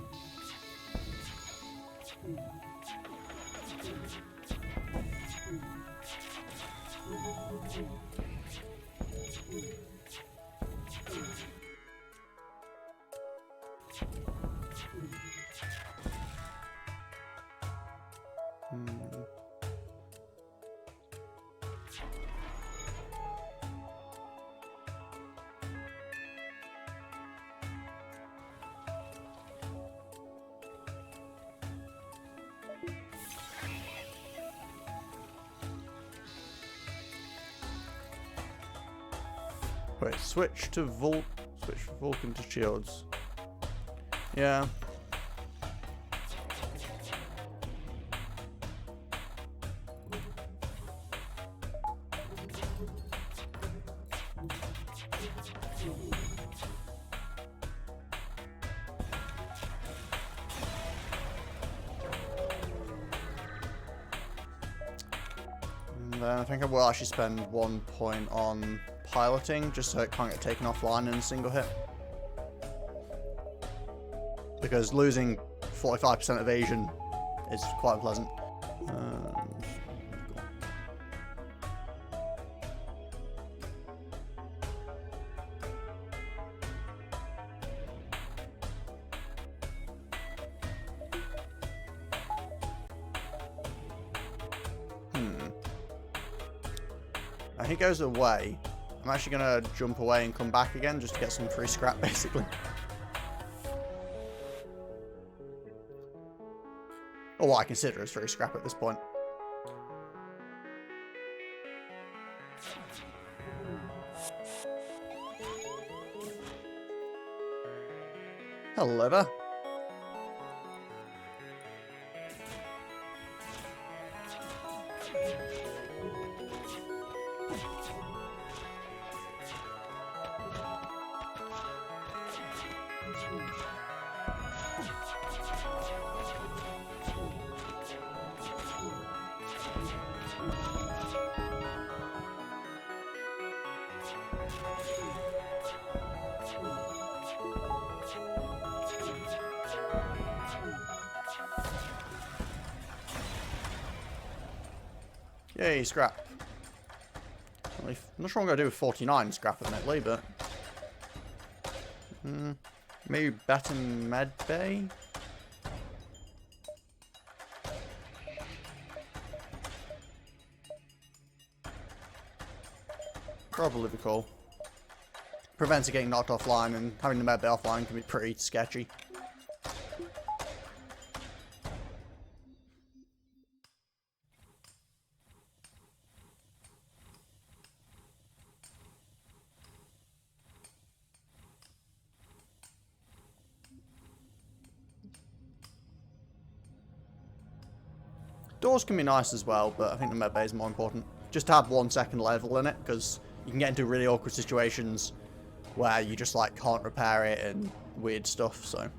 Wait, switch Vulcan to shields. Yeah. And then I think I will actually spend 1 point on piloting, just so it can't get taken offline in a single hit. Because losing 45% evasion is quite unpleasant. He goes away. I'm actually going to jump away and come back again just to get some free scrap, basically. Or what I consider as free scrap at this point. Hello there. Yay, scrap. I'm not sure what I'm going to do with 49 scrap, admittedly, but... maybe better med bay? Probably be cool. Prevents it getting knocked offline, and having the med bay offline can be pretty sketchy. Doors can be nice as well, but I think the med bay is more important. Just to have 1 second level in it, because you can get into really awkward situations where you just like can't repair it and weird stuff, so.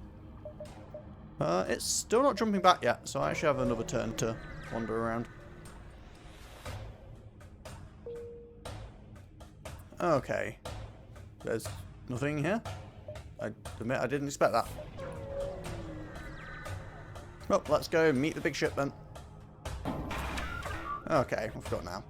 It's still not jumping back yet, so I actually have another turn to wander around. Okay. There's nothing here. I admit I didn't expect that. Well, let's go meet the big ship then. Okay, we've got now.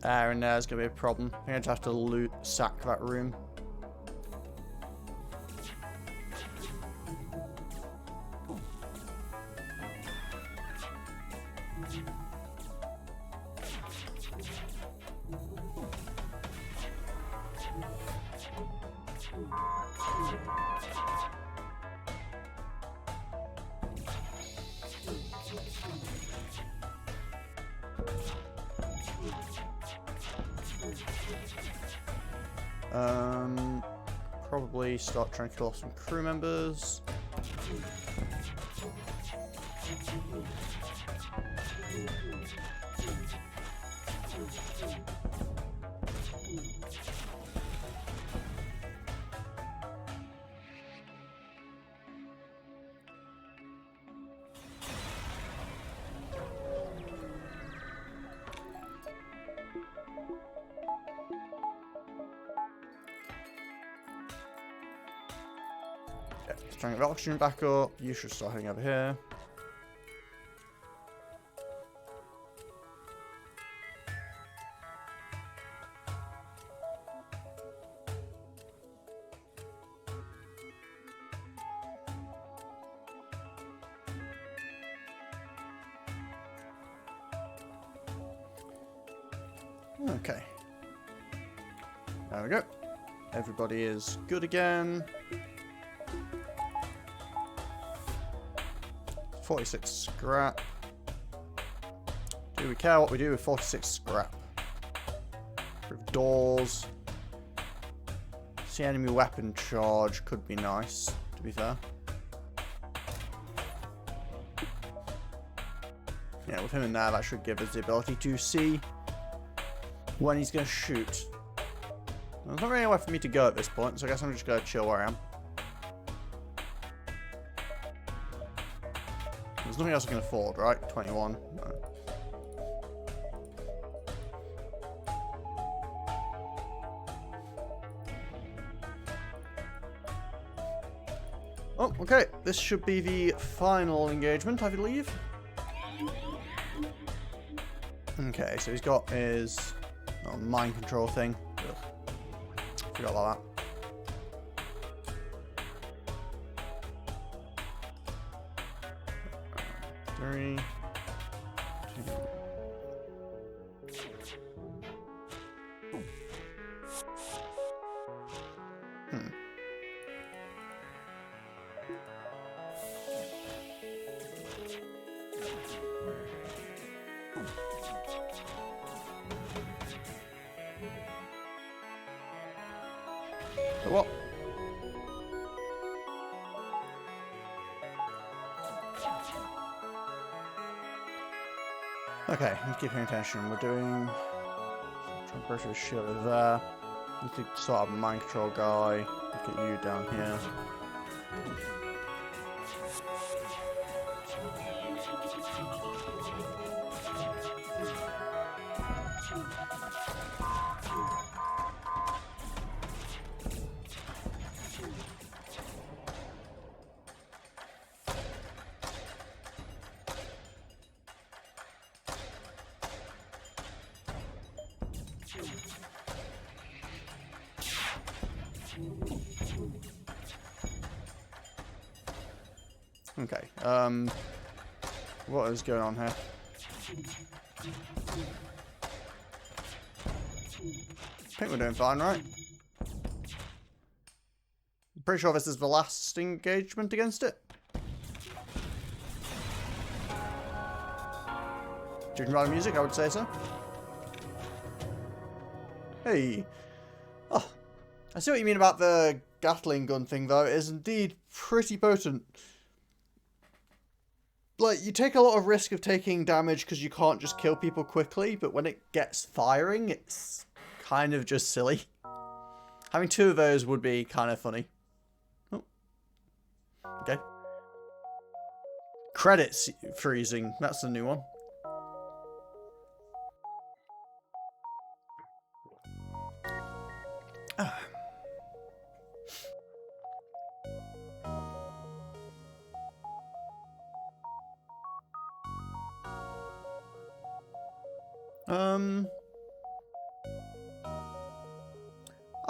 air in there is going to be a problem. I'm going to have to sack that room. Probably start trying to kill off some crew members. Trying to get the oxygen back up. You should start heading over here. Okay. There we go. Everybody is good again. 46 scrap. Do we care what we do with 46 scrap? With doors. See enemy weapon charge could be nice, to be fair. Yeah, with him in there, that should give us the ability to see when he's going to shoot. There's not really anywhere for me to go at this point, so I guess I'm just going to chill where I am. There's nothing else I can afford, right? 21. No. Oh, okay. This should be the final engagement, I believe. Okay, so he's got his mind control thing. Ugh. Forgot about that. Three, two. So what? Okay, I'm keeping attention. We're doing. Trying to pressure a shit over there. Need to sort out a mind control guy. Look at you down here. Okay, what is going on here? I think we're doing fine, right? I'm pretty sure this is the last engagement against it. Judging by the music, I would say so. Hey. Oh, I see what you mean about the Gatling gun thing, though. It is indeed pretty potent. Like, you take a lot of risk of taking damage because you can't just kill people quickly, but when it gets firing, it's kind of just silly. Having two of those would be kind of funny. Oh. Okay. Credits freezing. That's the new one. Ah.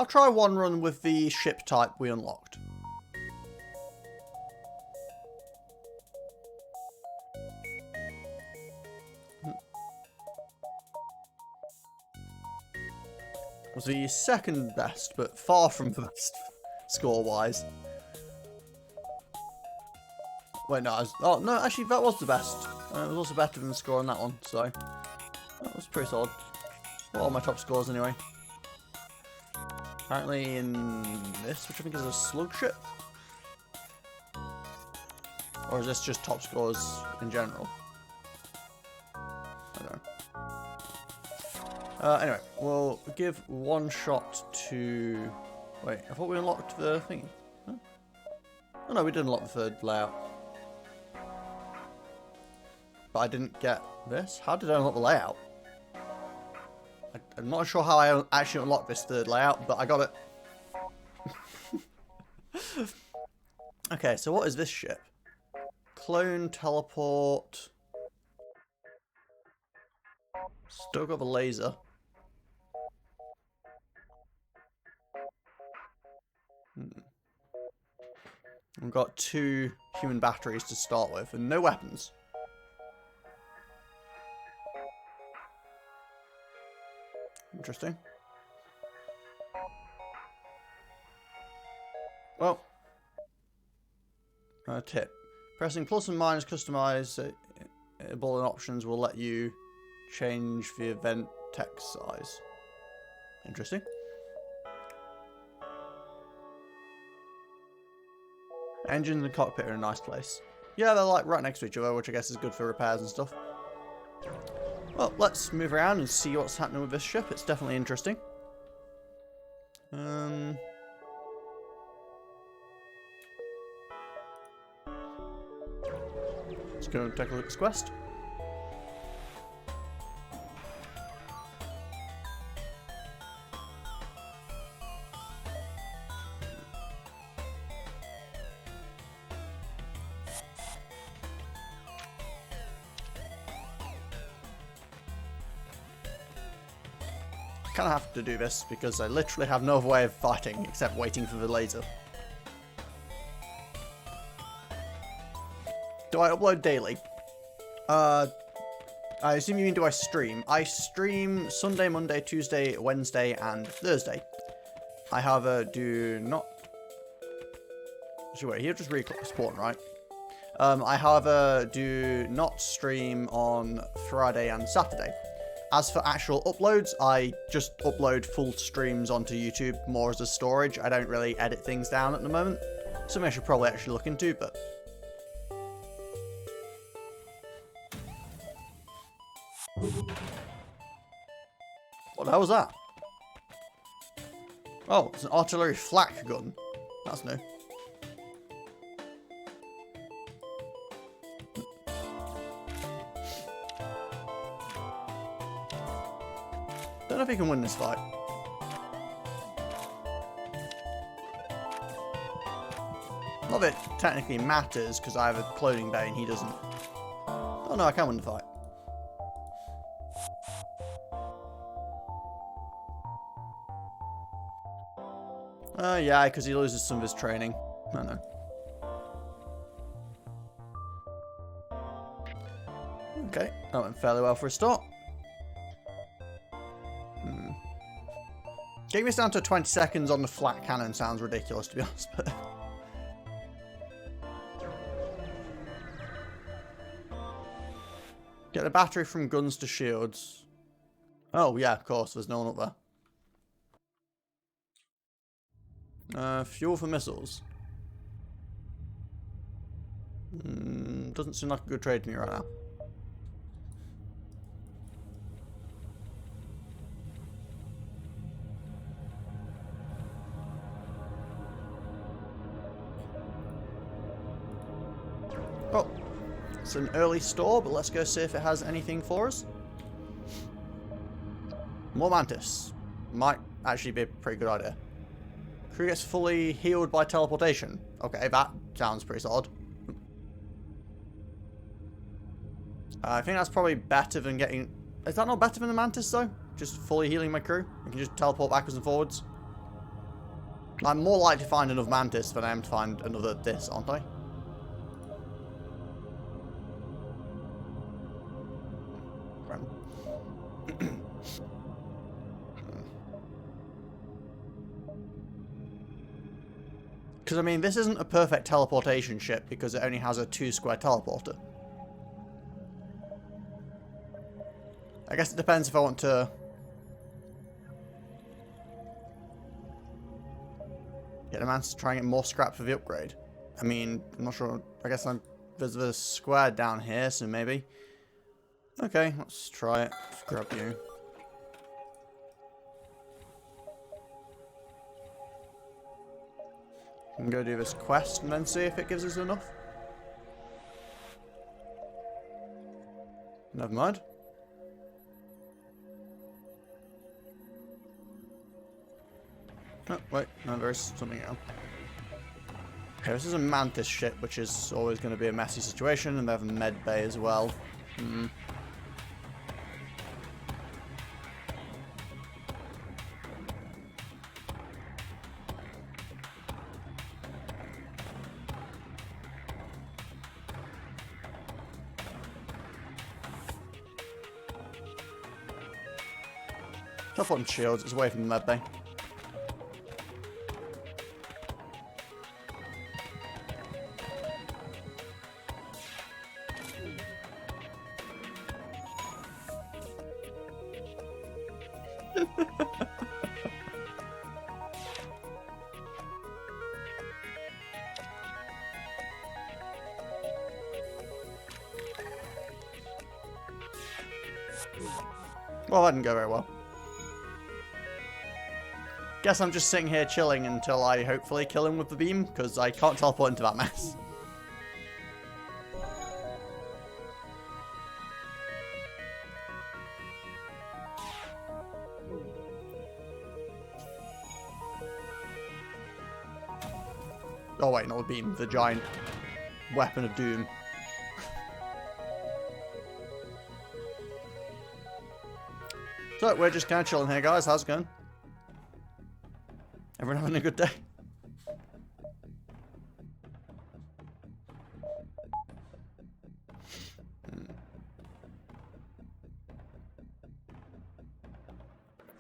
I'll try one run with the ship type we unlocked. It was the second best, but far from the best score-wise. Wait, no, oh, no, actually, that was the best. It was also better than the score on that one, so that was pretty solid. What are my top scores, anyway? Apparently in this, which I think is a slug ship? Or is this just top scores in general? I don't know. Anyway, we'll give one shot to... Wait, I thought we unlocked the thingy. Huh? Oh no, we did unlock the third layout. But I didn't get this. How did I unlock the layout? I'm not sure how I actually unlocked this third layout, but I got it. Okay, so what is this ship? Clone, teleport. Still got the laser. We've got 2 human batteries to start with, and no weapons. Interesting. Well, tip. Pressing plus and minus customizable options will let you change the event text size. Interesting. Engine and the cockpit are in a nice place. Yeah, they're like right next to each other, which I guess is good for repairs and stuff. Well, let's move around and see what's happening with this ship. It's definitely interesting. Let's go and take a look at this quest. Kind of have to do this because I literally have no other way of fighting except waiting for the laser. Do I upload daily? I assume you mean do I stream? I stream Sunday, Monday, Tuesday, Wednesday, and Thursday. I, however, do not... Actually, wait, here just respawn, right? I, however, do not stream on Friday and Saturday. As for actual uploads, I just upload full streams onto YouTube more as a storage. I don't really edit things down at the moment. Something I should probably actually look into, but... What the hell was that? Oh, it's an artillery flak gun. That's new. Don't know if he can win this fight. Not that it technically matters, because I have a clothing bay and he doesn't. Oh no, I can win the fight. Yeah, because he loses some of his training. I know. Okay, that went fairly well for a start. Getting this down to 20 seconds on the flat cannon sounds ridiculous, to be honest. But get the battery from guns to shields. Oh, yeah, of course. There's no one up there. Fuel for missiles. Doesn't seem like a good trade to me right now. Oh, it's an early store, but let's go see if it has anything for us. More mantis. Might actually be a pretty good idea. Crew gets fully healed by teleportation. Okay, that sounds pretty solid. I think that's probably better than getting... Is that not better than the mantis, though? Just fully healing my crew? I can just teleport backwards and forwards? I'm more likely to find another mantis than I am to find another this, aren't I? Because, I mean, this isn't a perfect teleportation ship because it only has a 2-square teleporter. I guess it depends if I want to... get a mantis to try and get more scrap for the upgrade. I mean, I'm not sure. I guess there's a square down here, so maybe. Okay, let's try it. Let's grab you. We can go do this quest and then see if it gives us enough. Never mind. Oh, wait. No, there is something else. Okay, this is a mantis ship, which is always going to be a messy situation, and they have a med bay as well. Tough on shields, it's away from the med bay. Well, that didn't go very well. Guess I'm just sitting here chilling until I hopefully kill him with the beam, because I can't teleport into that mess. Oh wait, not the beam, the giant weapon of doom. So, we're just kind of chilling here, guys. How's it going? Everyone having a good day?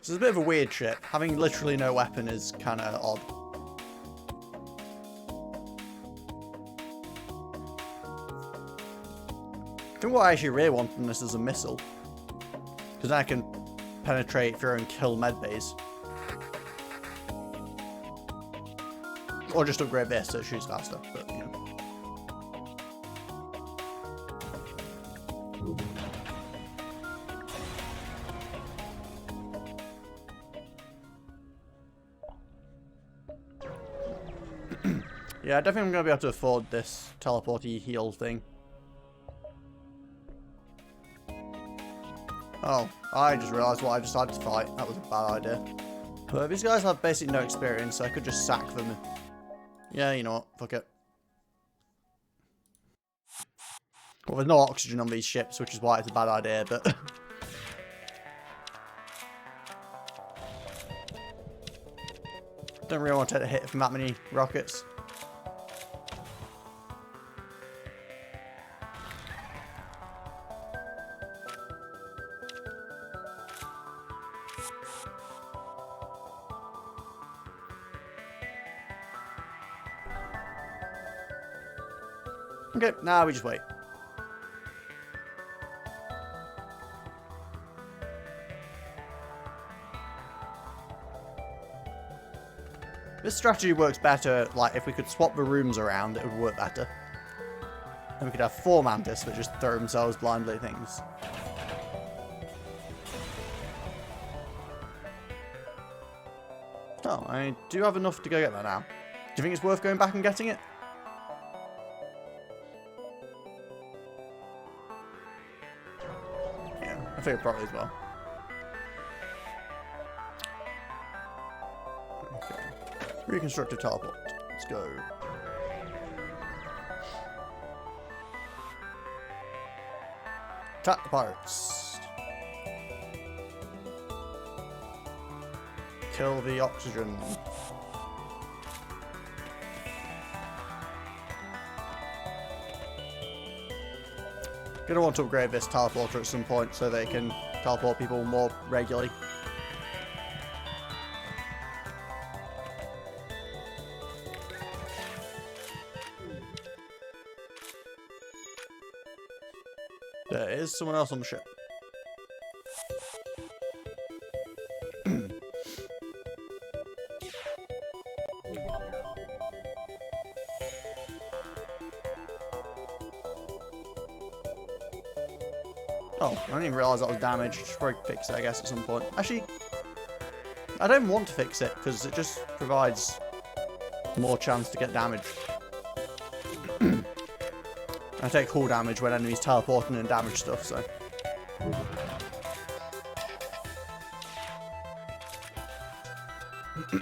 This is a bit of a weird ship. Having literally no weapon is kind of odd. I think what I actually really want from this is a missile. Because then I can penetrate through and kill medbays. Or just upgrade this so it shoots faster, but you know. Yeah, I don't think I'm going to be able to afford this teleporty heal thing. Oh, I just realised what I decided to fight. That was a bad idea. But these guys have basically no experience, so I could just sack them. Yeah, you know what? Fuck it. Well, there's no oxygen on these ships, which is why it's a bad idea, but... don't really want to take a hit from that many rockets. Okay, now we just wait. This strategy works better, like, if we could swap the rooms around, it would work better. And we could have 4 mantis that just throw themselves blindly at things. Oh, I do have enough to go get that now. Do you think it's worth going back and getting it? Yeah, I think it probably as well. Okay. Reconstructive teleport. Let's go. Attack the pirates. Kill the oxygen. Gonna want to upgrade this teleporter at some point so they can teleport people more regularly. There is someone else on the ship. Oh, I didn't even realise that was damaged. Should probably fix it, I guess, at some point. Actually, I don't want to fix it, because it just provides more chance to get damage. I take cool damage when enemies teleporting and damage stuff, so... If we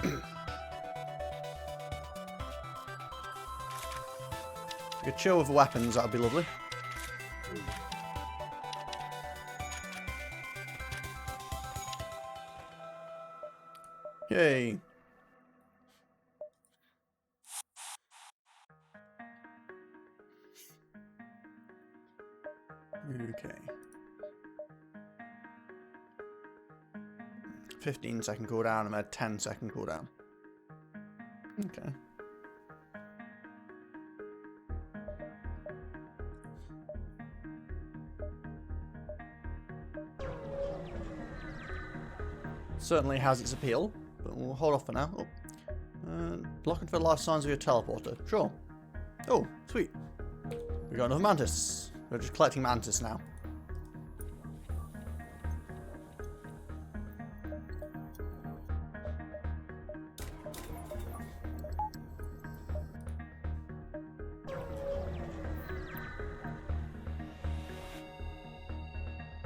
could chill with the weapons, that would be lovely. Yay. Okay. 15-second cooldown, I'm at 10-second cooldown. Okay. Certainly has its appeal, but we'll hold off for now. Oh. Blocking for the last signs of your teleporter. Sure. Oh, sweet. We got another mantis. We're just collecting mantis now.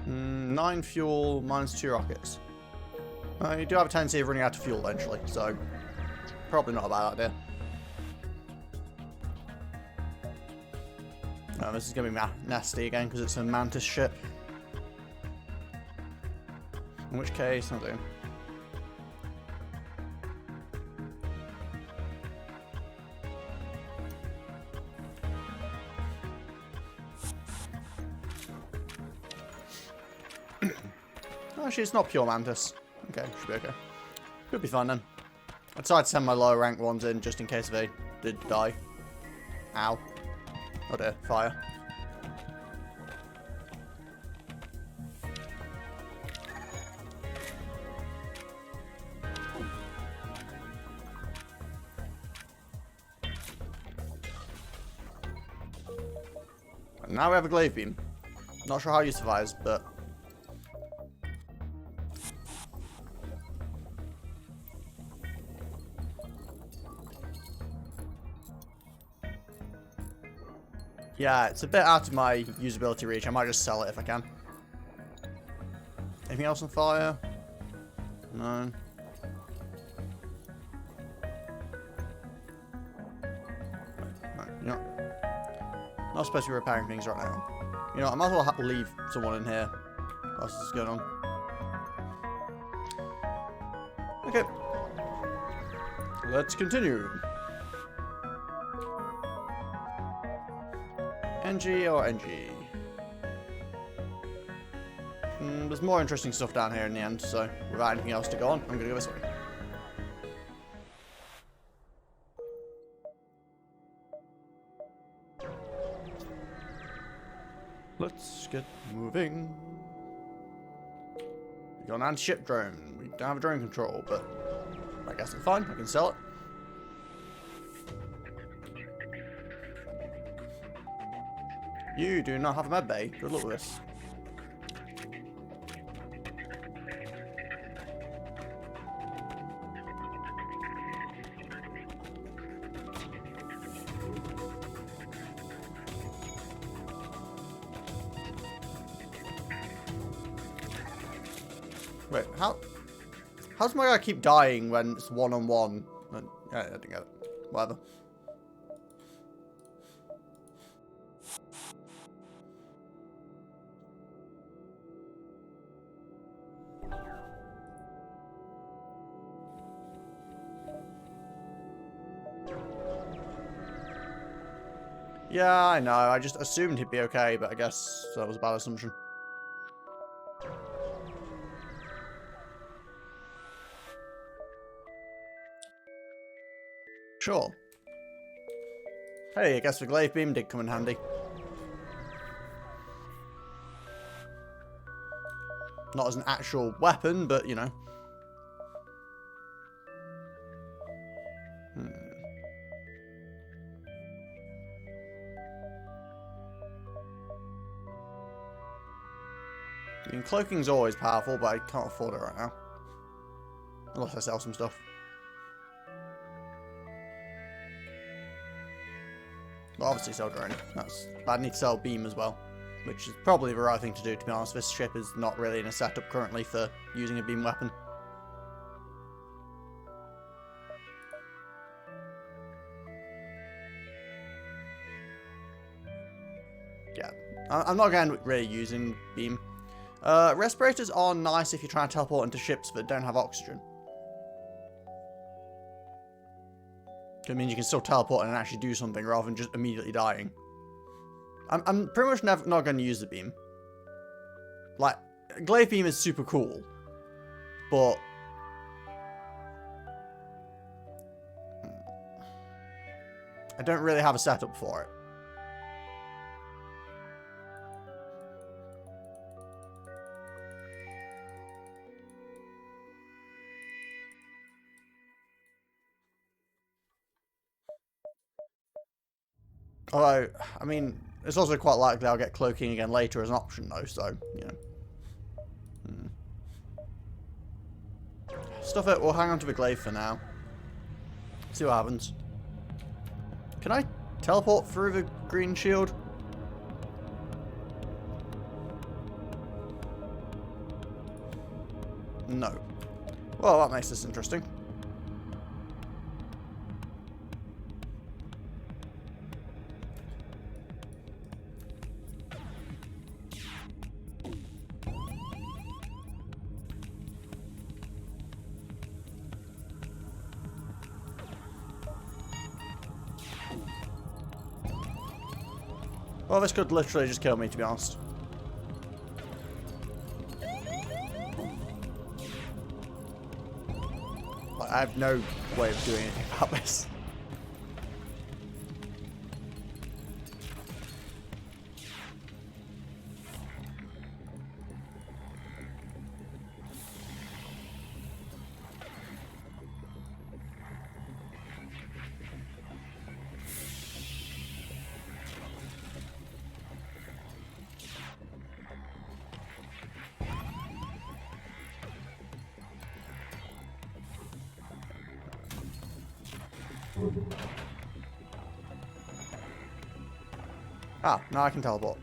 Nine fuel, -2 rockets. You do have a tendency of running out of fuel eventually, so probably not a bad idea. Oh, this is going to be nasty again because it's a mantis ship. In which case, I'll do. Actually, it's not pure mantis. Okay, should be okay. Could be fine then. I decided to send my lower rank ones in just in case they did die. Ow. Oh dear, fire. And now we have a glaive beam. Not sure how you survives, but... yeah, it's a bit out of my usability reach. I might just sell it if I can. Anything else on fire? No. No, you know, not supposed to be repairing things right now. You know, I might as well leave someone in here. What else is going on? Okay. Let's continue. NG or NG? There's more interesting stuff down here in the end, so without anything else to go on, I'm going to go this way. Let's get moving. We got an anti-ship drone. We don't have a drone control, but I guess it's fine. I can sell it. You do not have a med bay. Good luck with this. Wait, how's my guy keep dying when it's one-on-one? Yeah, I didn't get it. Whatever. Yeah, I know. I just assumed he'd be okay, but I guess that was a bad assumption. Sure. Hey, I guess the glaive beam did come in handy. Not as an actual weapon, but, you know. I mean, cloaking's always powerful, but I can't afford it right now. Unless I sell some stuff. Well, obviously sell drone. I need to sell beam as well. Which is probably the right thing to do, to be honest. This ship is not really in a setup currently for using a beam weapon. Yeah. I'm not again really using beam. Respirators are nice if you're trying to teleport into ships that don't have oxygen. It means you can still teleport and actually do something rather than just immediately dying. I'm pretty much not going to use the beam. Like, glaive beam is super cool, but I don't really have a setup for it. Although, I mean, it's also quite likely I'll get cloaking again later as an option, though, so, you know. Stuff it, we'll hang on to the glaive for now. See what happens. Can I teleport through the green shield? No. Well, that makes this interesting. Well, this could literally just kill me, to be honest. I have no way of doing anything about this. Ah, now I can teleport.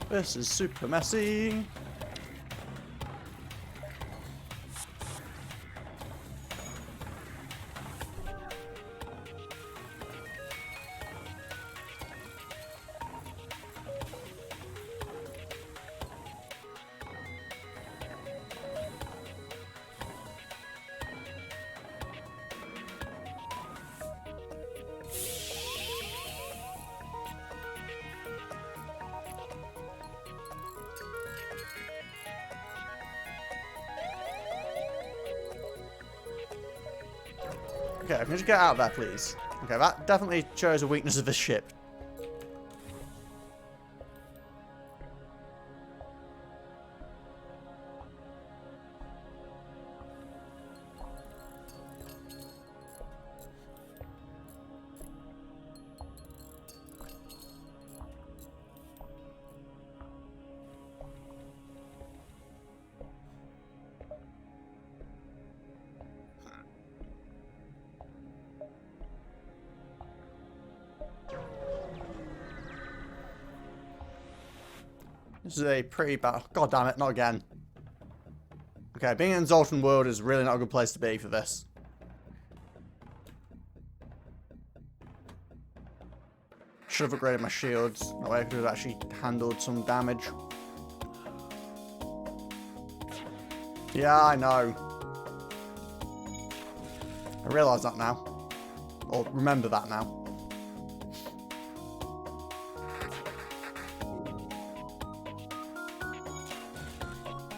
This is super messy. Okay, can you just get out of there, please? Okay, that definitely shows a weakness of the ship. This is a pretty bad... God damn it, not again. Okay, being in Zoltan World is really not a good place to be for this. Should have upgraded my shields. That way I could have actually handled some damage. Yeah, I know. I realise that now. Or remember that now.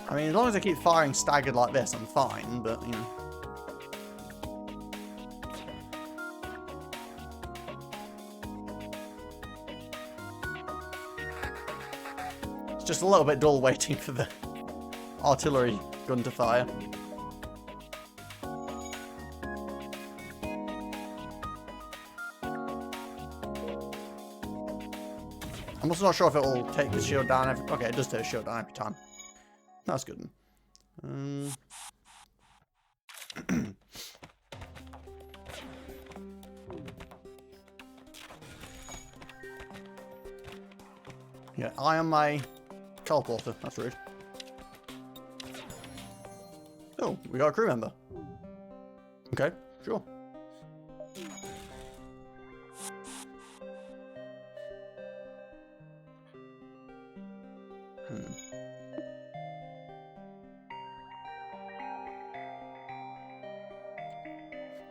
I mean, as long as I keep firing staggered like this, I'm fine, but, you know. It's just a little bit dull waiting for the artillery gun to fire. I'm also not sure if it will take the shield down every... Okay, it does take the shield down every time. That's good. Yeah, I am my teleporter. That's rude. Oh, we got a crew member. Okay, sure.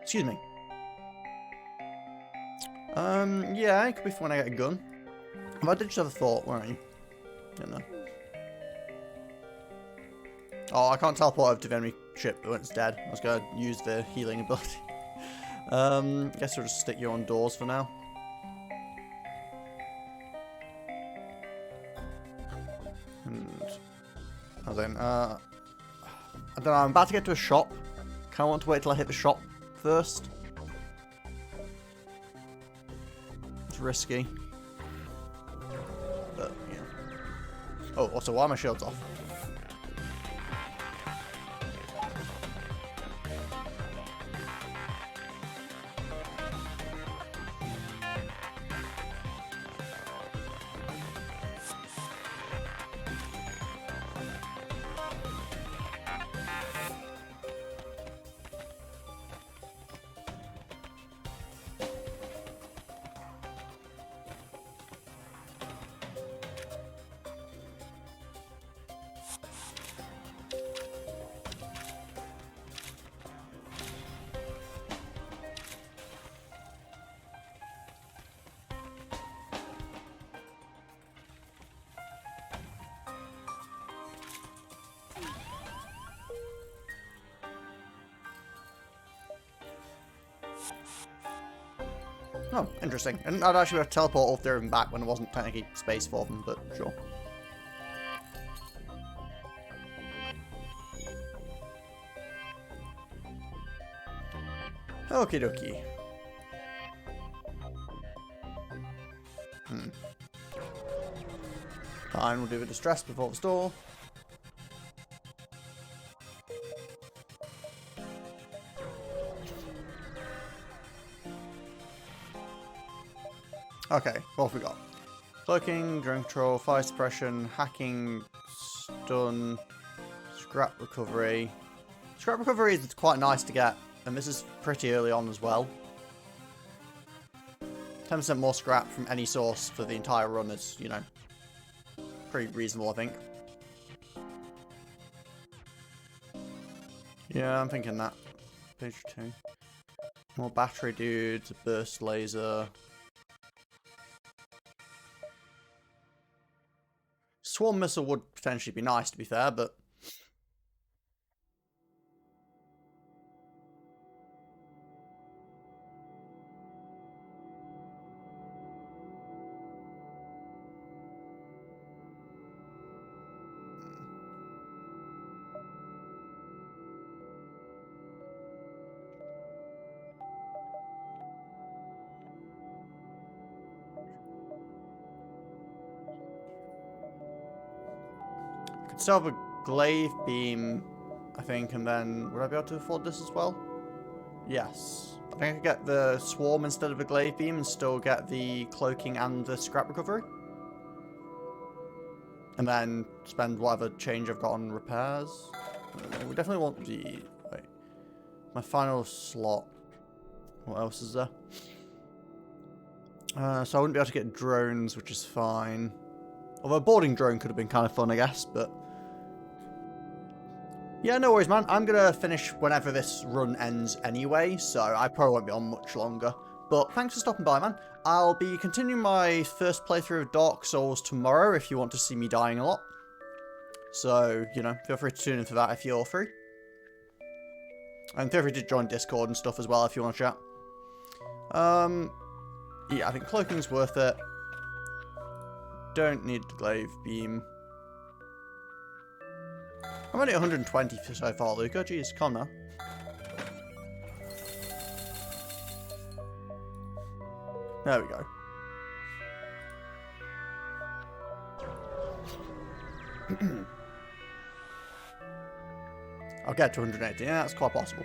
Excuse me. Yeah, it could be fun when I get a gun. I did just have a thought, where are you? Don't know. Oh, I can't teleport over to the enemy ship when it's dead. I was going to use the healing ability. I guess we'll just stick you on doors for now. And then, I don't know, I'm about to get to a shop. Kind of want to wait till I hit the shop first. It's risky. But, yeah. Oh, also, why are my shields off? Oh, interesting. And I'd actually have to teleport all through and back when there wasn't technically space for them, but sure. Okie dokie. Fine, we'll do a distress before the store. Okay, what have we got? Cloaking, drone control, fire suppression, hacking, stun, scrap recovery. Scrap recovery is quite nice to get, and this is pretty early on as well. 10% more scrap from any source for the entire run is, you know, pretty reasonable, I think. Yeah, I'm thinking that. Page 2. More battery dudes, a burst laser. Swarm missile would potentially be nice, to be fair, but... could still have a glaive beam, I think, and then... Would I be able to afford this as well? Yes. I think I could get the swarm instead of a glaive beam and still get the cloaking and the scrap recovery. And then spend whatever change I've got on repairs. We definitely want the... Wait. My final slot. What else is there? So I wouldn't be able to get drones, which is fine. Although a boarding drone could have been kind of fun, I guess, but... Yeah, no worries, man. I'm going to finish whenever this run ends anyway, so I probably won't be on much longer. But thanks for stopping by, man. I'll be continuing my first playthrough of Dark Souls tomorrow if you want to see me dying a lot. So, you know, feel free to tune in for that if you're free. And feel free to join Discord and stuff as well if you want to chat. Yeah, I think cloaking's worth it. Don't need the glaive beam. I'm only at 120 so far, Luca. Jeez, calm down. There we go. I'll get to 180. Yeah, that's quite possible.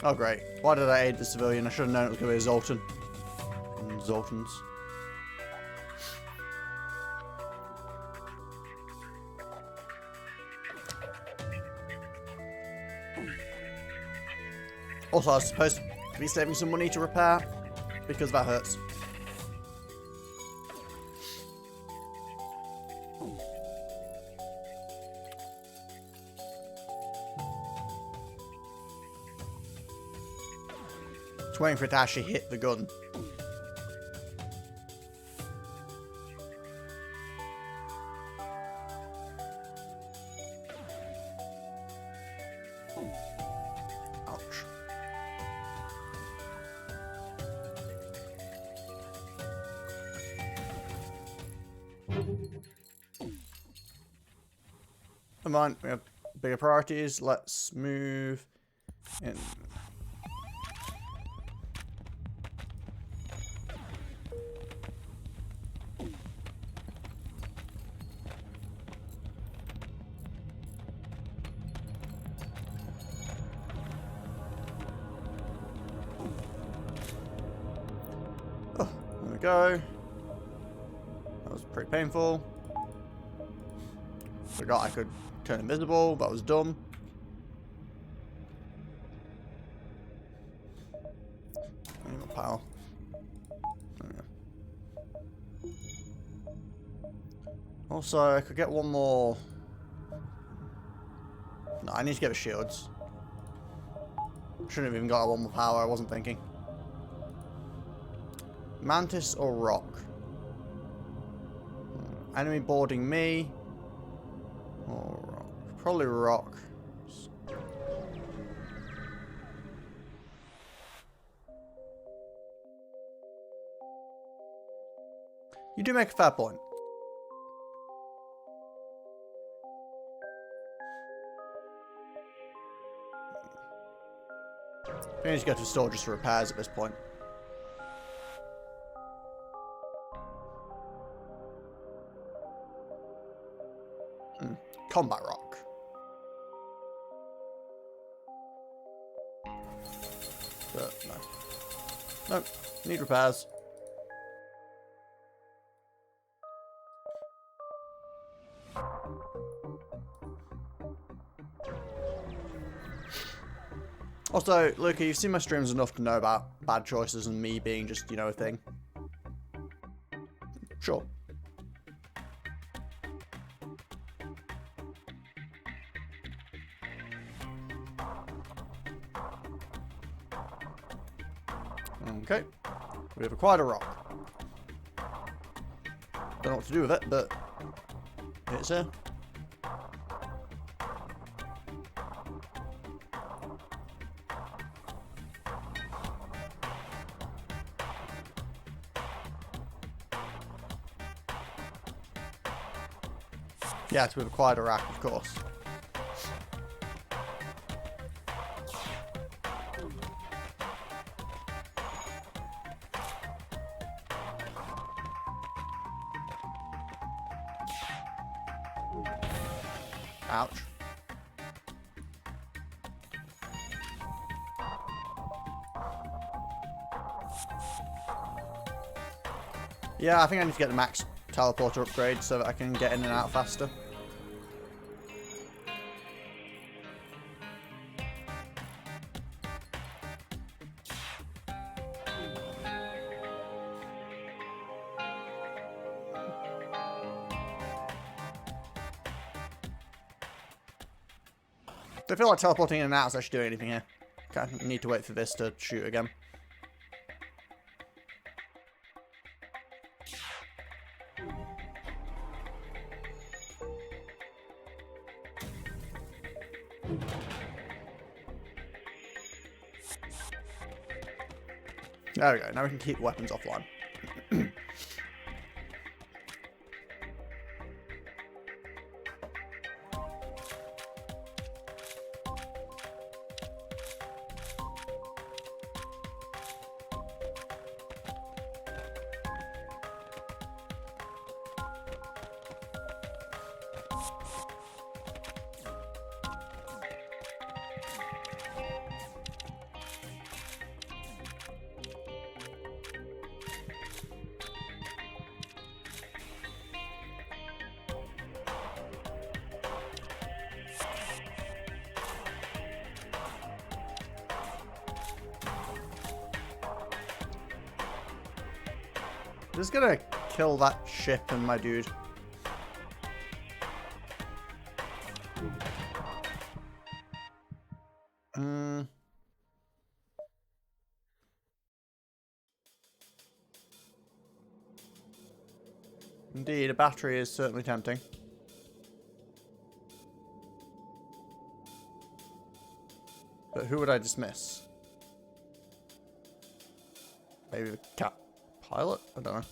Oh, great. Why did I aid the civilian? I should have known it was going to be a Zoltan. Zoltans. Also, I was supposed to be saving some money to repair, because that hurts. Just waiting for it to actually hit the gun. Ouch. Come on, we have bigger priorities. Let's move in. Oh, there we go. That was pretty painful. Forgot I could turn invisible. That was dumb. I got power. There we go. Also, I could get one more. No, I need to get the shields. Shouldn't have even got one more power. I wasn't thinking. Mantis or rock? Enemy boarding me. Or rock. Probably rock. You do make a fair point. I need to go to the store just for repairs at this point. Combat rock. But no. Nope. Need repairs. Also, Luca, you've seen my streams enough to know about bad choices and me being just, you know, a thing. Sure. Okay. We have acquired a rock. Don't know what to do with it, but it's here. Yes, we've acquired a rack, of course. Ouch. Yeah, I think I need to get the max teleporter upgrade so that I can get in and out faster. I feel like teleporting in and out is actually doing anything here. Okay, I need to wait for this to shoot again. There we go, now we can keep weapons offline. Just gonna kill that ship and my dude. Indeed, a battery is certainly tempting. But who would I dismiss? Maybe the cat pilot? I don't know.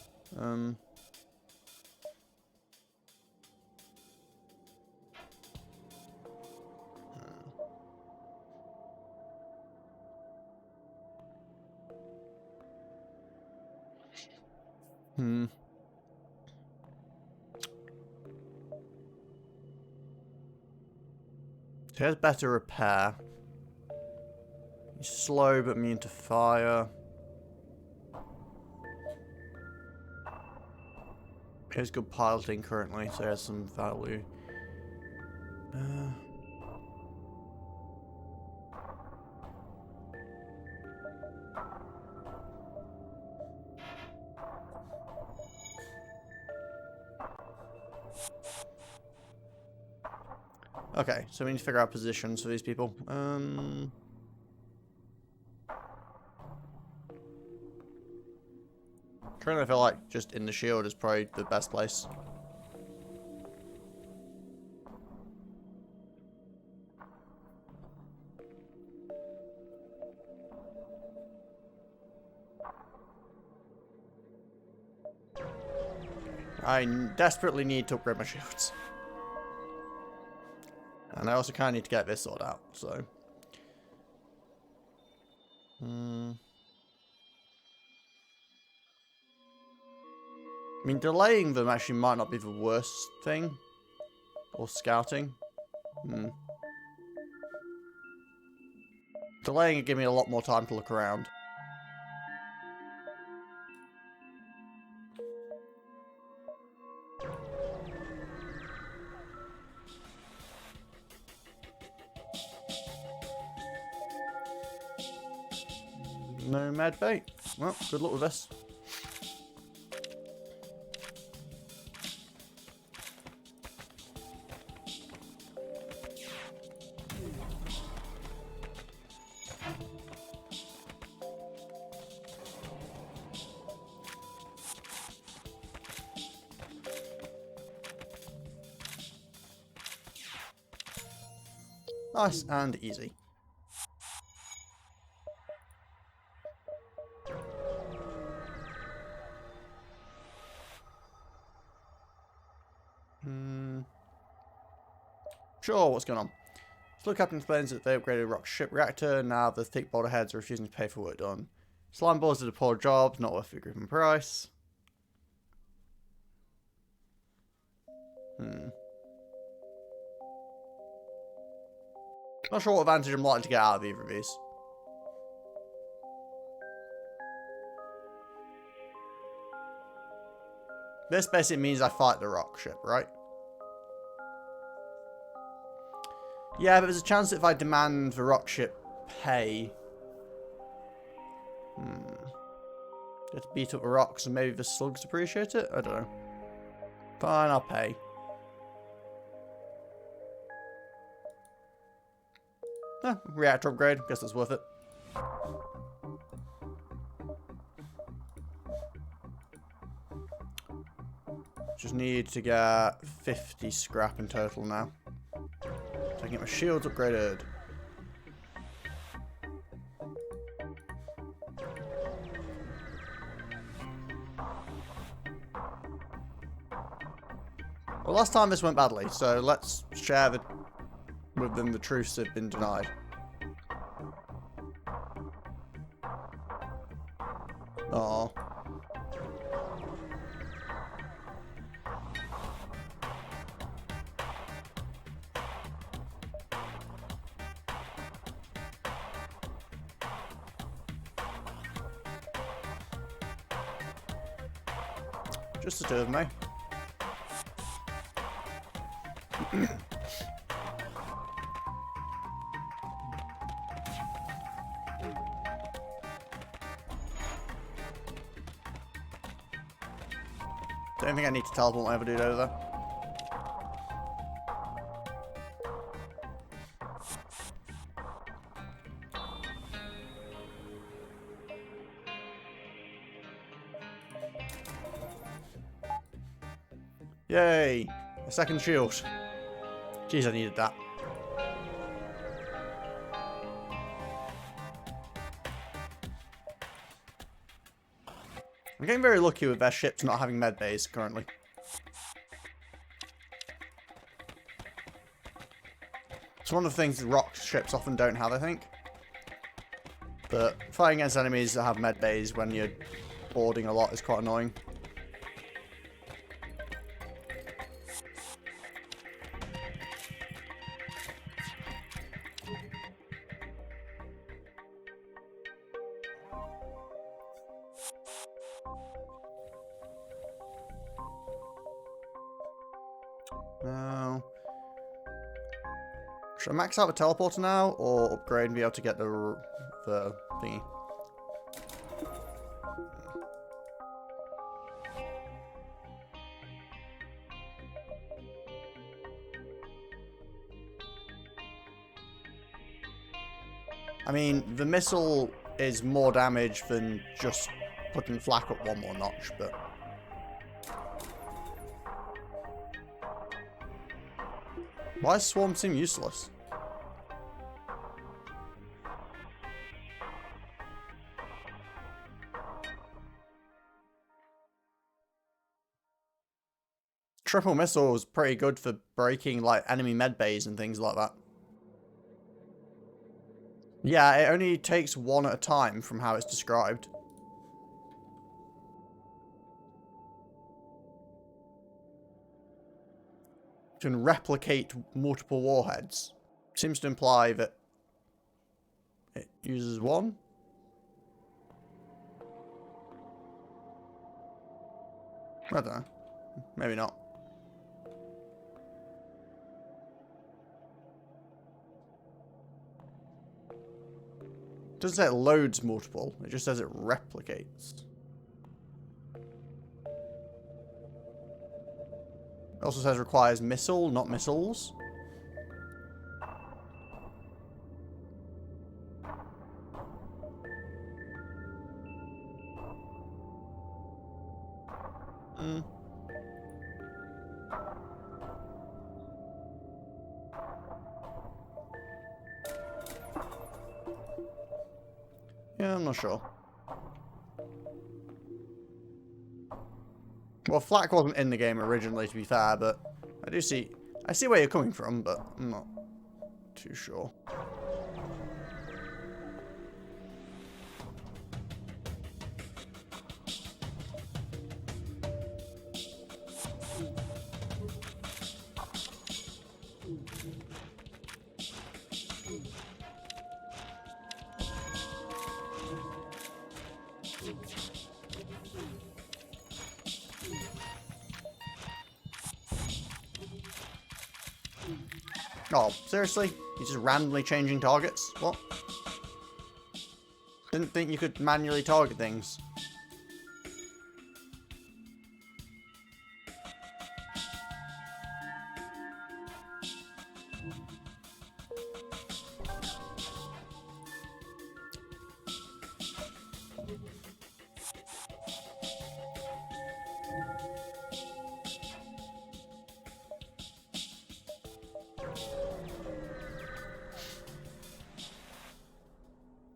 He has better repair. He's slow but immune to fire. He has good piloting currently, so he has some value. Okay, so we need to figure out positions for these people. Currently I feel like just in the shield is probably the best place. I desperately need to upgrade my shields. And I also kind of need to get this sorted out, so. I mean, delaying them actually might not be the worst thing. Or scouting. Delaying it give me a lot more time to look around. No med bait. Well, good luck with this. Nice and easy. Sure, what's going on? Slug Captain explains that they upgraded Rock's ship reactor, now the thick boulder heads are refusing to pay for work done. Slime balls did a poor job, not worth the given price. Not sure what advantage I'm likely to get out of either of these. This basically means I fight the rock ship, right? Yeah, but there's a chance that if I demand the rock ship pay... Get to beat up the rocks and maybe the slugs appreciate it? I don't know. Fine, I'll pay. Reactor upgrade. Guess that's worth it. Just need to get 50 scrap in total now. So I can get my shields upgraded. Well, last time this went badly, so let's share with them the truths that have been denied. Aww. Just the two of me. Don't think I need to teleport my other dude over there. Yay! A second shield. Jeez, I needed that. I'm getting very lucky with their ships not having med bays currently. It's one of the things that rock ships often don't have, I think. But fighting against enemies that have med bays when you're boarding a lot is quite annoying. Now, should I max out the teleporter now, or upgrade and be able to get the thingy? I mean, the missile is more damage than just putting flak up one more notch, but... Why does Swarm seem useless? Triple missile is pretty good for breaking like enemy med bays and things like that. Yeah, it only takes one at a time from how it's described. Can replicate multiple warheads. Seems to imply that it uses one. I don't know. Maybe not. It doesn't say it loads multiple. It just says it replicates. It also says requires missile, not missiles. Yeah, I'm not sure. Well, flak wasn't in the game originally, to be fair, but I see where you're coming from, but I'm not too sure. Oh, seriously? He's just randomly changing targets? What? Didn't think you could manually target things.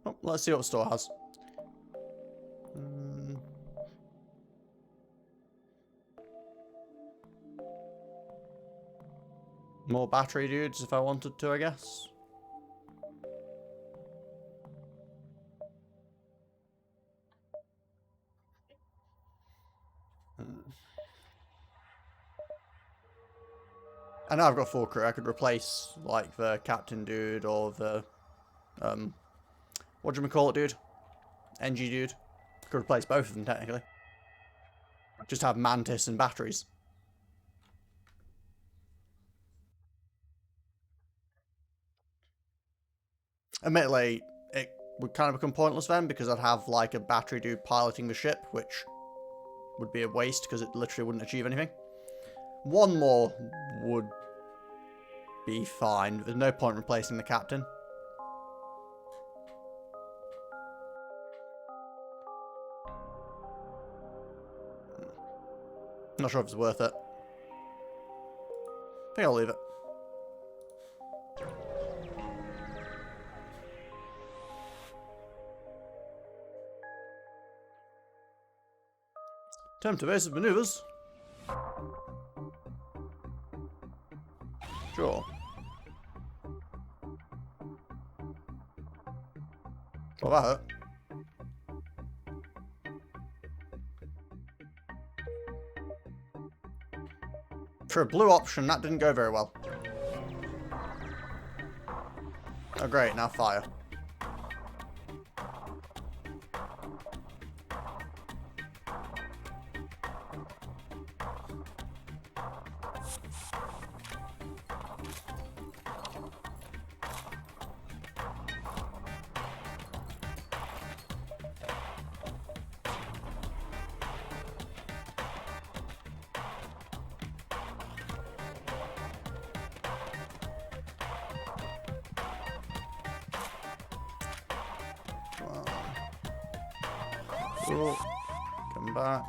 Oh, let's see what the store has. More battery dudes if I wanted to, I guess. I know I've got full crew. I could replace, like, the captain dude or the, what do you call it, dude? NG dude. Could replace both of them, technically. Just have Mantis and batteries. Admittedly, it would kind of become pointless then, because I'd have, like, a battery dude piloting the ship, which would be a waste, because it literally wouldn't achieve anything. One more would be fine. There's no point replacing the captain. Not sure if it's worth it. I think I'll leave it. Attempt evasive maneuvers. Sure. Well, that hurt. For a blue option, that didn't go very well. Oh great, now fire. Oh, come back.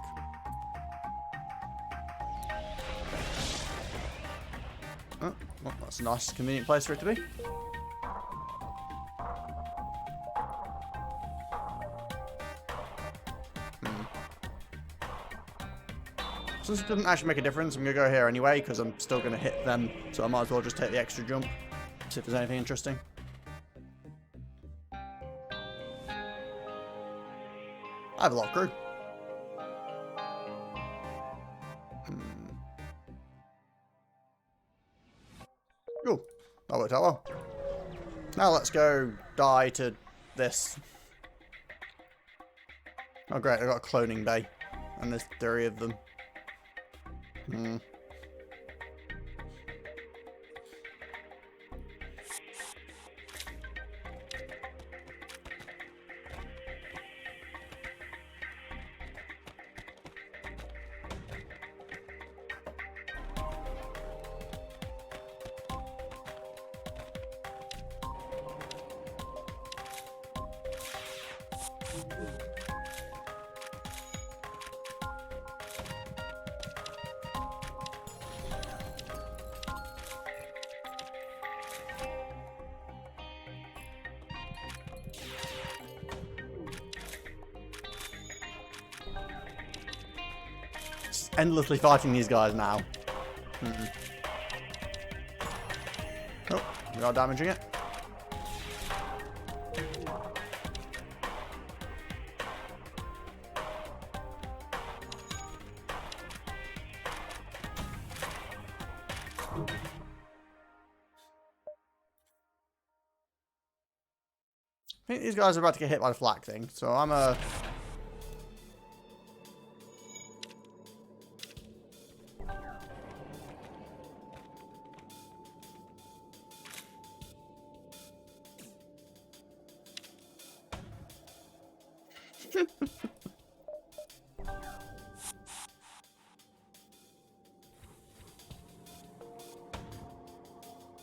Oh, well, that's a nice, convenient place for it to be. Since it doesn't actually make a difference, I'm going to go here anyway, because I'm still going to hit them, so I might as well just take the extra jump, see if there's anything interesting. I have a lot of crew. Ooh, that worked out well. Now let's go die to this. Oh great, I've got a cloning bay. And there's 3 of them. Just endlessly fighting these guys now. Oh, we are damaging it. I think these guys are about to get hit by the flak thing, so I'm a...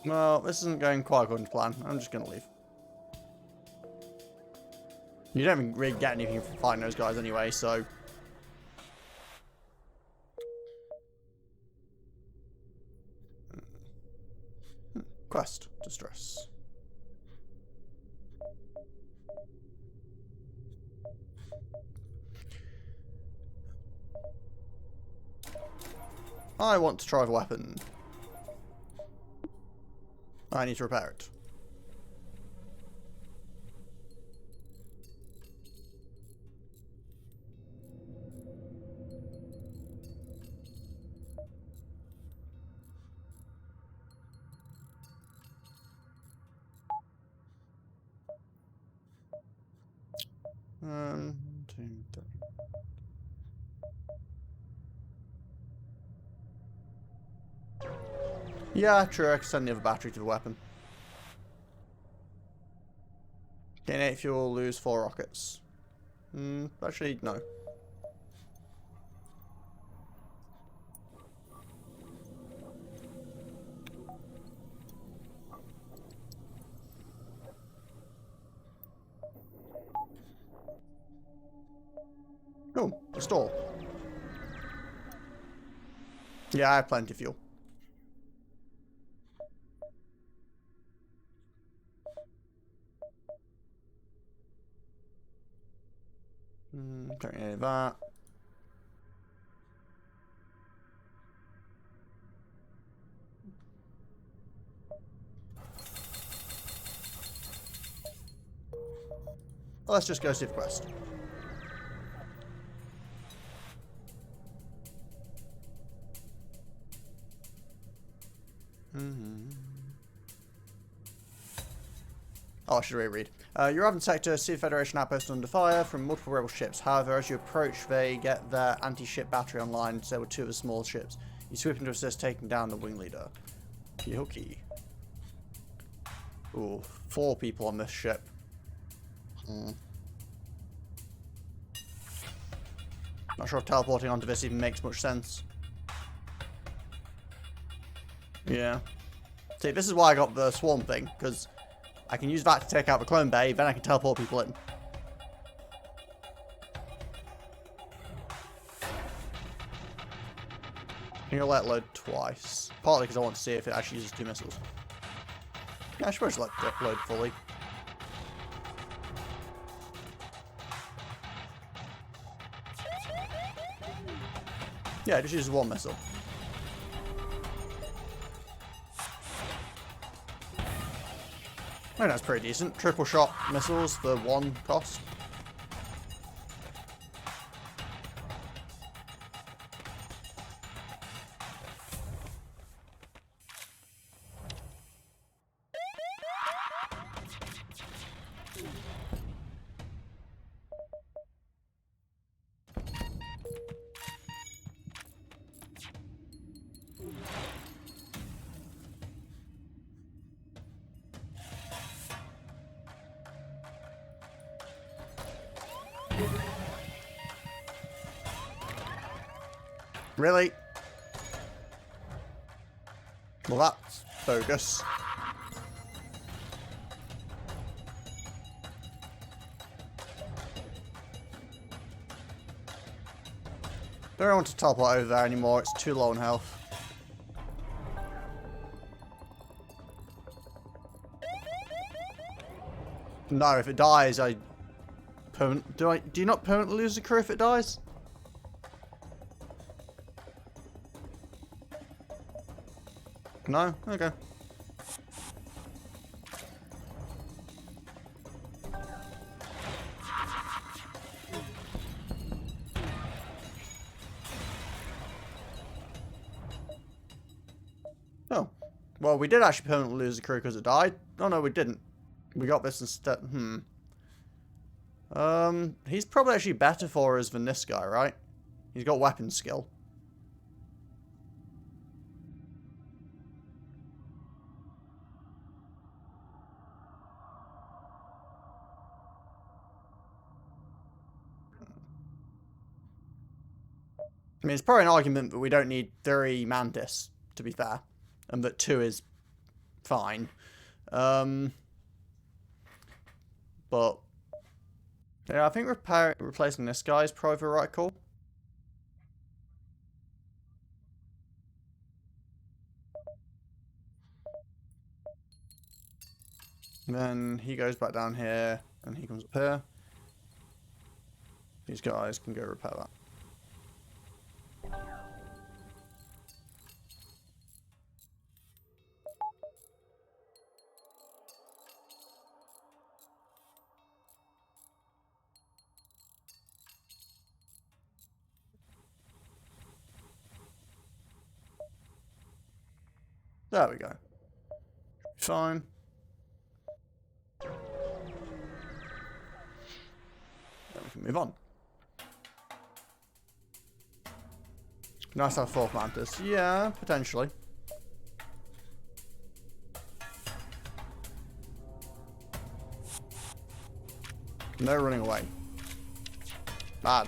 Well, this isn't going quite according to plan. I'm just going to leave. You don't even really get anything from fighting those guys anyway, so... Quest. Distress. I want to try the weapon. I need to repair it. Two, three. Yeah, true. I can send the other battery to the weapon. Gain 8 fuel, lose 4 rockets. Actually, no. Oh, restore. Yeah, I have plenty of fuel. Don't need any of that. Well, let's just go see the quest. Oh, I should reread. You're up in sector, see the Federation outpost under fire from multiple rebel ships. However, as you approach, they get their anti-ship battery online, so there were 2 of the small ships. You swoop in to assist, taking down the wing leader. Yoki. Ooh, 4 people on this ship. Not sure if teleporting onto this even makes much sense. Yeah. See, this is why I got the swarm thing, because I can use that to take out the clone bay, then I can teleport people in. I'm gonna let it load twice. Partly because I want to see if it actually uses 2 missiles. Yeah, I should just let it load fully. Yeah, it just uses 1 missile. I think that's pretty decent. Triple shot missiles for 1 cost. Really? Well, that's bogus. Don't want to teleport over there anymore, it's too low on health. No, if it dies, I... Do you not permanently lose the crew if it dies? No? Okay. Oh. Well, we did actually permanently lose the crew because it died. Oh no, we didn't. We got this instead. He's probably actually better for us than this guy, right? He's got weapon skill. I mean, it's probably an argument that we don't need 3 mantis, to be fair, and that 2 is fine. But yeah, I think replacing this guy is probably the right call. And then he goes back down here, and he comes up here. These guys can go repair that. There we go. Fine. Then we can move on. Nice to have 4th mantis. Yeah, potentially. No running away. Bad.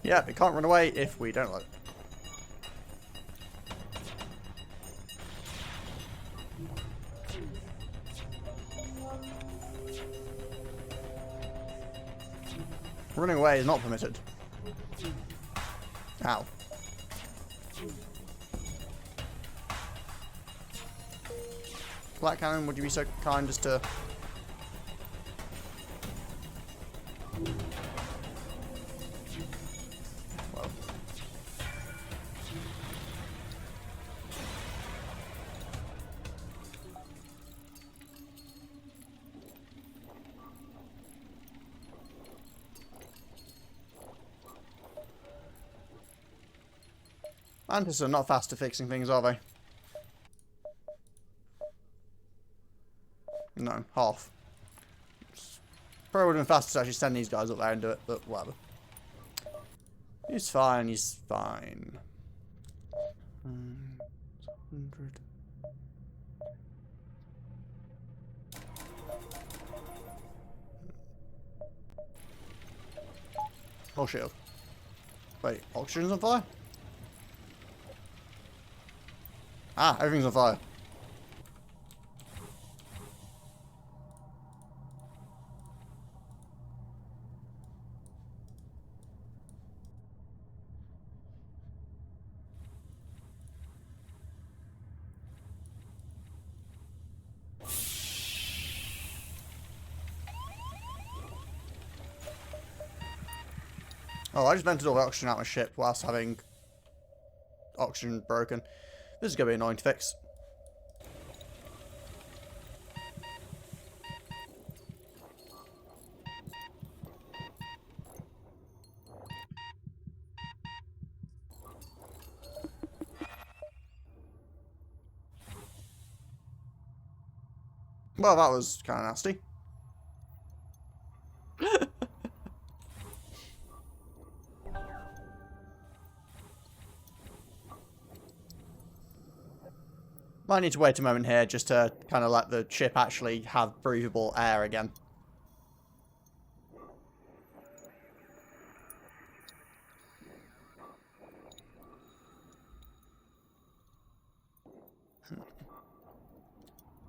Yeah, it can't run away if we don't let it. Running away is not permitted. Ow. Black Cannon, would you be so kind as to... Well. Mantis are not fast at fixing things, are they? No, half. Probably would have been faster to actually send these guys up there and do it, but whatever. He's fine, he's fine. 100. Oh, shield. Wait, oxygen's on fire? Ah, everything's on fire. Oh, I just vented all the oxygen out my ship whilst having oxygen broken. This is going to be annoying to fix. Well, that was kind of nasty. Might need to wait a moment here just to kind of let the ship actually have breathable air again.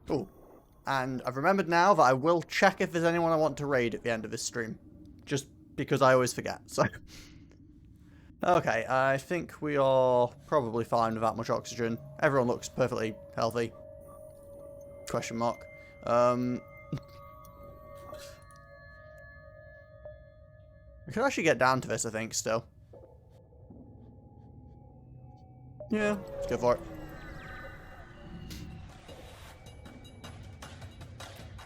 Cool. And I've remembered now that I will check if there's anyone I want to raid at the end of this stream. Just because I always forget, so... Okay, I think we are probably fine with that much oxygen. Everyone looks perfectly healthy. Question mark. We could actually get down to this, I think, still. Yeah, let's go for it.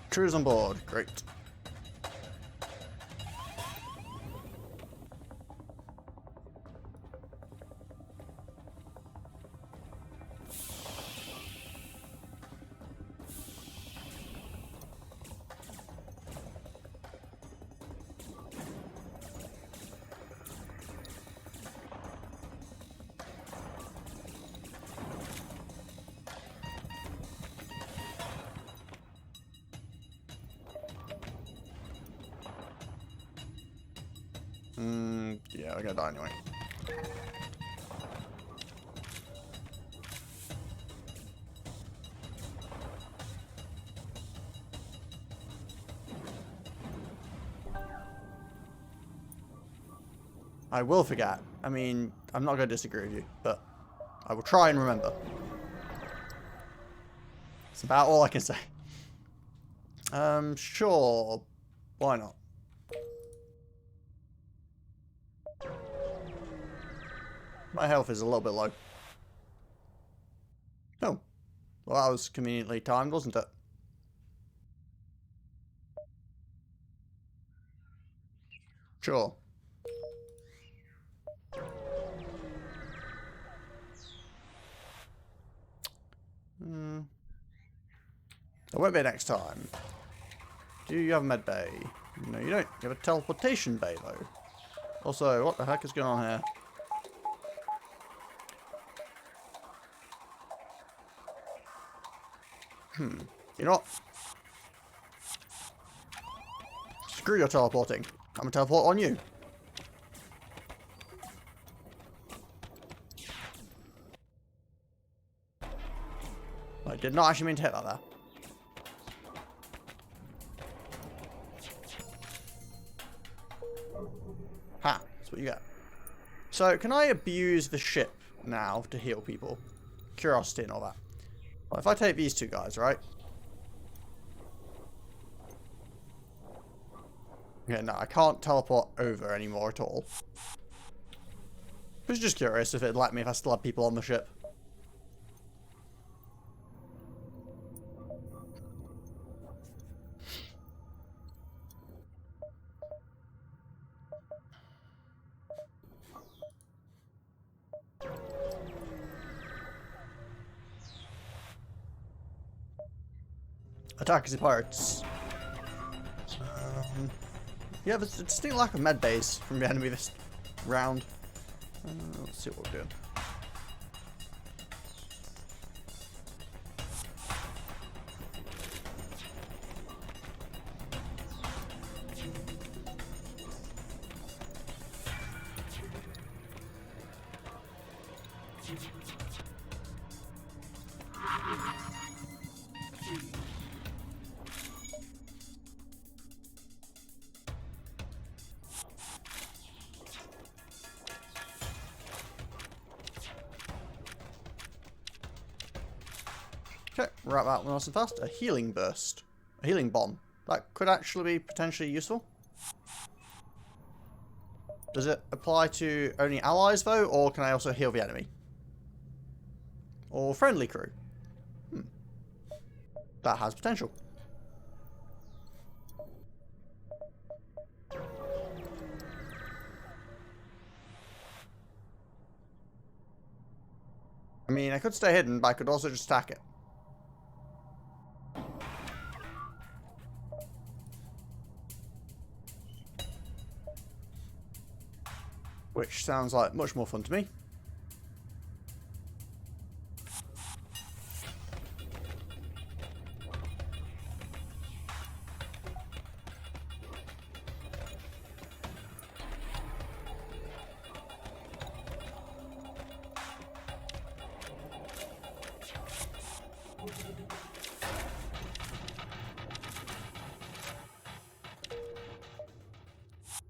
Intruders on board. Great. Yeah, we're gonna die anyway. I will forget. I mean, I'm not going to disagree with you, but I will try and remember. It's about all I can say. Sure. Why not? My health is a little bit low. Oh. Well, that was conveniently timed, wasn't it? Sure. It won't be next time. Do you have a med bay? No, you don't. You have a teleportation bay, though. Also, what the heck is going on here? You know what? Screw your teleporting. I'm gonna teleport on you. I did not actually mean to hit that there. Ha, that's what you get. So, can I abuse the ship now to heal people? Curiosity and all that. Well, if I take these two guys, right? Yeah, no, I can't teleport over anymore at all. I was just curious if it'd let me if I still had people on the ship. Attack the pirates. Yeah, there's a distinct lack of med bays from the enemy this round. Let's see what we're doing. Okay, wrap that one nice and fast. A healing burst. A healing bomb. That could actually be potentially useful. Does it apply to only allies, though, or can I also heal the enemy? Or friendly crew? That has potential. I mean, I could stay hidden, but I could also just attack it. Which sounds like much more fun to me.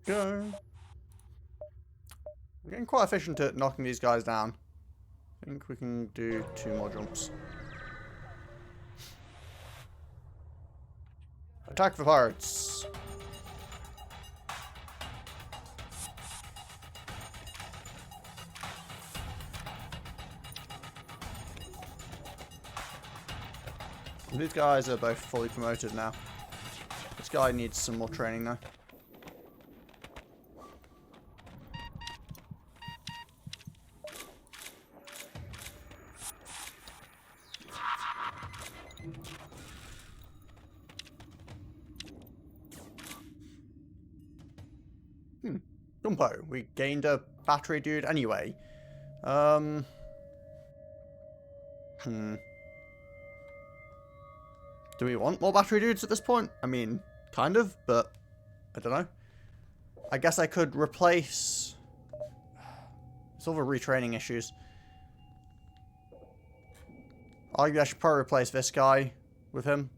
Go. I'm getting quite efficient at knocking these guys down. I think we can do 2 more jumps. Attack the pirates. These guys are both fully promoted now. This guy needs some more training though. Gumpo, we gained a battery dude anyway. Do we want more battery dudes at this point? I mean, kind of, but I don't know. I guess I could replace... It's all the retraining issues. I should probably replace this guy with him.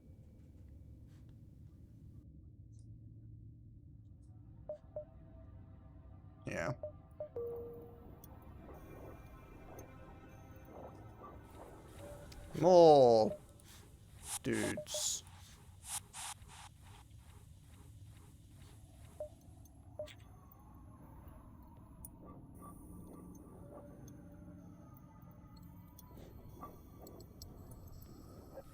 Yeah. More dudes.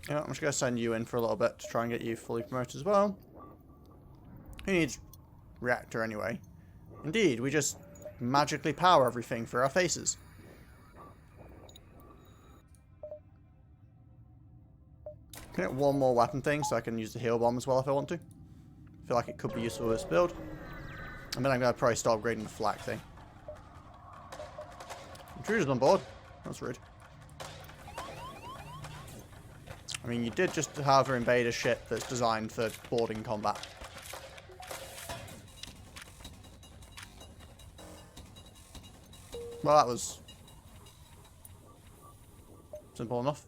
Yeah, I'm just going to send you in for a little bit to try and get you fully promoted as well. Who needs reactor anyway? Indeed, we just magically power everything for our faces. Can I get one more weapon thing so I can use the heal bomb as well if I want to? I feel like it could be useful with this build. And then I'm going to probably start upgrading the flak thing. Intruders on board. That's rude. I mean, you did just have her invade a ship that's designed for boarding combat. Well, that was simple enough.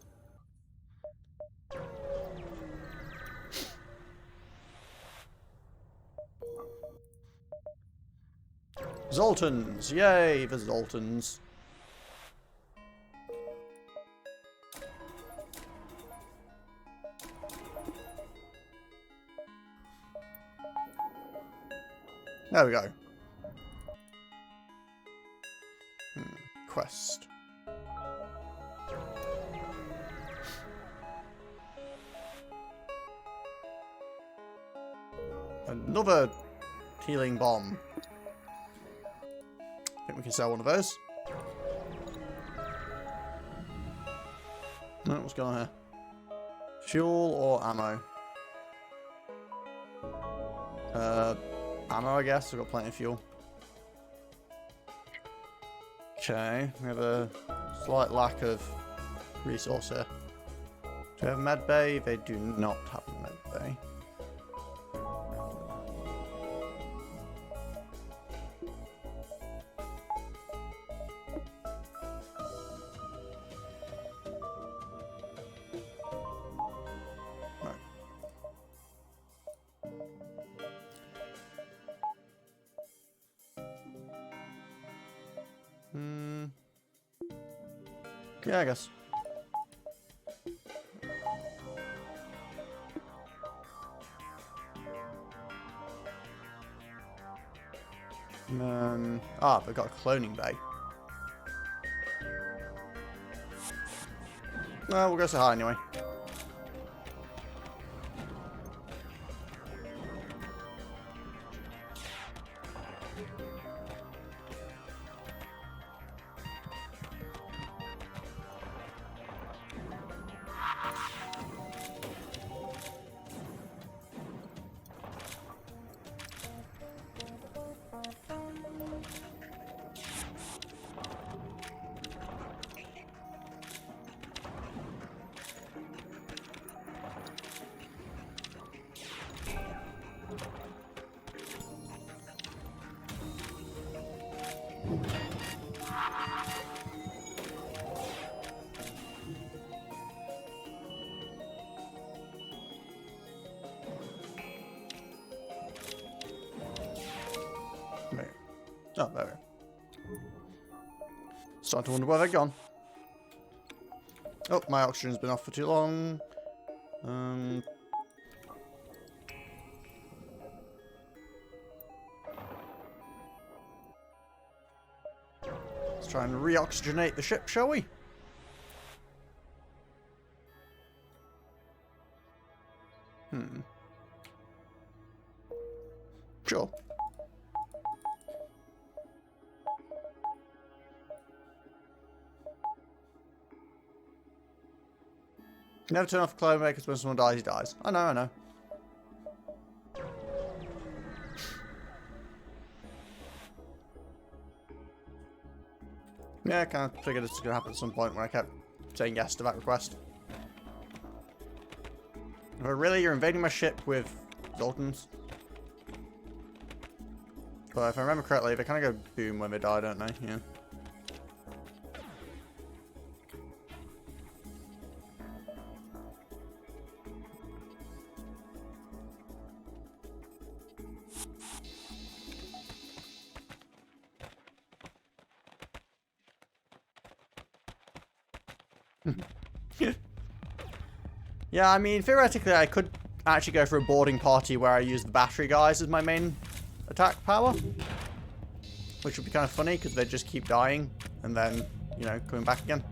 Zoltans! Yay, the Zoltans. There we go. Quest. Another healing bomb. I think we can sell one of those. No, what's going on here? Fuel or ammo? Ammo, I guess. I've got plenty of fuel. Okay, we have a slight lack of resource here. Do we have a med bay? They do not have a med bay. Yeah, I guess. They've got a cloning bay. Well, we'll go say hi anyway. Oh, there we go. Starting to wonder where they've gone. Oh, my oxygen's been off for too long. Let's try and re-oxygenate the ship, shall we? Sure. Never turn off clone makers when someone dies, he dies. I know, I know. Yeah, I kind of figured this was going to happen at some point when I kept saying yes to that request. Oh, really? You're invading my ship with Zoltans? But if I remember correctly, they kind of go boom when they die, don't they? Yeah. Yeah, I mean, theoretically, I could actually go for a boarding party where I use the battery guys as my main attack power. Which would be kind of funny, because they just keep dying, and then, you know, coming back again.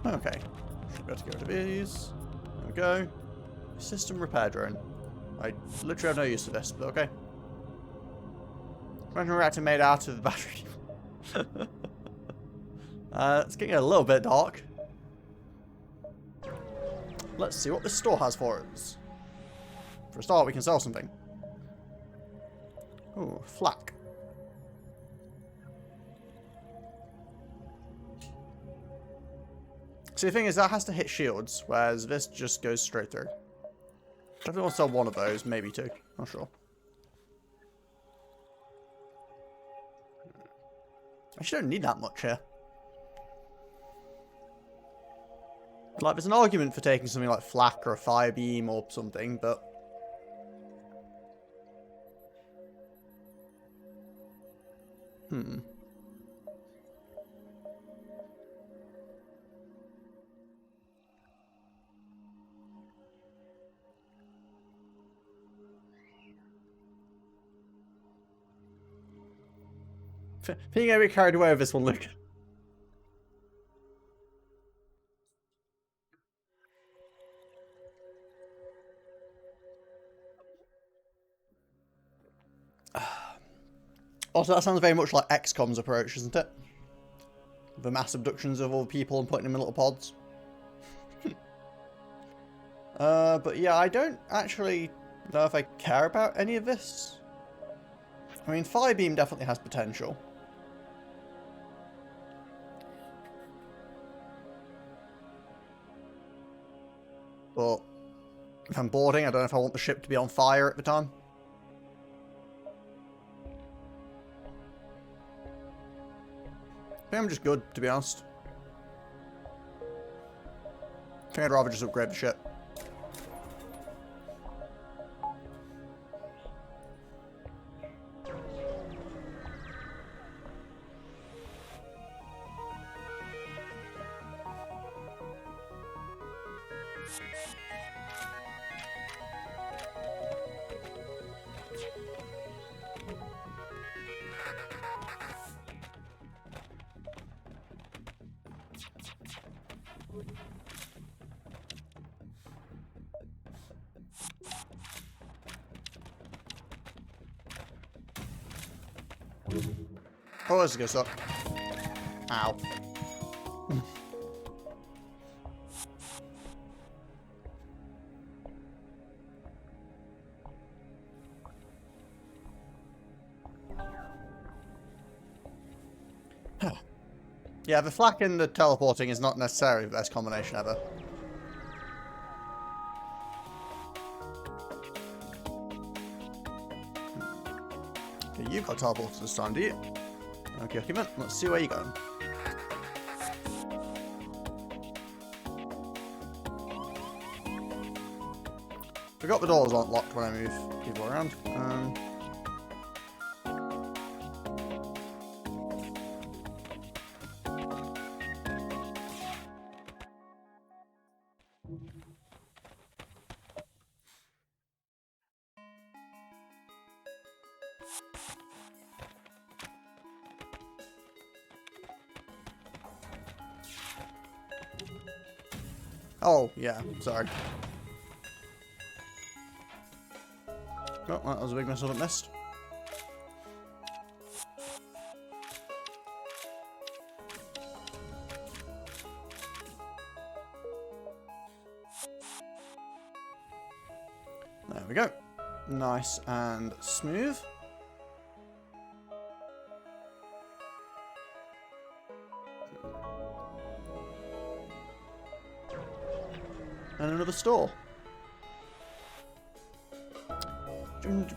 Okay. Should be able to get rid of these. There we go. System repair drone. I literally have no use for this, but okay. Quantum reactor made out of the battery. It's getting a little bit dark. Let's see what this store has for us. For a start, we can sell something. Ooh, flak. See, the thing is, that has to hit shields, whereas this just goes straight through. Definitely want to sell one of those, maybe two. Not sure. I actually don't need that much here. Like, there's an argument for taking something like flak or a fire beam or something, but... Being a bit carried away with this one, Luke. Also, that sounds very much like XCOM's approach, isn't it? The mass abductions of all people and putting them in little pods. But yeah, I don't actually know if I care about any of this. I mean, Firebeam definitely has potential. But if I'm boarding, I don't know if I want the ship to be on fire at the time. I think I'm just good, to be honest. I think I'd rather just upgrade the ship. Oh, this is gonna suck. Ow. Yeah, the flak and the teleporting is not necessarily the best combination ever. Okay, you've got teleporters this time, do you? Okay, man. Let's see where you're going. Forgot the doors aren't locked when I move people around. Oh, yeah, sorry. Oh, that was a big miss, I haven't missed. There we go. Nice and smooth. And another store.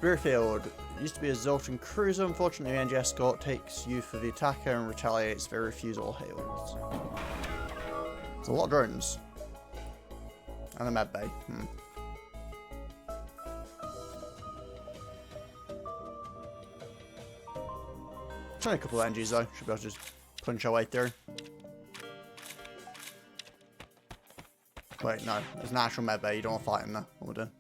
Deerfield used to be a Zoltan cruiser. Unfortunately, the NG escort takes you for the attacker and retaliates their refusal hailings. There's a lot of drones. And a med bay. It's only a couple of NGs though. Should be able to just punch our way through. Wait, no. There's an actual med bay. You don't want to fight in there. What we're doing.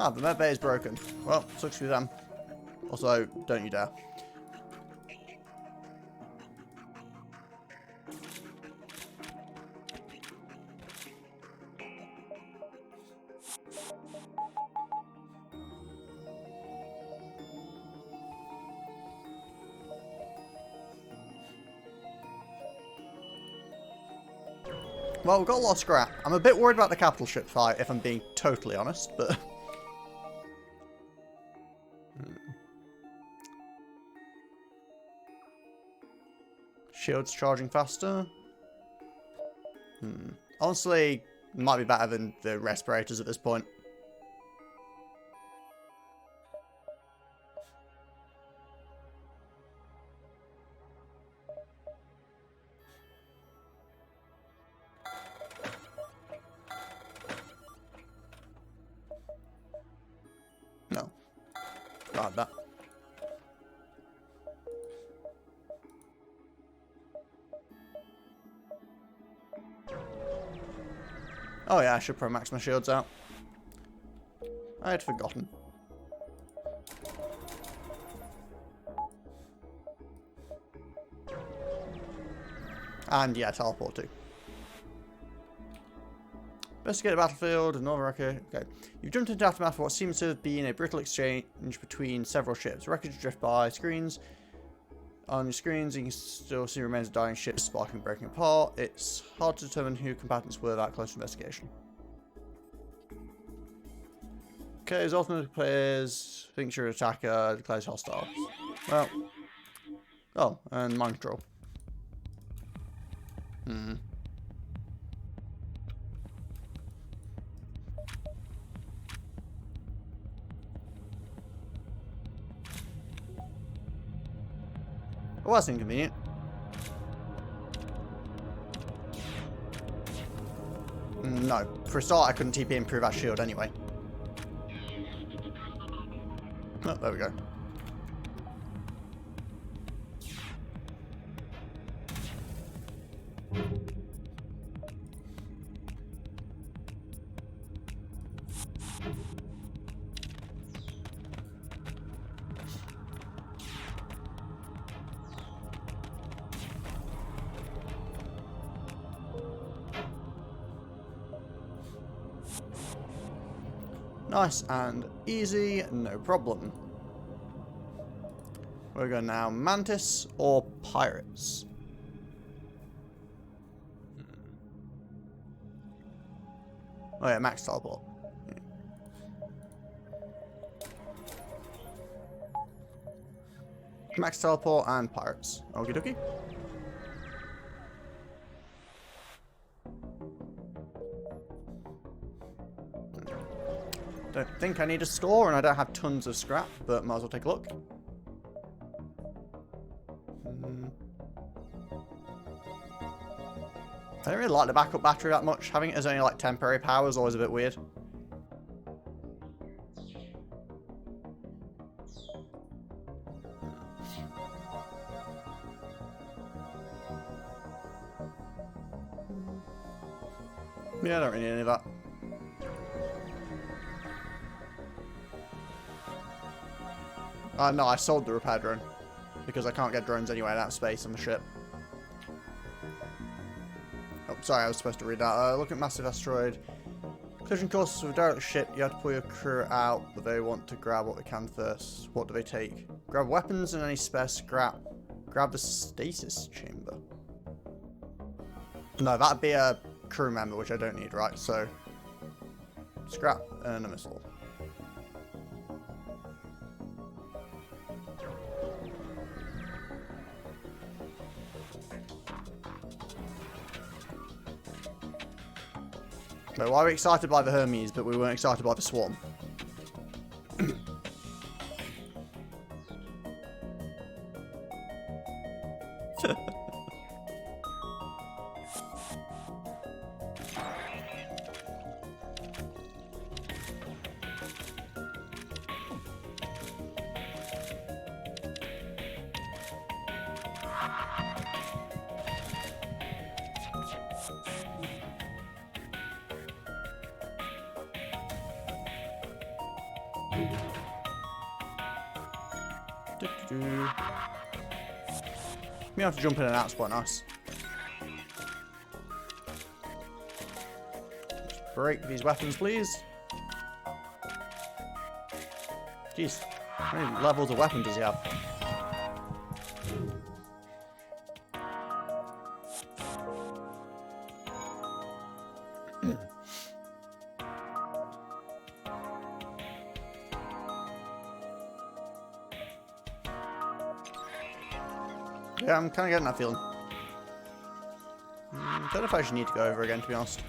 Ah, the med bay is broken. Well, sucks for them. Also, don't you dare. Well, we've got a lot of scrap. I'm a bit worried about the capital ship fight, if I'm being totally honest, but... Shields charging faster. Honestly, might be better than the respirators at this point. No. Can't that. Oh yeah, I should probably max my shields out. I had forgotten. And yeah, teleport too. Investigate the battlefield, another record. Okay. You've jumped into aftermath of what seems to have been a brutal exchange between several ships. Wreckage drift by screens. On your screens, you can still see remains of dying ships sparking and breaking apart. It's hard to determine who combatants were without close investigation. Okay, as alternate players thinks you're an attacker, declares hostile. Well. Oh, and mind control. Well, that's inconvenient. No. For a start, I couldn't TP improve our shield anyway. Oh, there we go. Nice and easy, no problem. We're going now Mantis or Pirates. Oh yeah, max teleport. Max teleport and Pirates. Okie dokie. Don't think I need a store, and I don't have tons of scrap, but might as well take a look. I don't really like the backup battery that much. Having it as only like temporary power is always a bit weird. Yeah, I don't really need any of that. No, I sold the repair drone. Because I can't get drones anywhere in that space on the ship. Oh, sorry, I was supposed to read that. Look at massive asteroid. Collision course with a direct ship. You have to pull your crew out, but they want to grab what they can first. What do they take? Grab weapons and any spare scrap. Grab the stasis chamber. No, that'd be a crew member, which I don't need, right? So, scrap and a missile. Wait, why are we excited by the Hermes, but we weren't excited by the Swarm? We have to jump in and out, it's quite nice. Just break these weapons, please. Jeez, how many levels of weapon does he have? Yeah, I'm kind of getting that feeling. I don't know if I actually need to go over again, to be honest.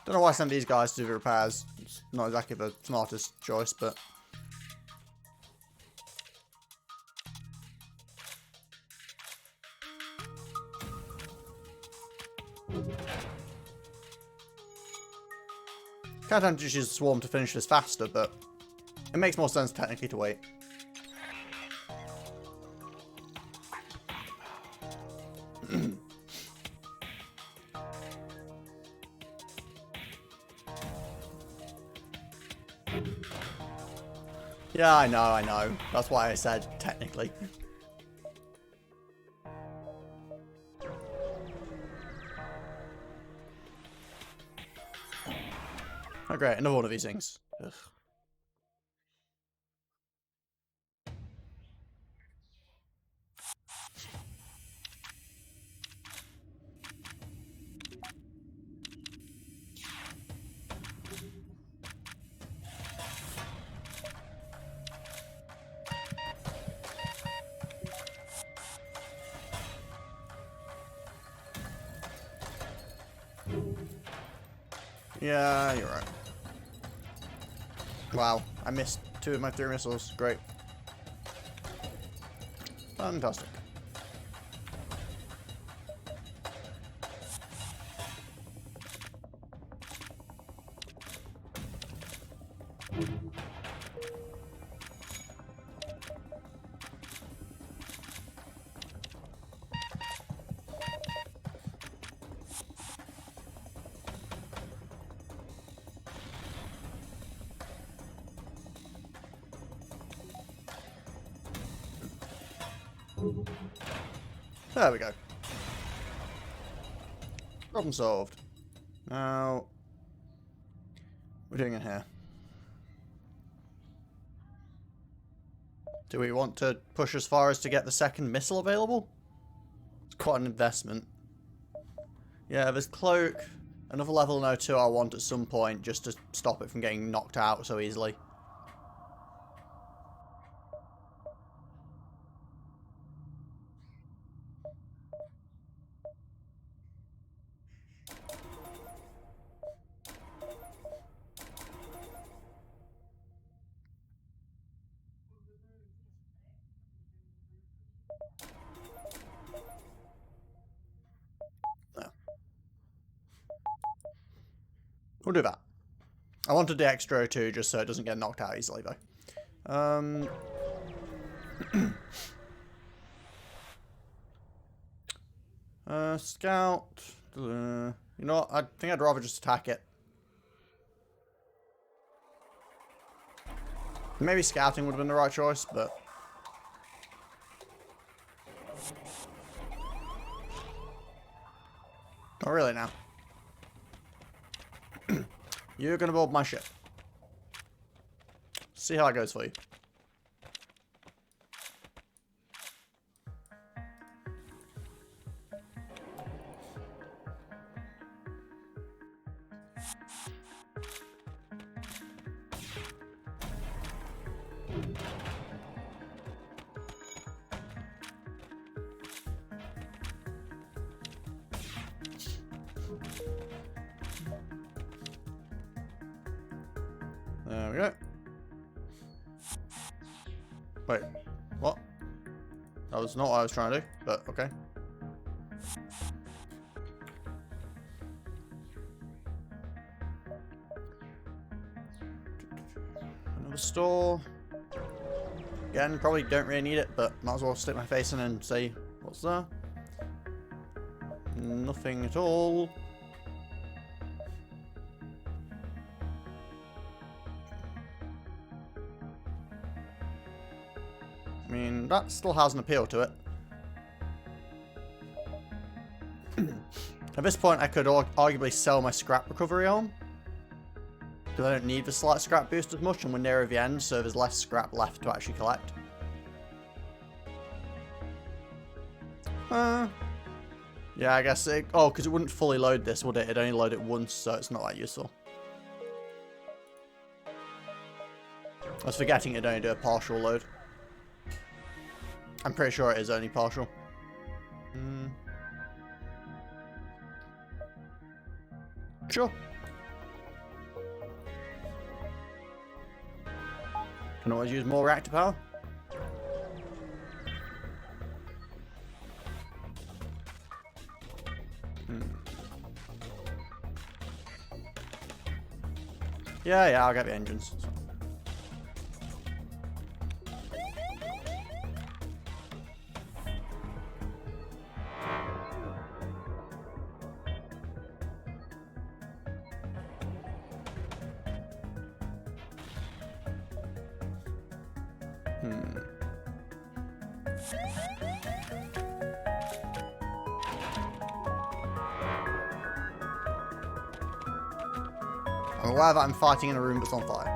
Don't know why I sent these guys to do the repairs. It's not exactly the smartest choice, but... Kind of tempted to just use the Swarm to finish this faster, but it makes more sense technically to wait. Yeah, I know. That's why I said technically. Oh great, another one of these things. Ugh. Yeah, you're right. Wow, I missed 2 of my 3 missiles. Great. Fantastic. There we go. Problem solved. Now, we're doing it here. Do we want to push as far as to get the second missile available? It's quite an investment. Yeah, there's Cloak. Another level no 2 I want at some point just to stop it from getting knocked out so easily. We'll do that. I wanted the extra too, just so it doesn't get knocked out easily, though. Scout. You know what? I think I'd rather just attack it. Maybe scouting would have been the right choice, but... Not really now. You're gonna build my ship. See how it goes for you. There we go. Wait, what? That was not what I was trying to do, but okay. Another store. Again, probably don't really need it, but might as well stick my face in and see what's there. Nothing at all. I mean, that still has an appeal to it. At this point, I could arguably sell my scrap recovery arm. Because I don't need the slight scrap boost as much, and we're nearer the end, so there's less scrap left to actually collect. Yeah, I guess it... Oh, because it wouldn't fully load this, would it? It'd only load it once, so it's not that useful. I was forgetting it'd only do a partial load. I'm pretty sure it is only partial. Sure. Can always use more reactor power. Yeah, I'll get the engines. So. I'm aware that I'm fighting in a room that's on fire.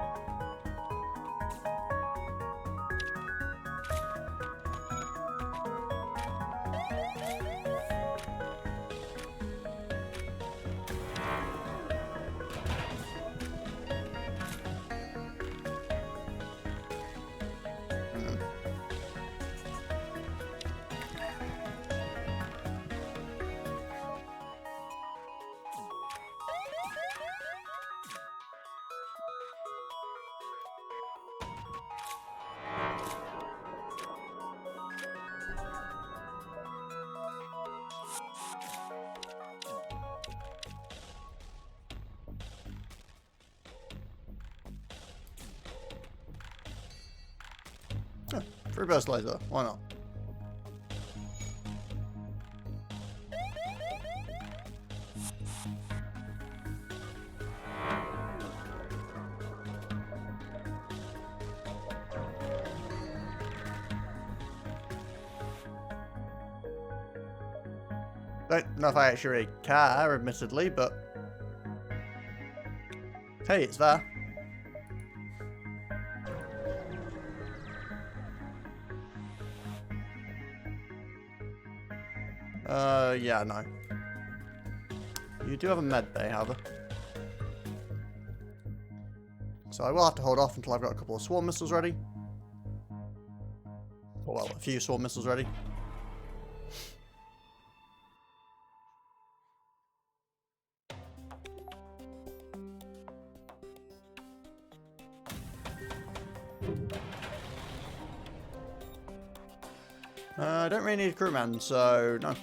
Free burst laser, why not? Don't know if I actually really care, admittedly, but hey, it's there. Yeah, no. You do have a med bay, however. So I will have to hold off until I've got a couple of swarm missiles ready. Or, well, a few swarm missiles ready. I don't really need a crewman, so no.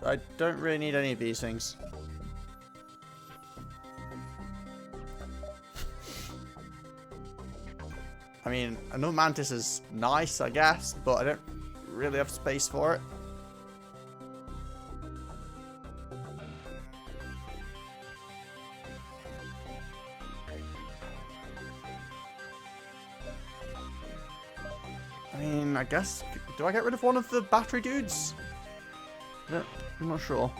I don't really need any of these things. I mean, another mantis is nice, I guess, but I don't really have space for it. I mean, I guess, do I get rid of one of the battery dudes? I'm not sure.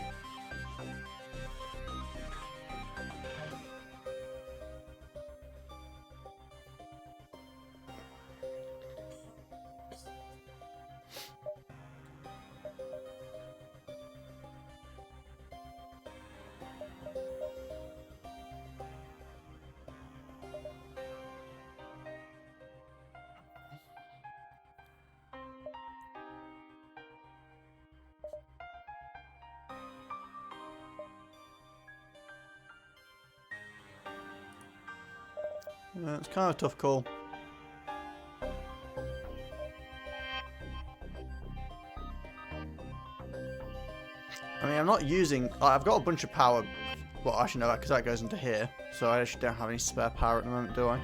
It's kind of a tough call. I mean, I'm not using... I've got a bunch of power. Well, actually, no, because that goes into here. So I actually don't have any spare power at the moment, do I?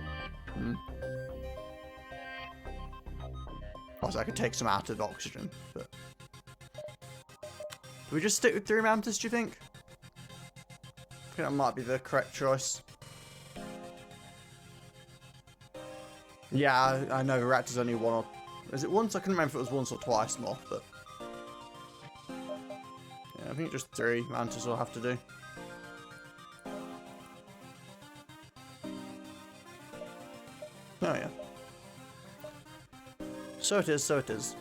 Also, I could take some out of oxygen, but... Do we just stick with 3 mantis, do you think? I think that might be the correct choice. Yeah, I know the reactor's only one or... Is it once? I couldn't remember if it was once or twice more, but... Yeah, I think just 3 mantis will have to do. Oh, yeah. So it is, so it is.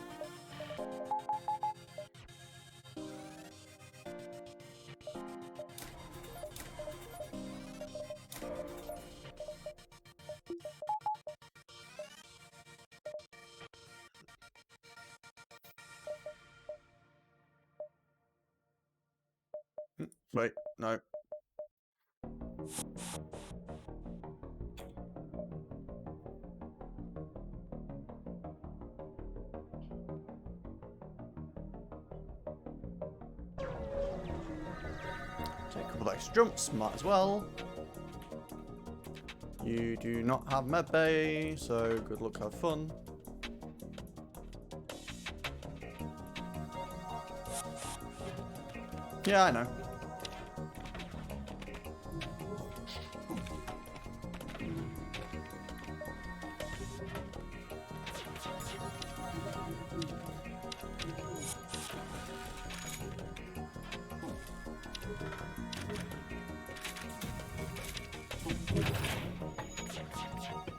Wait, no. Take a couple of extra jumps, might as well. You do not have medbay, so good luck, have fun. Yeah, I know.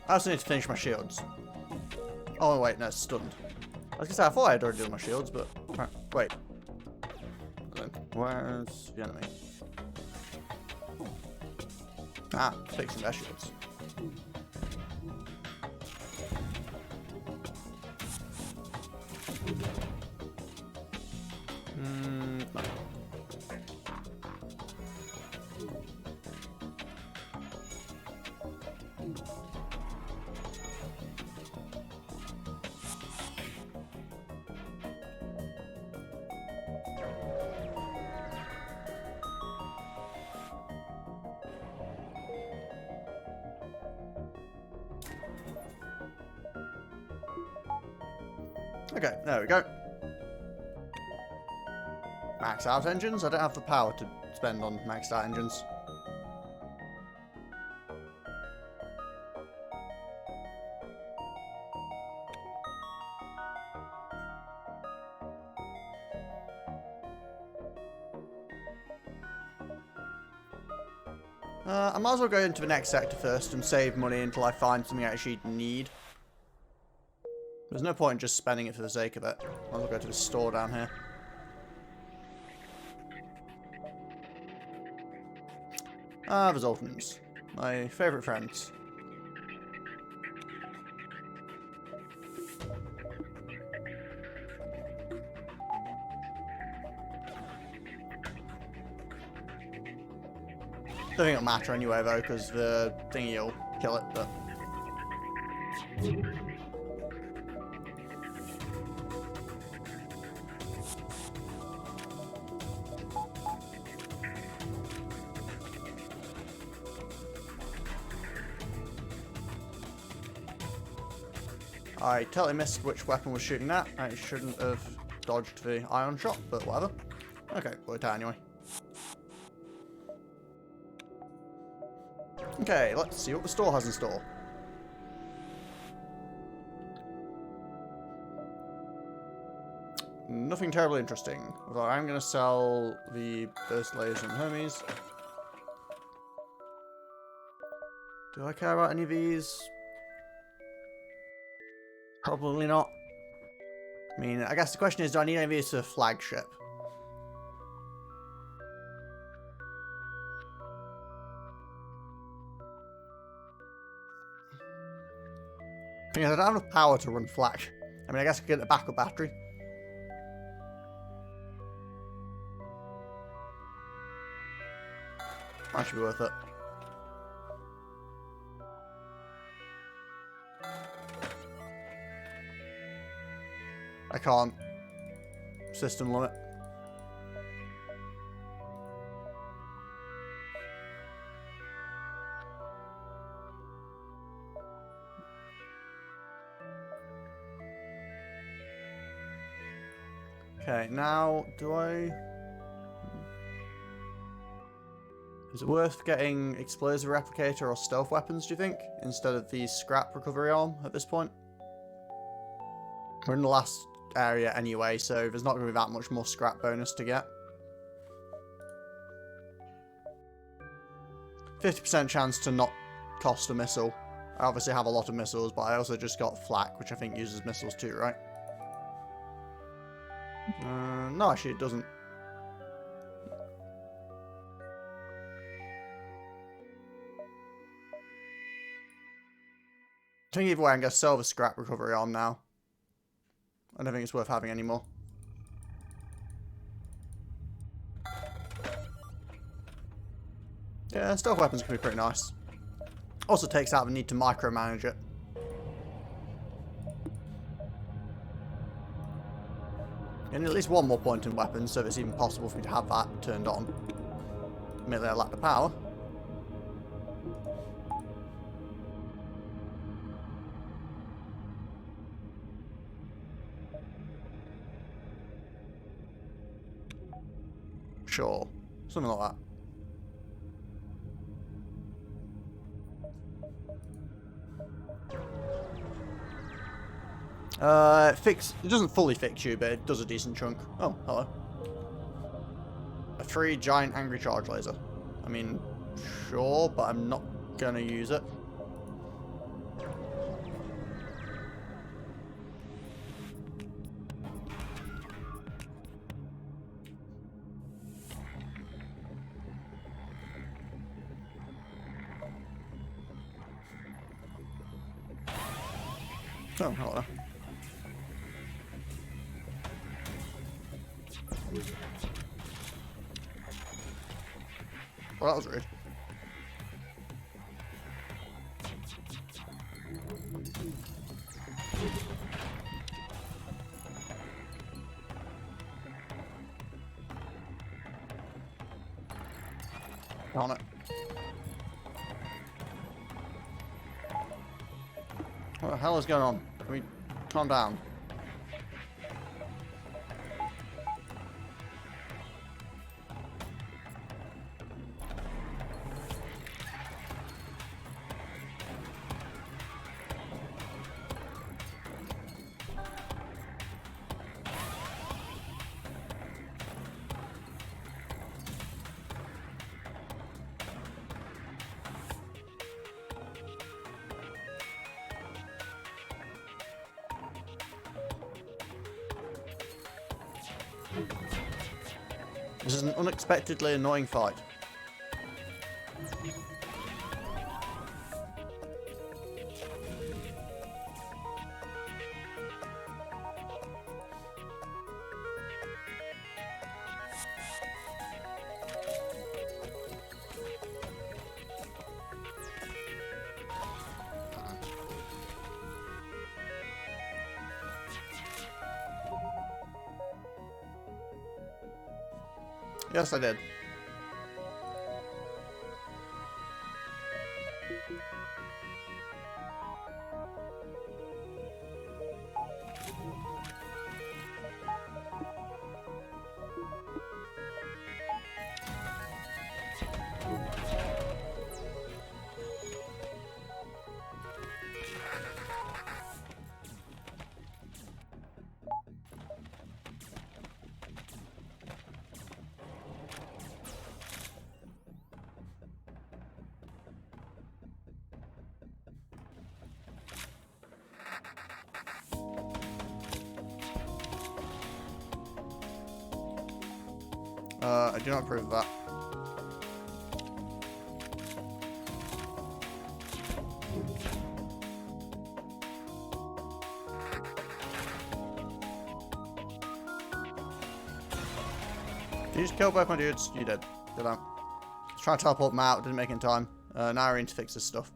I also need to finish my shields. Oh wait, no, it's stunned. I was gonna say, I thought I had already done my shields, but... Wait. Where's the enemy? Ah, fixing their shields. No. Okay, there we go. Max out engines? I don't have the power to spend on maxed out engines. I might as well go into the next sector first and save money until I find something I actually need. There's no point in just spending it for the sake of it. Might as well go to the store down here. Ah, the Zoltans. My favourite friends. Don't think it'll matter anyway though, because the thingy will kill it, but... I totally missed which weapon was shooting that. I shouldn't have dodged the ion shot, but whatever. Okay, worked out anyway. Okay, let's see what the store has in store. Nothing terribly interesting. Although I'm going to sell the burst lasers and Hermes. Do I care about any of these? Probably not. I mean, I guess the question is, do I need any of these for flagship? Because I don't have enough power to run flag. I mean, I guess I could get a backup battery. That should be worth it. I can't. System limit. Okay, now, do I... Is it worth getting explosive replicator or stealth weapons, do you think? Instead of the scrap recovery arm at this point? We're in the last area anyway, so there's not going to be that much more scrap bonus to get. 50% chance to not cost a missile. I obviously have a lot of missiles, but I also just got flak, which I think uses missiles too, right? No, actually it doesn't. I think either way I'm going to sell the scrap recovery arm now. I don't think it's worth having anymore. Yeah, stealth weapons can be pretty nice. Also takes out the need to micromanage it. And at least one more point in weapons, so it's even possible for me to have that turned on. Admittedly, I lack the power. Sure. Something like that. It doesn't fully fix you, but it does a decent chunk. Oh, hello. A 3 giant angry charge laser. I mean, sure, but I'm not gonna use it. Oh, hello. Well, that was rude. On it. What the hell is going on? Can we calm down? This is an unexpectedly annoying fight. Yes, I did. I do not approve of that. Did you just kill both my dudes? You did. Good out. I was trying to teleport them out, didn't make it in time. Now I need to fix this stuff.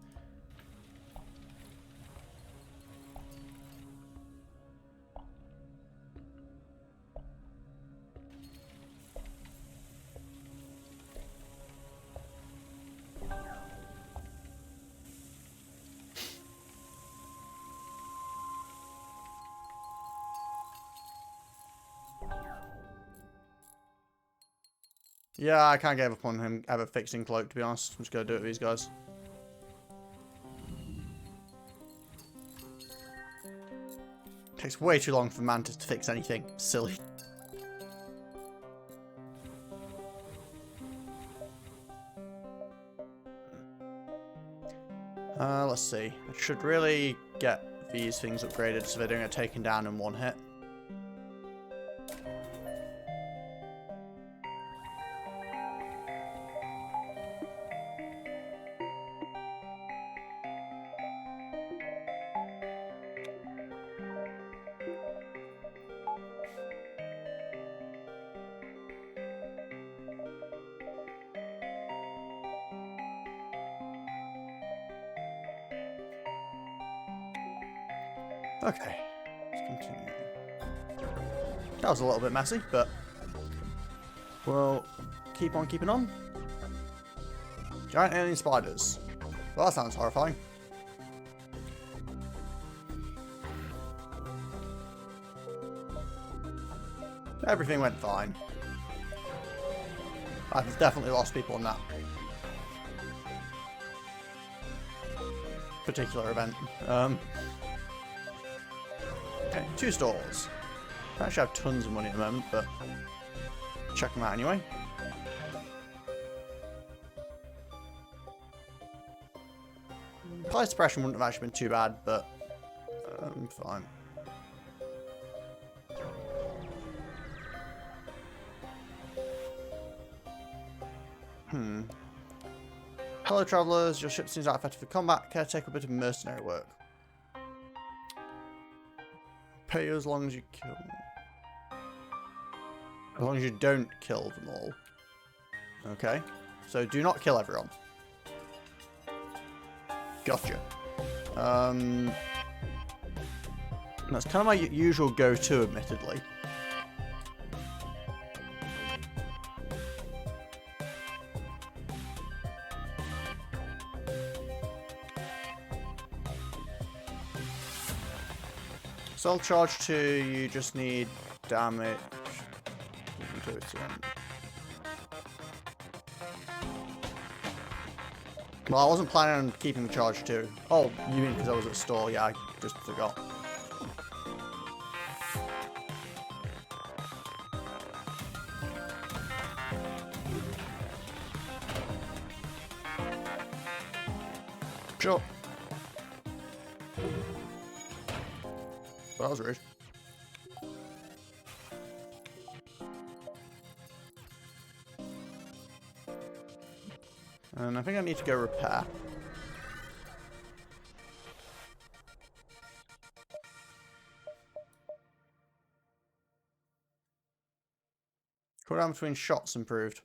Yeah, I can't give up on him ever fixing Cloak, to be honest. I'm just going to do it with these guys. Takes way too long for Mantis to fix anything. Silly. Let's see. I should really get these things upgraded so they don't get taken down in one hit. Okay, let's continue. That was a little bit messy, but we'll keep on keeping on. Giant alien spiders. Well, that sounds horrifying. Everything went fine. I've definitely lost people on that particular event. Okay, 2 stores. I actually have tons of money at the moment, but check them out anyway. Price suppression wouldn't have actually been too bad, but fine. Hello, travellers. Your ship seems outfitted for combat. Care to take a bit of mercenary work? Pay you as long as you kill. As long as you don't kill them all. Okay. So do not kill everyone. Gotcha. That's kind of my usual go-to, admittedly. Soul charge 2, you just need damage. Well, I wasn't planning on keeping the charge 2. Oh, you mean because I was at store? Yeah, I just forgot. Sure. That was rude. And I think I need to go repair. Cooldown between shots improved.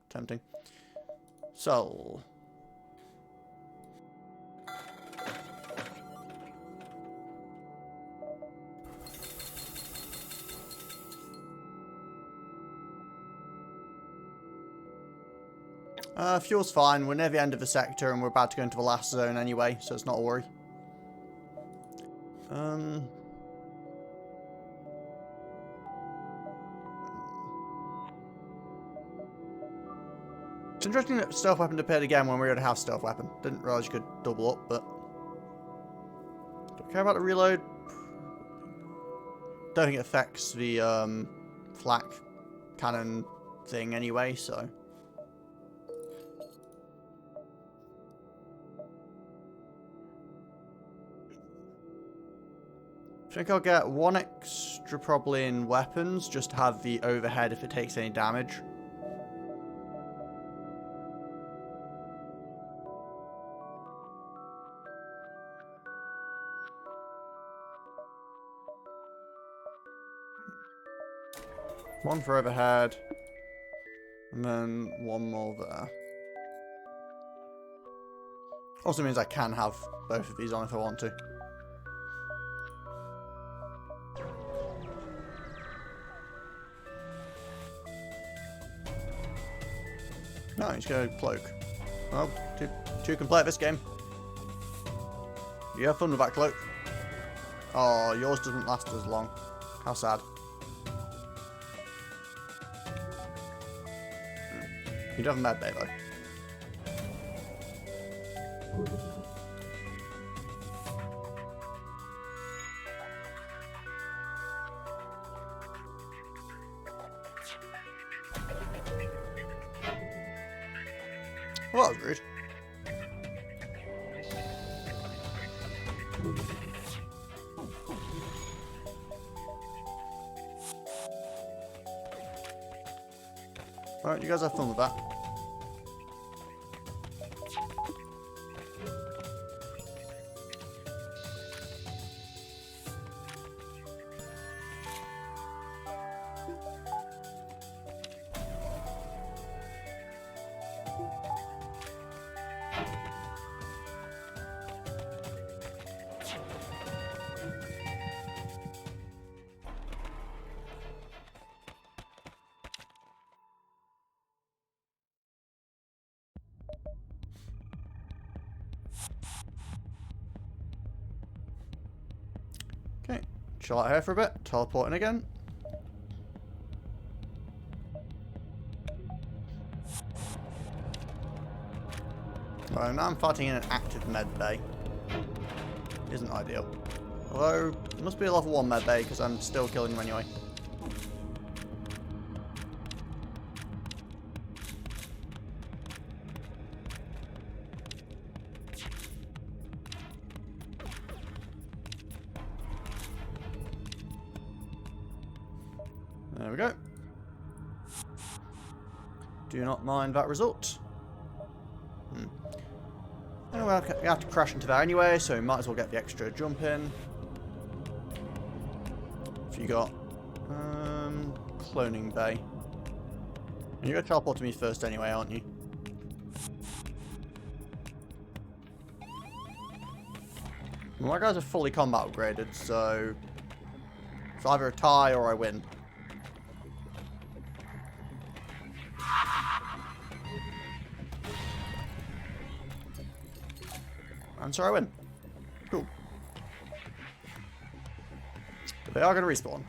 Tempting. So... fuel's fine. We're near the end of the sector and we're about to go into the last zone anyway, so it's not a worry. It's interesting that stealth weapon appeared again when we already have stealth weapon. Didn't realise you could double up, but... Do I care about the reload? Don't think it affects the flak cannon thing anyway, so... I think I'll get 1 extra probably in weapons, just to have the overhead if it takes any damage. One for overhead. And then one more there. Also means I can have both of these on if I want to. No, he's going to cloak. Well, two can play at this game. You have fun with that cloak. Oh, yours doesn't last as long. How sad. You do have a med bay though. Well, that was rude. Alright, you guys have fun with that. Okay, chill out here for a bit, teleporting again. Right, now I'm fighting in an active med bay. Isn't ideal. Although, it must be a level 1 med bay because I'm still killing them anyway. There we go. Do not mind that result. Anyway, we have to crash into there anyway, so we might as well get the extra jump in. If you got cloning bay. You're going to teleport to me first anyway, aren't you? Well, my guys are fully combat upgraded, so it's either a tie or I win. And so I win. Cool. But they are going to respawn.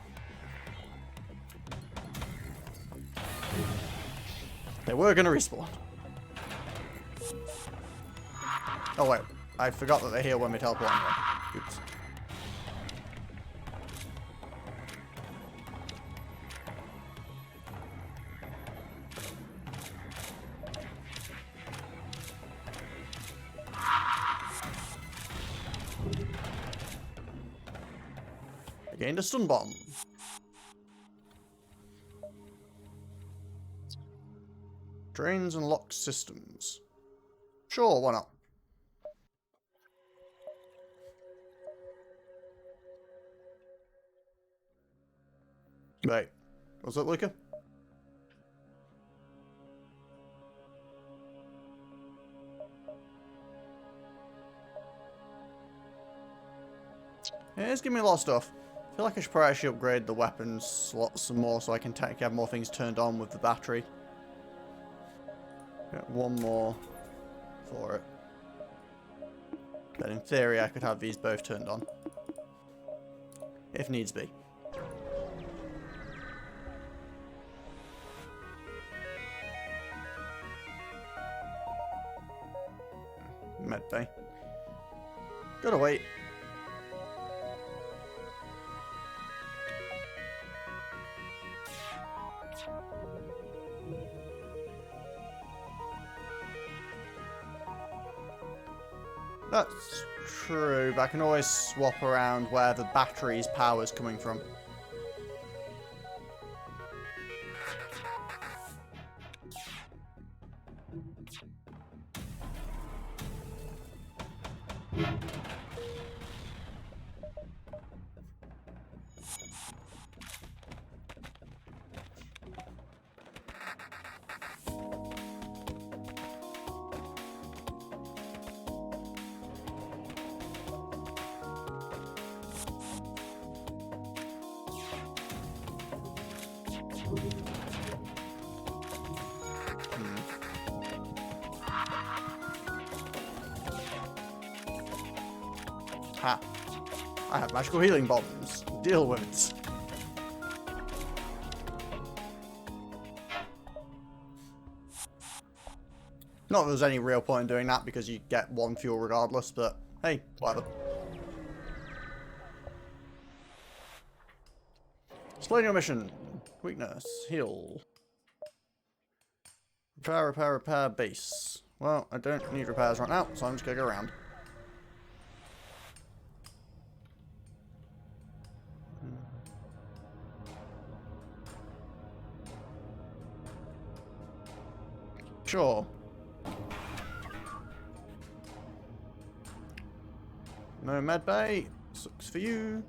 They were going to respawn. Oh wait, I forgot that they heal when we teleport anyway. Oops. Gained a stun bomb. Drains and locks systems. Sure, why not? Wait, what's that, Luca? Yeah, it's giving me a lot of stuff. I feel like I should probably actually upgrade the weapons slots some more so I can have more things turned on with the battery. Get one more for it. But in theory I could have these both turned on. If needs be. Med bay. Gotta wait. That's true, but I can always swap around where the battery's power is coming from. Ha. I have magical healing bombs. Deal with it. Not that there's any real point in doing that because you get 1 fuel regardless, but hey, whatever. Selenium mission. Weakness. Heal. Repair, repair, repair, base. Well, I don't need repairs right now, so I'm just gonna go around. Sure. No med bay. Sucks for you.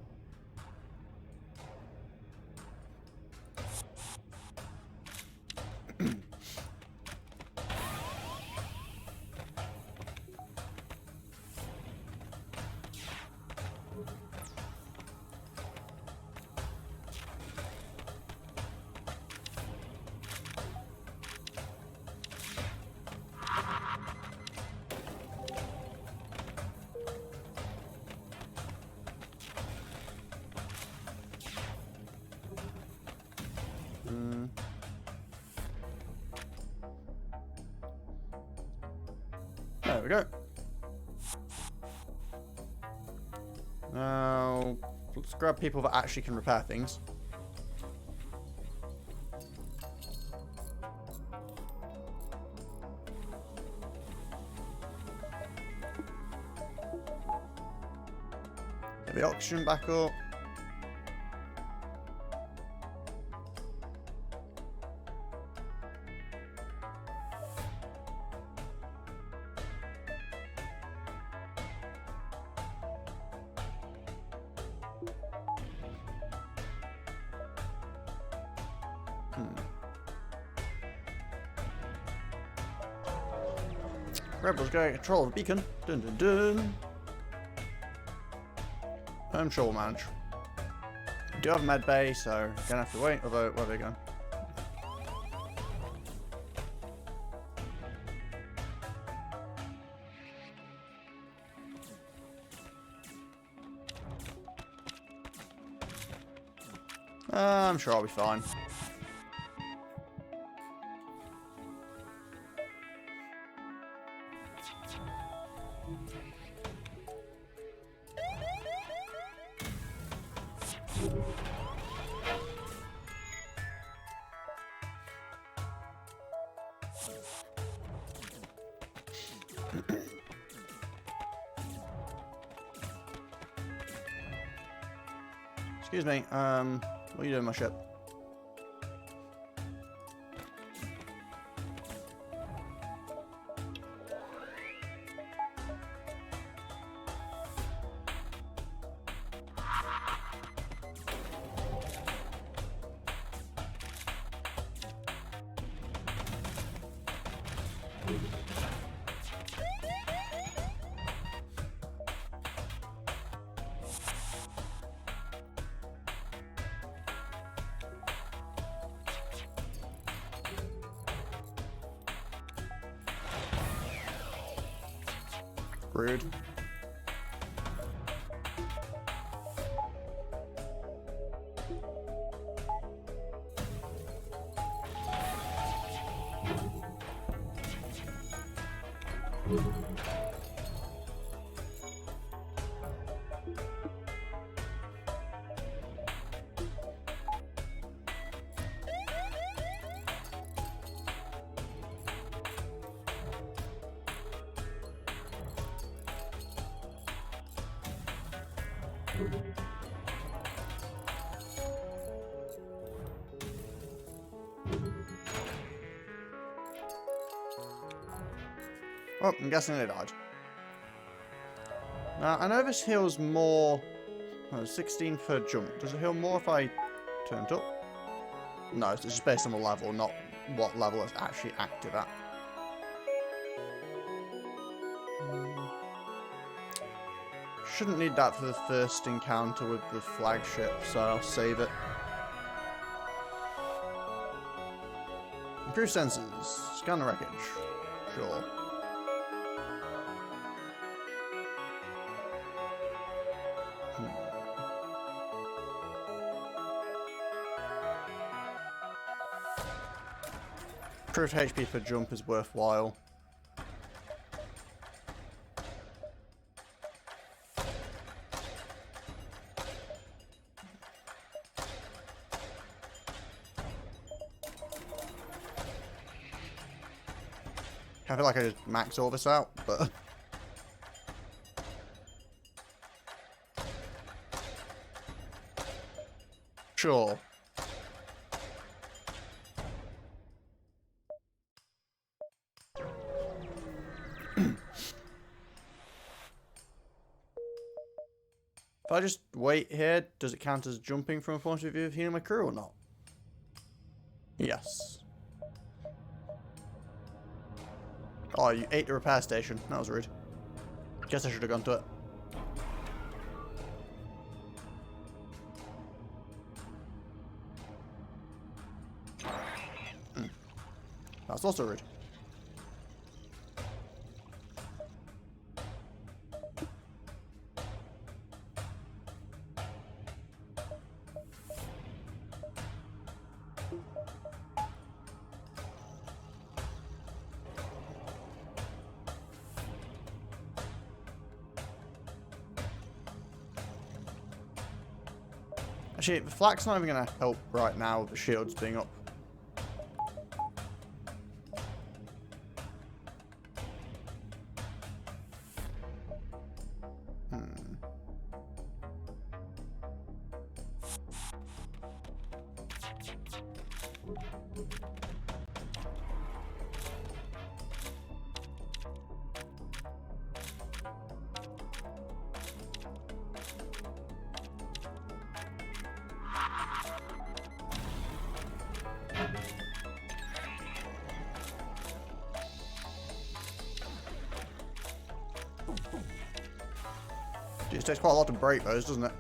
There we go. Now, let's grab people that actually can repair things. Get the oxygen back up. Rebels getting control of the beacon. Dun dun dun. I'm sure we'll manage. We do have a med bay, so gonna have to wait. Although, where are they going? I'm sure I'll be fine. Excuse me, what are you doing, my ship? Rude. Oh, I'm guessing they died. Now, I know this heals more... 16 per jump. Does it heal more if I turn it up? No, it's just based on the level, not what level it's actually active at. Shouldn't need that for the first encounter with the flagship, so I'll save it. Improve sensors. Scan the wreckage. Sure. sure if HP per jump is worthwhile. I feel like I just max all this out, but... Sure. If I just wait here, does it count as jumping from a point of view of healing my crew or not? Yes. Oh, you ate the repair station. That was rude. Guess I should have gone to it. That's also rude. Actually, the flak's not even going to help right now with the shields being up. It takes quite a lot to break those, doesn't it?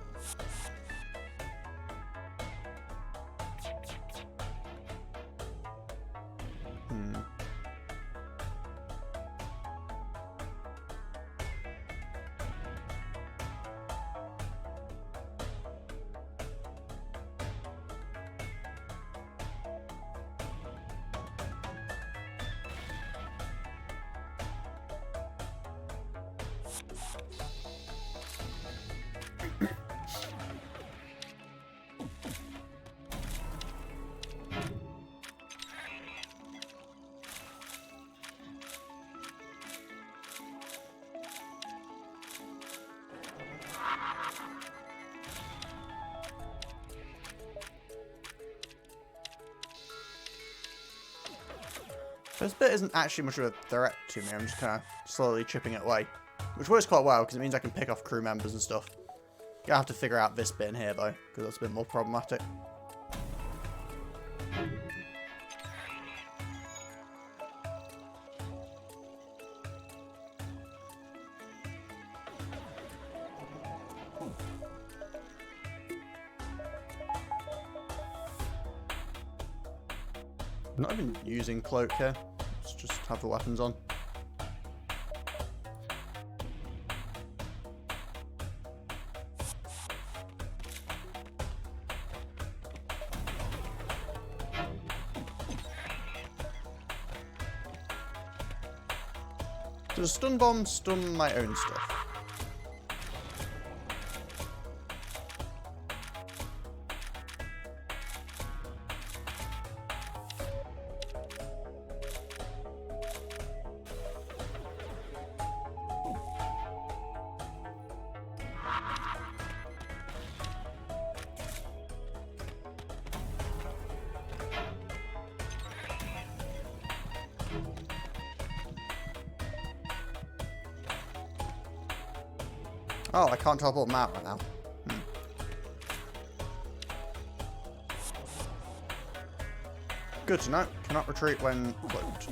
This bit isn't actually much of a threat to me. I'm just kind of slowly chipping it away. Which works quite well, because it means I can pick off crew members and stuff. Gonna have to figure out this bit in here, though, because that's a bit more problematic. I'm not even using cloak here. Let's just have the weapons on. Does stun bomb stun my own stuff? Oh, I can't teleport them out right now. Good to know. Cannot retreat when cloaked.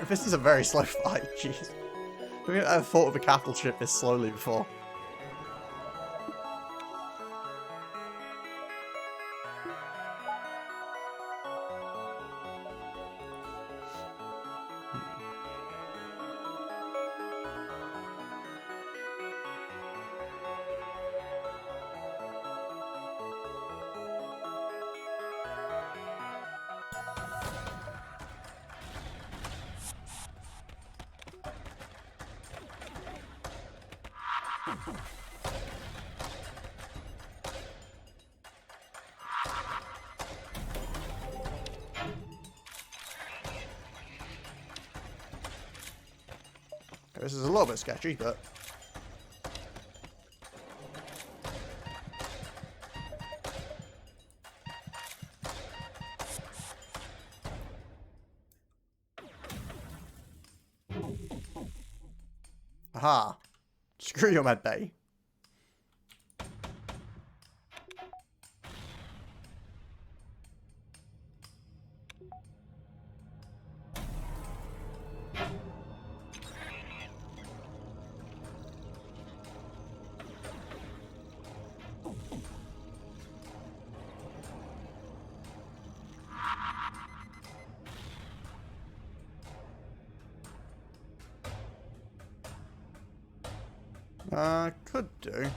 This is a very slow fight. Jeez, I mean, I've fought with a capital ship this slowly before. This is a little bit sketchy, but... Aha. Screw your med bay. Could do.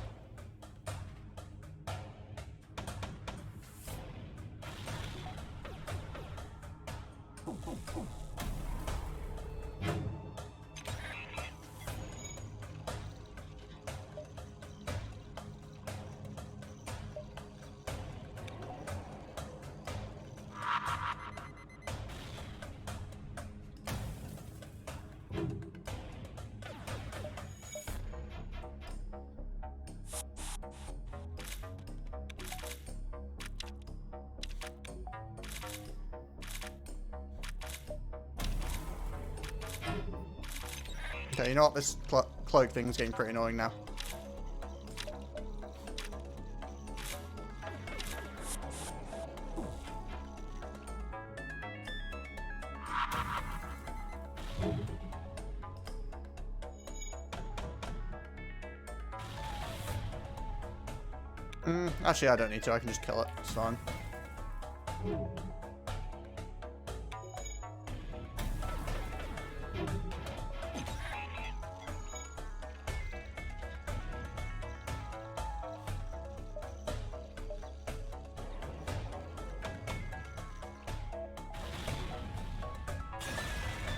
Okay, you know what? This cloak thing is getting pretty annoying now. Actually, I don't need to. I can just kill it. It's fine.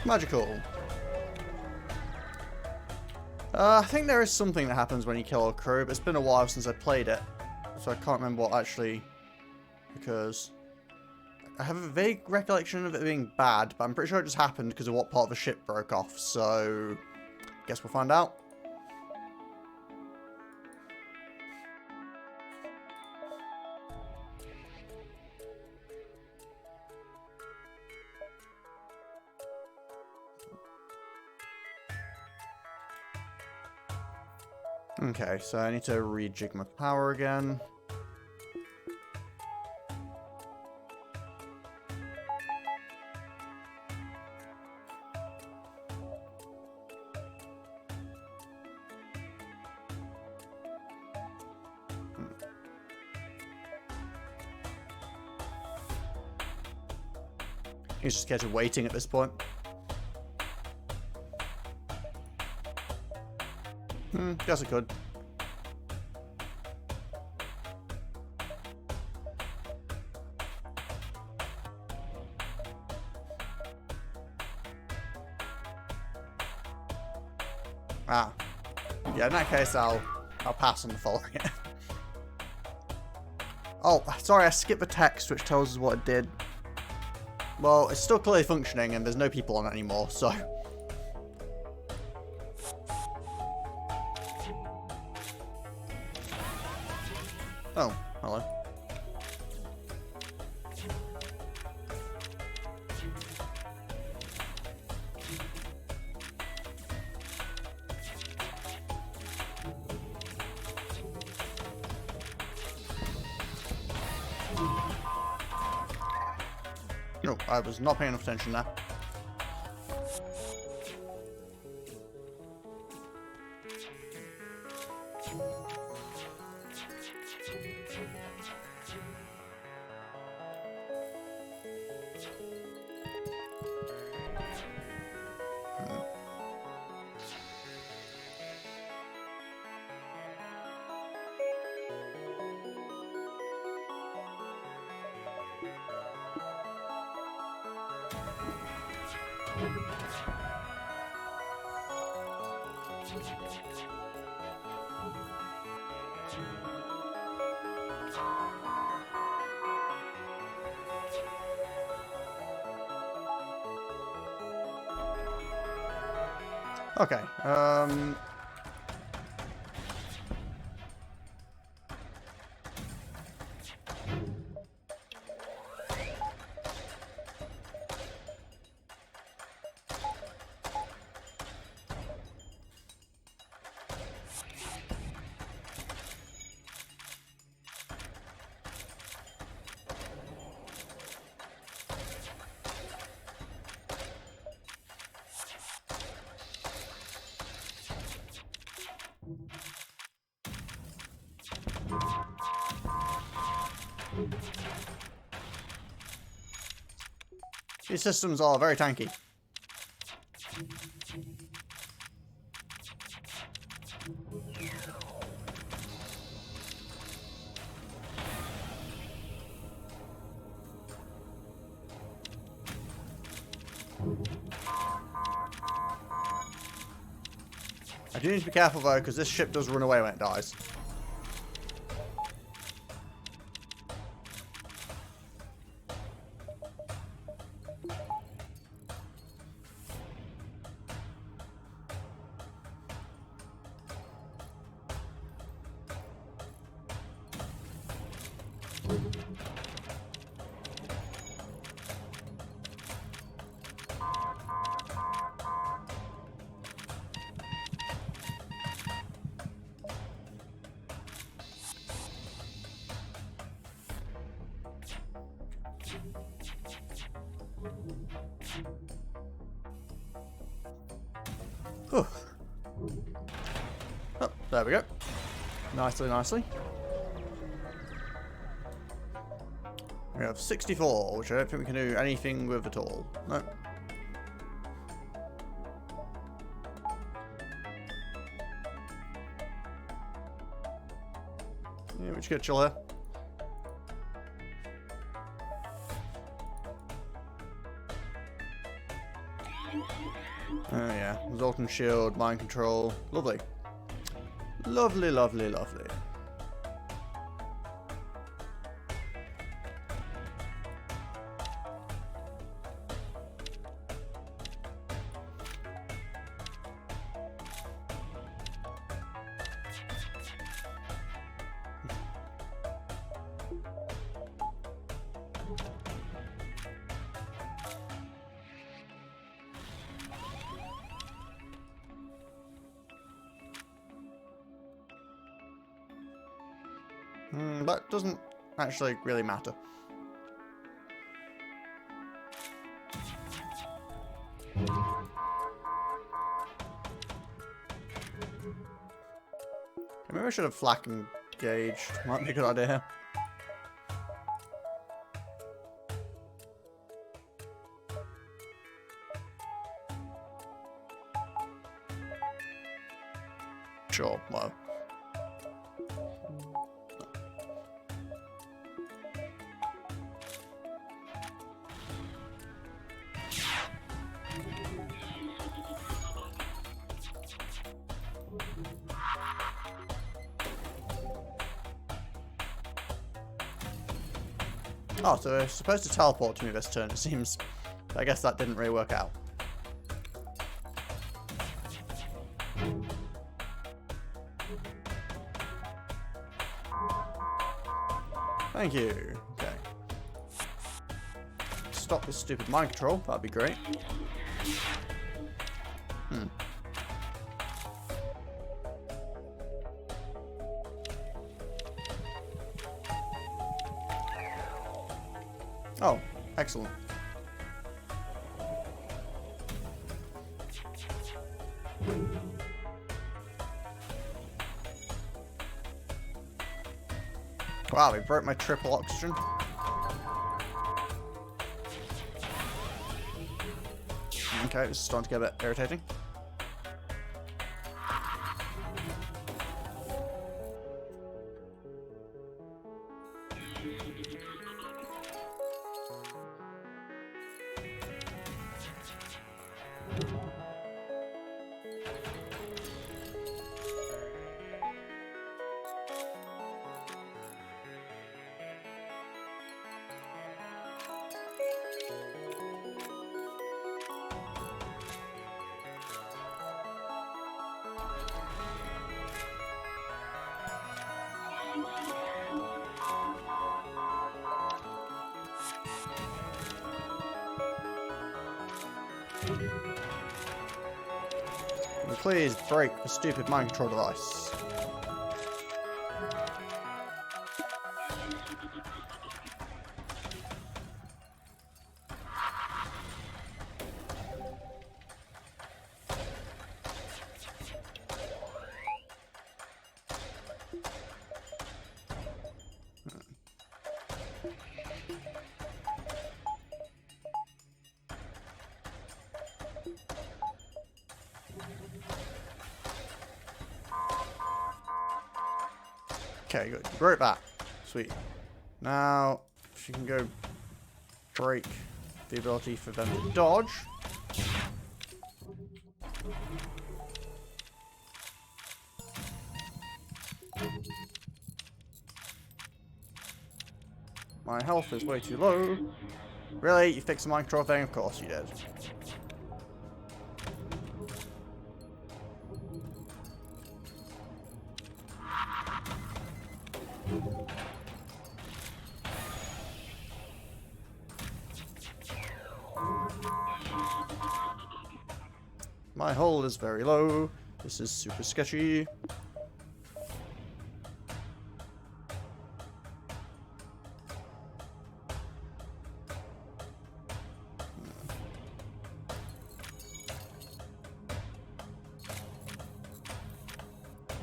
Magical. I think there is something that happens when you kill a crew, but it's been a while since I played it, so I can't remember what actually occurs. I have a vague recollection of it being bad, but I'm pretty sure it just happened because of what part of the ship broke off, so I guess we'll find out. Okay, so I need to rejig my power again. He's just scared of waiting at this point. Guess I could. Ah. Yeah, in that case, I'll pass on the following it. Oh, sorry, I skipped the text, which tells us what it did. Well, it's still clearly functioning, and there's no people on it anymore, so... Oh, hello. No, I was not paying enough attention there. Okay, these systems are very tanky. I do need to be careful though, because this ship does run away when it dies. Whew. Oh, there we go. Nicely, nicely. We have 64, which I don't think we can do anything with at all. No. Yeah, we just get chill here. Oh yeah, resultant shield, mind control, lovely. Lovely, lovely, lovely. That doesn't actually really matter. Maybe I should have flak engaged. Might be a good idea. Sure, well. Oh, so we're supposed to teleport to me this turn, it seems. I guess that didn't really work out. Thank you. Okay. Stop this stupid mind control. That'd be great. Oh, excellent. Wow, we broke my triple oxygen. Okay, this is starting to get a bit irritating. Can you please break the stupid mind control device? Okay, good. You broke that. Sweet. Now, she can go break the ability for them to dodge. My health is way too low. Really? You fixed the mind control thing? Of course you did. My hull is very low. This is super sketchy.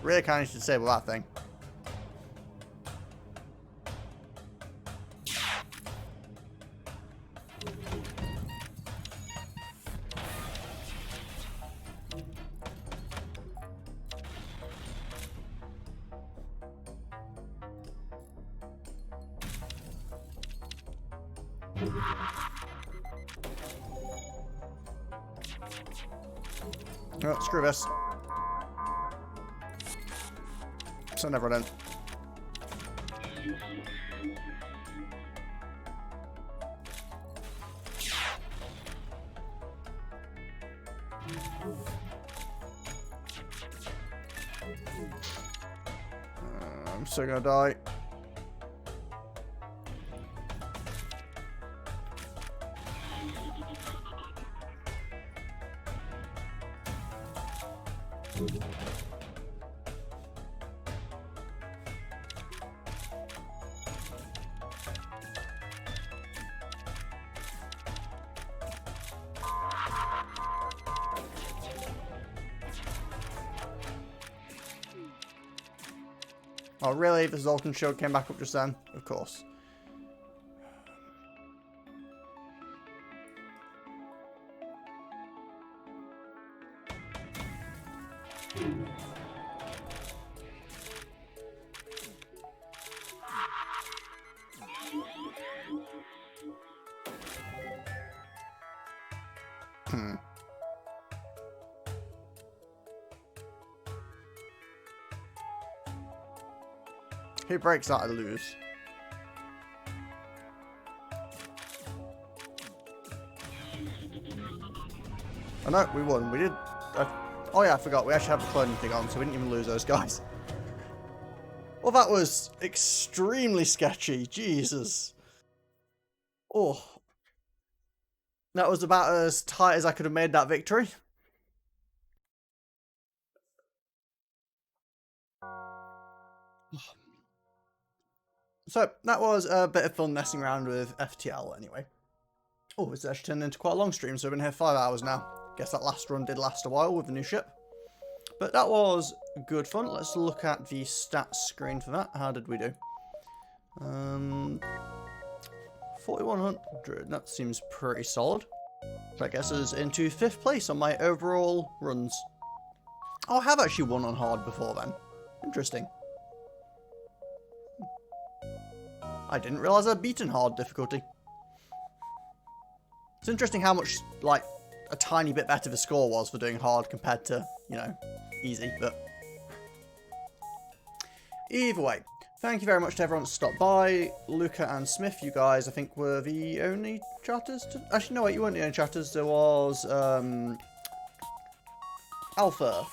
Really kind of should disable that thing. Oh, screw this. Send everyone in. I'm still gonna die. Oh really? The Zoltan shield came back up just then? Of course. Who breaks that, I lose. Oh no, we won. We did. Oh yeah, I forgot. We actually have the cloning thing on, so we didn't even lose those guys. Well, that was extremely sketchy. Jesus. Oh. That was about as tight as I could have made that victory. So, that was a bit of fun messing around with FTL anyway. Oh, it's actually turned into quite a long stream, so we've been here 5 hours now. Guess that last run did last a while with the new ship. But that was good fun. Let's look at the stats screen for that. How did we do? 4100. That seems pretty solid. That gets us into 5th place on my overall runs. Oh, I have actually won on hard before then. Interesting. I didn't realise I'd beaten hard difficulty. It's interesting how much, like, a tiny bit better the score was for doing hard compared to, you know, easy, but... Either way, thank you very much to everyone that stopped by. Luca and Smith, you guys, I think, were the only chatters to... Actually, no, wait, you weren't the only chatters. There was, Alpha.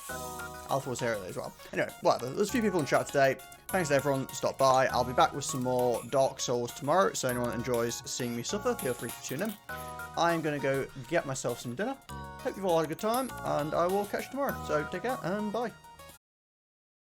Alpha was here earlier as well. Anyway, whatever. There's a few people in chat today. Thanks to everyone that stopped by. I'll be back with some more Dark Souls tomorrow, so anyone that enjoys seeing me suffer, feel free to tune in. I'm going to go get myself some dinner. Hope you've all had a good time, and I will catch you tomorrow. So take care, and bye.